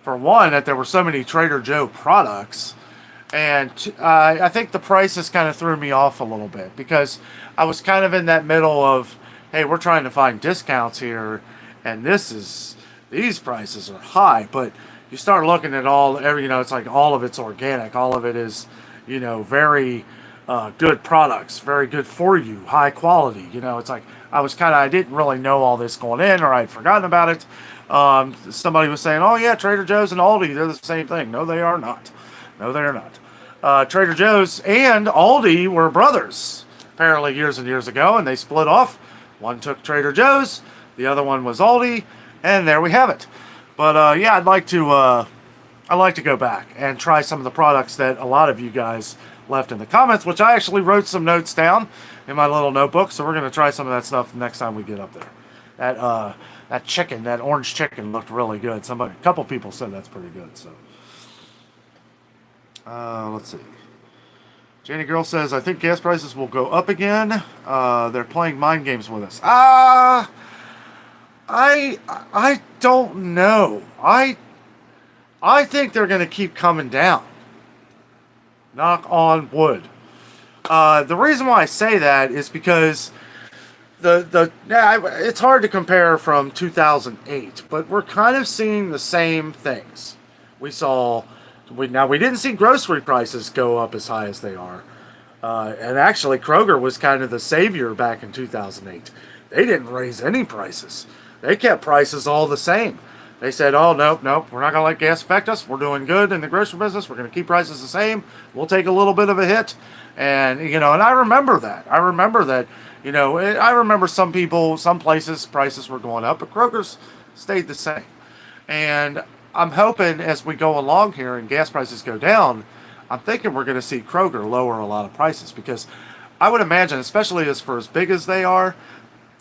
for one, that there were so many Trader Joe products, and I think the prices kind of threw me off a little bit because I was kind of in that middle of, hey, we're trying to find discounts here, and these prices are high, but you start looking at it's like all of it's organic. All of it is, very good products, very good for you, high quality. It's like I didn't really know all this going in, or I'd forgotten about it. Somebody was saying, oh yeah, Trader Joe's and Aldi, they're the same thing. No, they are not. No, they are not. Trader Joe's and Aldi were brothers, apparently years and years ago, and they split off. One took Trader Joe's, the other one was Aldi, and there we have it. But yeah, I'd like to go back and try some of the products that a lot of you guys left in the comments, which I actually wrote some notes down in my little notebook. So we're going to try some of that stuff next time we get up there. That chicken, that orange chicken, looked really good. A couple people said that's pretty good. So let's see. Janie Girl says, I think gas prices will go up again. They're playing mind games with us. I don't know. I think they're going to keep coming down. Knock on wood. The reason why I say that is because it's hard to compare from 2008, but we're kind of seeing the same things. We didn't see grocery prices go up as high as they are. And actually, Kroger was kind of the savior back in 2008. They didn't raise any prices. They kept prices all the same. They said, oh, nope, we're not going to let gas affect us. We're doing good in the grocery business. We're going to keep prices the same. We'll take a little bit of a hit. And, and I remember that. I remember some places, prices were going up, but Kroger's stayed the same. And I'm hoping as we go along here and gas prices go down, I'm thinking we're going to see Kroger lower a lot of prices because I would imagine, especially as big as they are,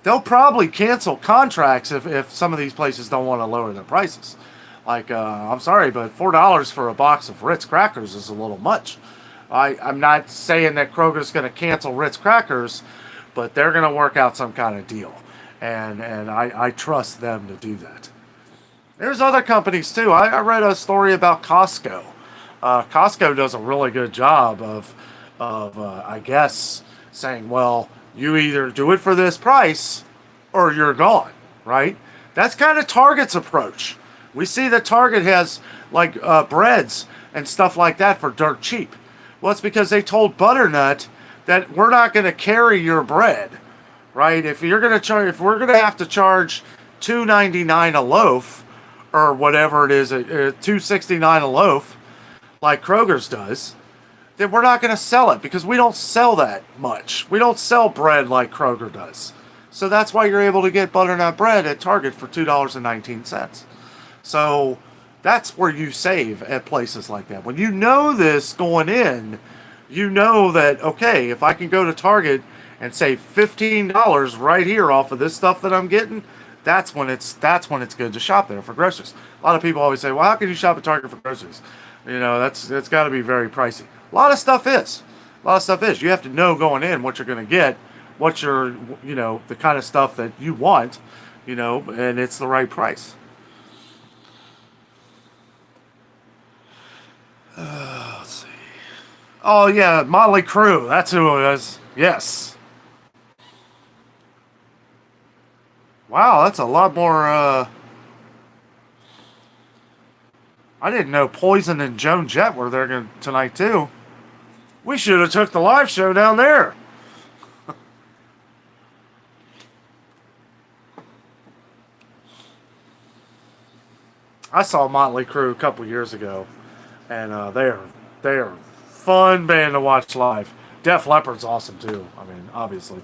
they'll probably cancel contracts if some of these places don't want to lower their prices. Like, I'm sorry, but $4 for a box of Ritz crackers is a little much. I'm not saying that Kroger's going to cancel Ritz crackers, but they're going to work out some kind of deal. And I trust them to do that. There's other companies too. I read a story about Costco. Costco does a really good job of I guess, saying, well, you either do it for this price or you're gone, right? That's kind of Target's approach. We see that Target has like breads and stuff like that for dirt cheap. Well, it's because they told Butternut that we're not going to carry your bread, right? If we're going to have to charge $2.99 a loaf or whatever it is, $2.69 a loaf, like Kroger's does, then we're not going to sell it because we don't sell that much. We don't sell bread like Kroger does. So that's why you're able to get butternut bread at Target for $2.19. So That's where you save at places like that. When you know this going in, you know that, okay, if I can go to Target and save $15 right here off of this stuff that I'm getting, that's when it's good to shop there for groceries. A lot of people always say, well, how can you shop at Target for groceries? That's got to be very pricey. A lot of stuff is. A lot of stuff is. You have to know going in what you're going to get, what you're, the kind of stuff that you want, and it's the right price. Let's see. Oh yeah, Motley Crue. That's who it was. Yes. Wow, that's a lot more. I didn't know Poison and Joan Jett were there tonight too. We should have took the live show down there. I saw Motley Crue a couple years ago, and they are fun band to watch live. Def Leppard's awesome too. I mean, obviously.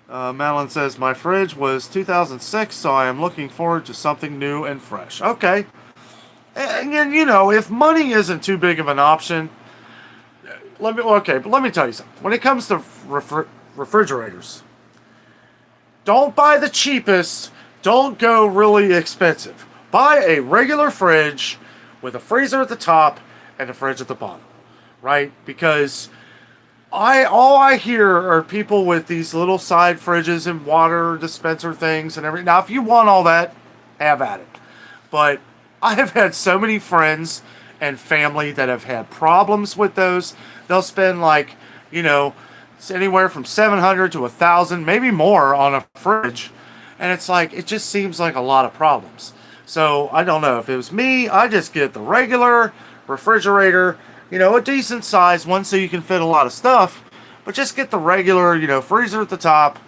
Madeline says, my fridge was 2006, so I am looking forward to something new and fresh. Okay. And if money isn't too big of an option, but let me tell you something. When it comes to refrigerators, don't buy the cheapest, don't go really expensive. Buy a regular fridge with a freezer at the top and a fridge at the bottom, right? Because all I hear are people with these little side fridges and water dispenser things and everything. Now, if you want all that, have at it. But I have had so many friends and family that have had problems with those. They'll spend anywhere from $700 to $1,000, maybe more on a fridge. And it's like, it just seems like a lot of problems. So I don't know. If it was me, I just get the regular refrigerator, a decent size one so you can fit a lot of stuff. But just get the regular, freezer at the top,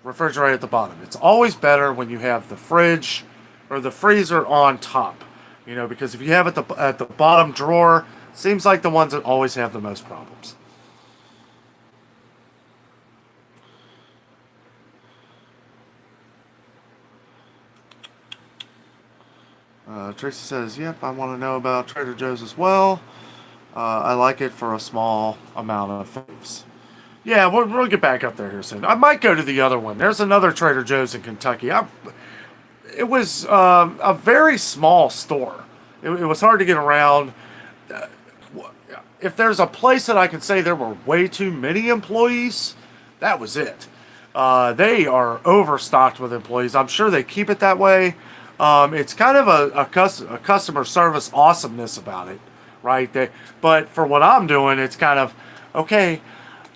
refrigerator at the bottom. It's always better when you have the fridge or the freezer on top. Because if you have it at the bottom drawer, it seems like the ones that always have the most problems. Tracy says, yep, I want to know about Trader Joe's as well. I like it for a small amount of faves. Yeah, we'll get back up there here soon. I might go to the other one. There's another Trader Joe's in Kentucky. It was a very small store. It was hard to get around. If there's a place that I can say there were way too many employees, that was it. They are overstocked with employees. I'm sure they keep it that way. It's kind of a customer service awesomeness about it, right? But for what I'm doing, it's kind of, okay,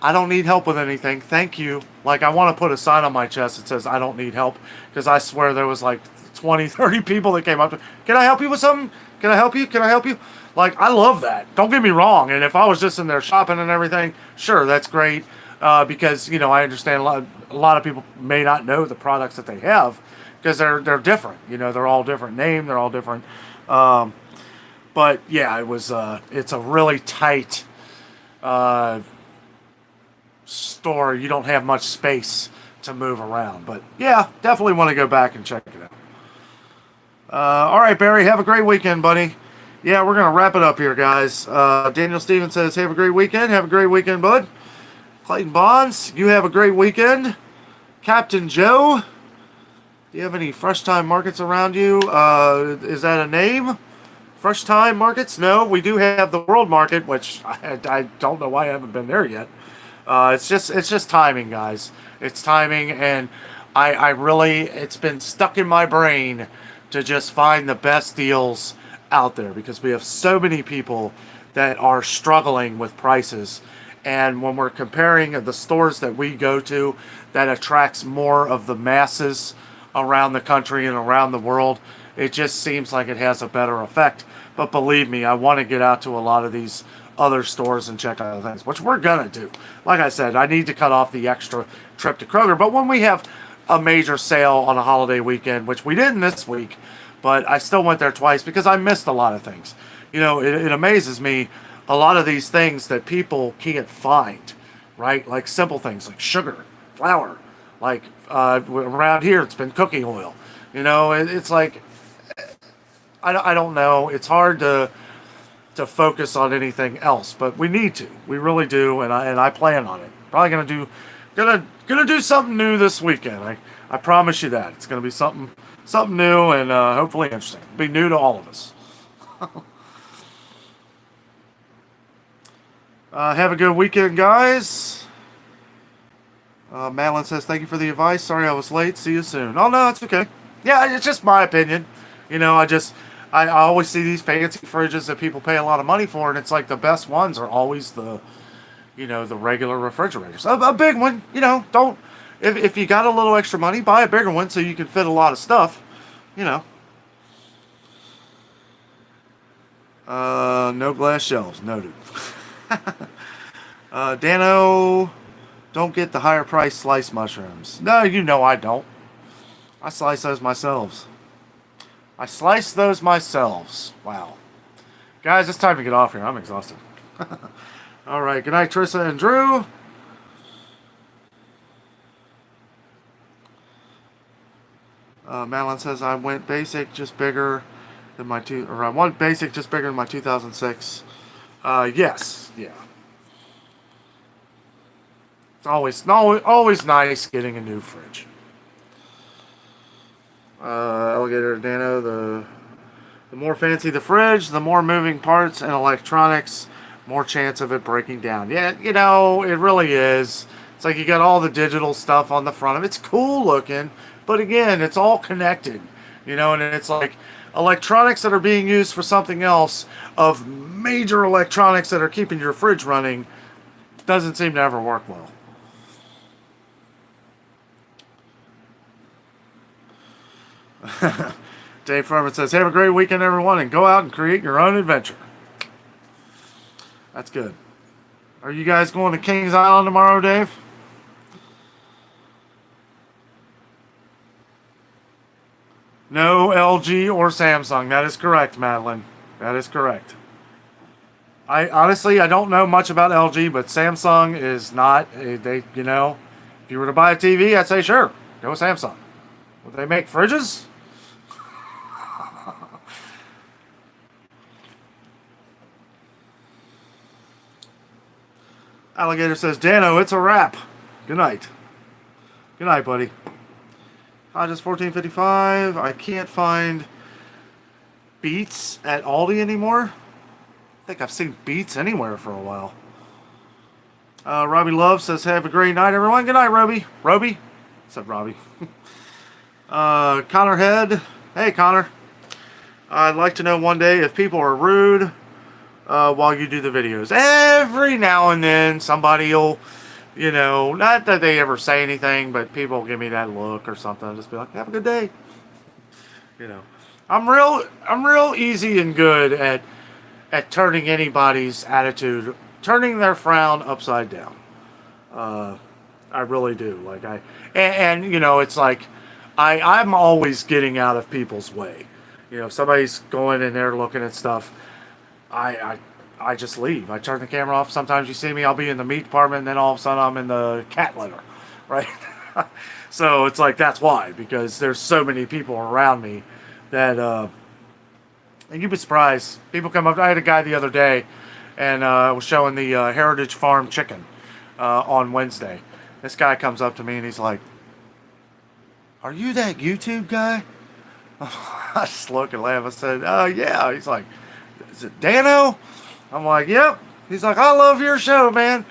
I don't need help with anything. Thank you. Like, I want to put a sign on my chest that says I don't need help, because I swear there was like 20, 30 people that came up to me. Can I help you with something? Can I help you? Can I help you? Like, I love that. Don't get me wrong. And if I was just in there shopping and everything, sure, that's great. Because, I understand a lot of people may not know the products that they have, because they're different. They're all different name. They're all different. But yeah, it's a really tight store. You don't have much space to move around. But yeah, definitely want to go back and check it out. All right, Barry, have a great weekend, buddy. Yeah, we're going to wrap it up here, guys. Daniel Stevens says, have a great weekend. Have a great weekend, bud. Clayton Bonds, you have a great weekend. Captain Joe, do you have any Fresh Time Markets around you? Is that a name? Fresh Time Markets? No, we do have the World Market, which I don't know why I haven't been there yet. It's just timing, guys. It's timing, and I really, it's been stuck in my brain to just find the best deals out there, because we have so many people that are struggling with prices. And when we're comparing the stores that we go to that attracts more of the masses around the country and around the world, it just seems like it has a better effect. But believe me, I want to get out to a lot of these other stores and check out other things, which we're going to do. Like I said, I need to cut off the extra trip to Kroger. But when we have a major sale on a holiday weekend, which we didn't this week, but I still went there twice because I missed a lot of things. It amazes me, a lot of these things that people can't find, right? Like simple things like sugar, flour. Like around here, it's been cooking oil. You know, it's like, I don't know. It's hard to focus on anything else, but we need to. We really do, and I plan on it. Probably gonna do something new this weekend. I promise you that. It's gonna be something new and hopefully interesting. Be new to all of us. Have a good weekend, guys. Madeline says, thank you for the advice. Sorry I was late. See you soon. Oh, no, it's okay. Yeah, it's just my opinion. You know, I always see these fancy fridges that people pay a lot of money for, and it's like the best ones are always the regular refrigerators. A big one, you know, if you got a little extra money, buy a bigger one so you can fit a lot of stuff, you know. No glass shelves, noted. Danno, don't get the higher price sliced mushrooms. No, you know I don't. I slice those myself. Wow. Guys, it's time to get off here. I'm exhausted. Alright, good night, Trissa and Drew. Madeline says, I went basic, just bigger than my I want basic, just bigger than my 2006. Yes, yeah. It's always nice getting a new fridge. Alligator Danno, the more fancy the fridge, the more moving parts and electronics, more chance of it breaking down. Yeah, you know, it really is. It's like you got all the digital stuff on the front of it. It's cool looking, but again, it's all connected. You know, and it's like electronics that are being used for something else of major electronics that are keeping your fridge running doesn't seem to ever work well. Dave Furman says, have a great weekend, everyone, and go out and create your own adventure. That's good. Are you guys going to Kings Island tomorrow, Dave? No LG or Samsung. That is correct, Madeline. That is correct. I honestly don't know much about LG, but Samsung is not. They, you know, if you were to buy a TV, I'd say sure, go with Samsung. Would they make fridges? Alligator says, Danno, it's a wrap. Good night. Good night, buddy. Just 14.55. I can't find Beats at Aldi anymore. I think I've seen Beats anywhere for a while. Robbie Love says, have a great night, everyone. Good night, Robbie. Robbie? Said Robbie. Connor Head. Hey, Connor. I'd like to know one day if people are rude while you do the videos. Every now and then somebody will, you know, not that they ever say anything, but people will give me that look or something. I'll just be like, have a good day. You know, I'm real easy and good at turning anybody's attitude, turning their frown upside down. I really do. Like and you know, it's like I'm always getting out of people's way. You know, if somebody's going in there looking at stuff, I just leave. I turn the camera off. Sometimes you see me, I'll be in the meat department, and then all of a sudden I'm in the cat litter, right? So it's like, that's why, because there's so many people around me that, and you'd be surprised. People come up. I had a guy the other day, and I was showing the Heritage Farm chicken on Wednesday. This guy comes up to me, and he's like, are you that YouTube guy? I just look and laugh. I said, yeah. He's like, is it Danno? I'm like, yep. He's like, I love your show, man.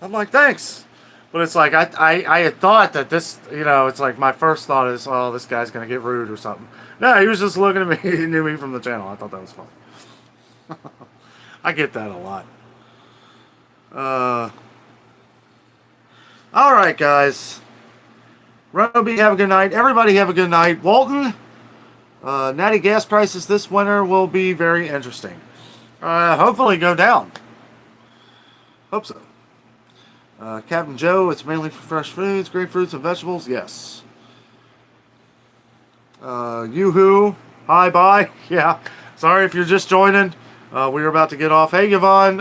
I'm like, thanks. But it's like, I had thought that this, you know, it's like my first thought is, oh, this guy's going to get rude or something. No, he was just looking at me. He knew me from the channel. I thought that was fun. I get that a lot. All right, guys. Roby, have a good night. Everybody have a good night. Walton, natty gas prices this winter will be very interesting. Hopefully go down. Hope so. Captain Joe, it's mainly for fresh foods, green fruits and vegetables. Yes. Yoo-hoo. Hi, bye. Yeah. Sorry if you're just joining. We're about to get off. Hey, Yvonne.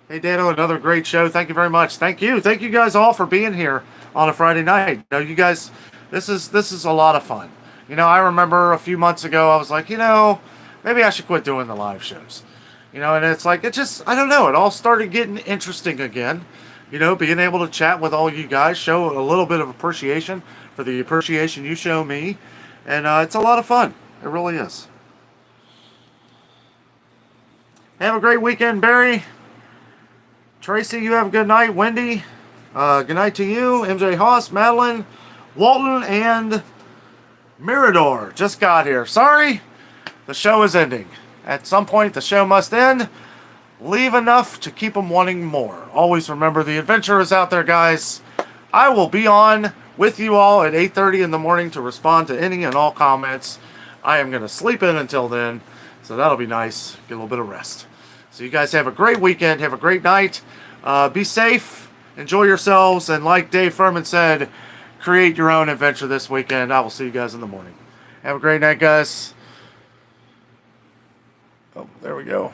Hey, Danno, another great show. Thank you very much. Thank you. Thank you guys all for being here on a Friday night. You know, you guys, This is a lot of fun. You know, I remember a few months ago I was like, you know, maybe I should quit doing the live shows. You know, and it's like, it just, I don't know, it all started getting interesting again. You know, being able to chat with all you guys, show a little bit of appreciation for the appreciation you show me. And it's a lot of fun. It really is. Have a great weekend, Barry. Tracy, you have a good night. Wendy, good night to you. MJ Haas, Madeline, Walton, and Mirador just got here. Sorry, the show is ending. At some point, the show must end. Leave enough to keep them wanting more. Always remember, the adventure is out there, guys. I will be on with you all at 8:30 in the morning to respond to any and all comments. I am going to sleep in until then, so that'll be nice. Get a little bit of rest. So you guys have a great weekend. Have a great night. Be safe. Enjoy yourselves. And like Dave Furman said, create your own adventure this weekend. I will see you guys in the morning. Have a great night, guys. Oh, there we go.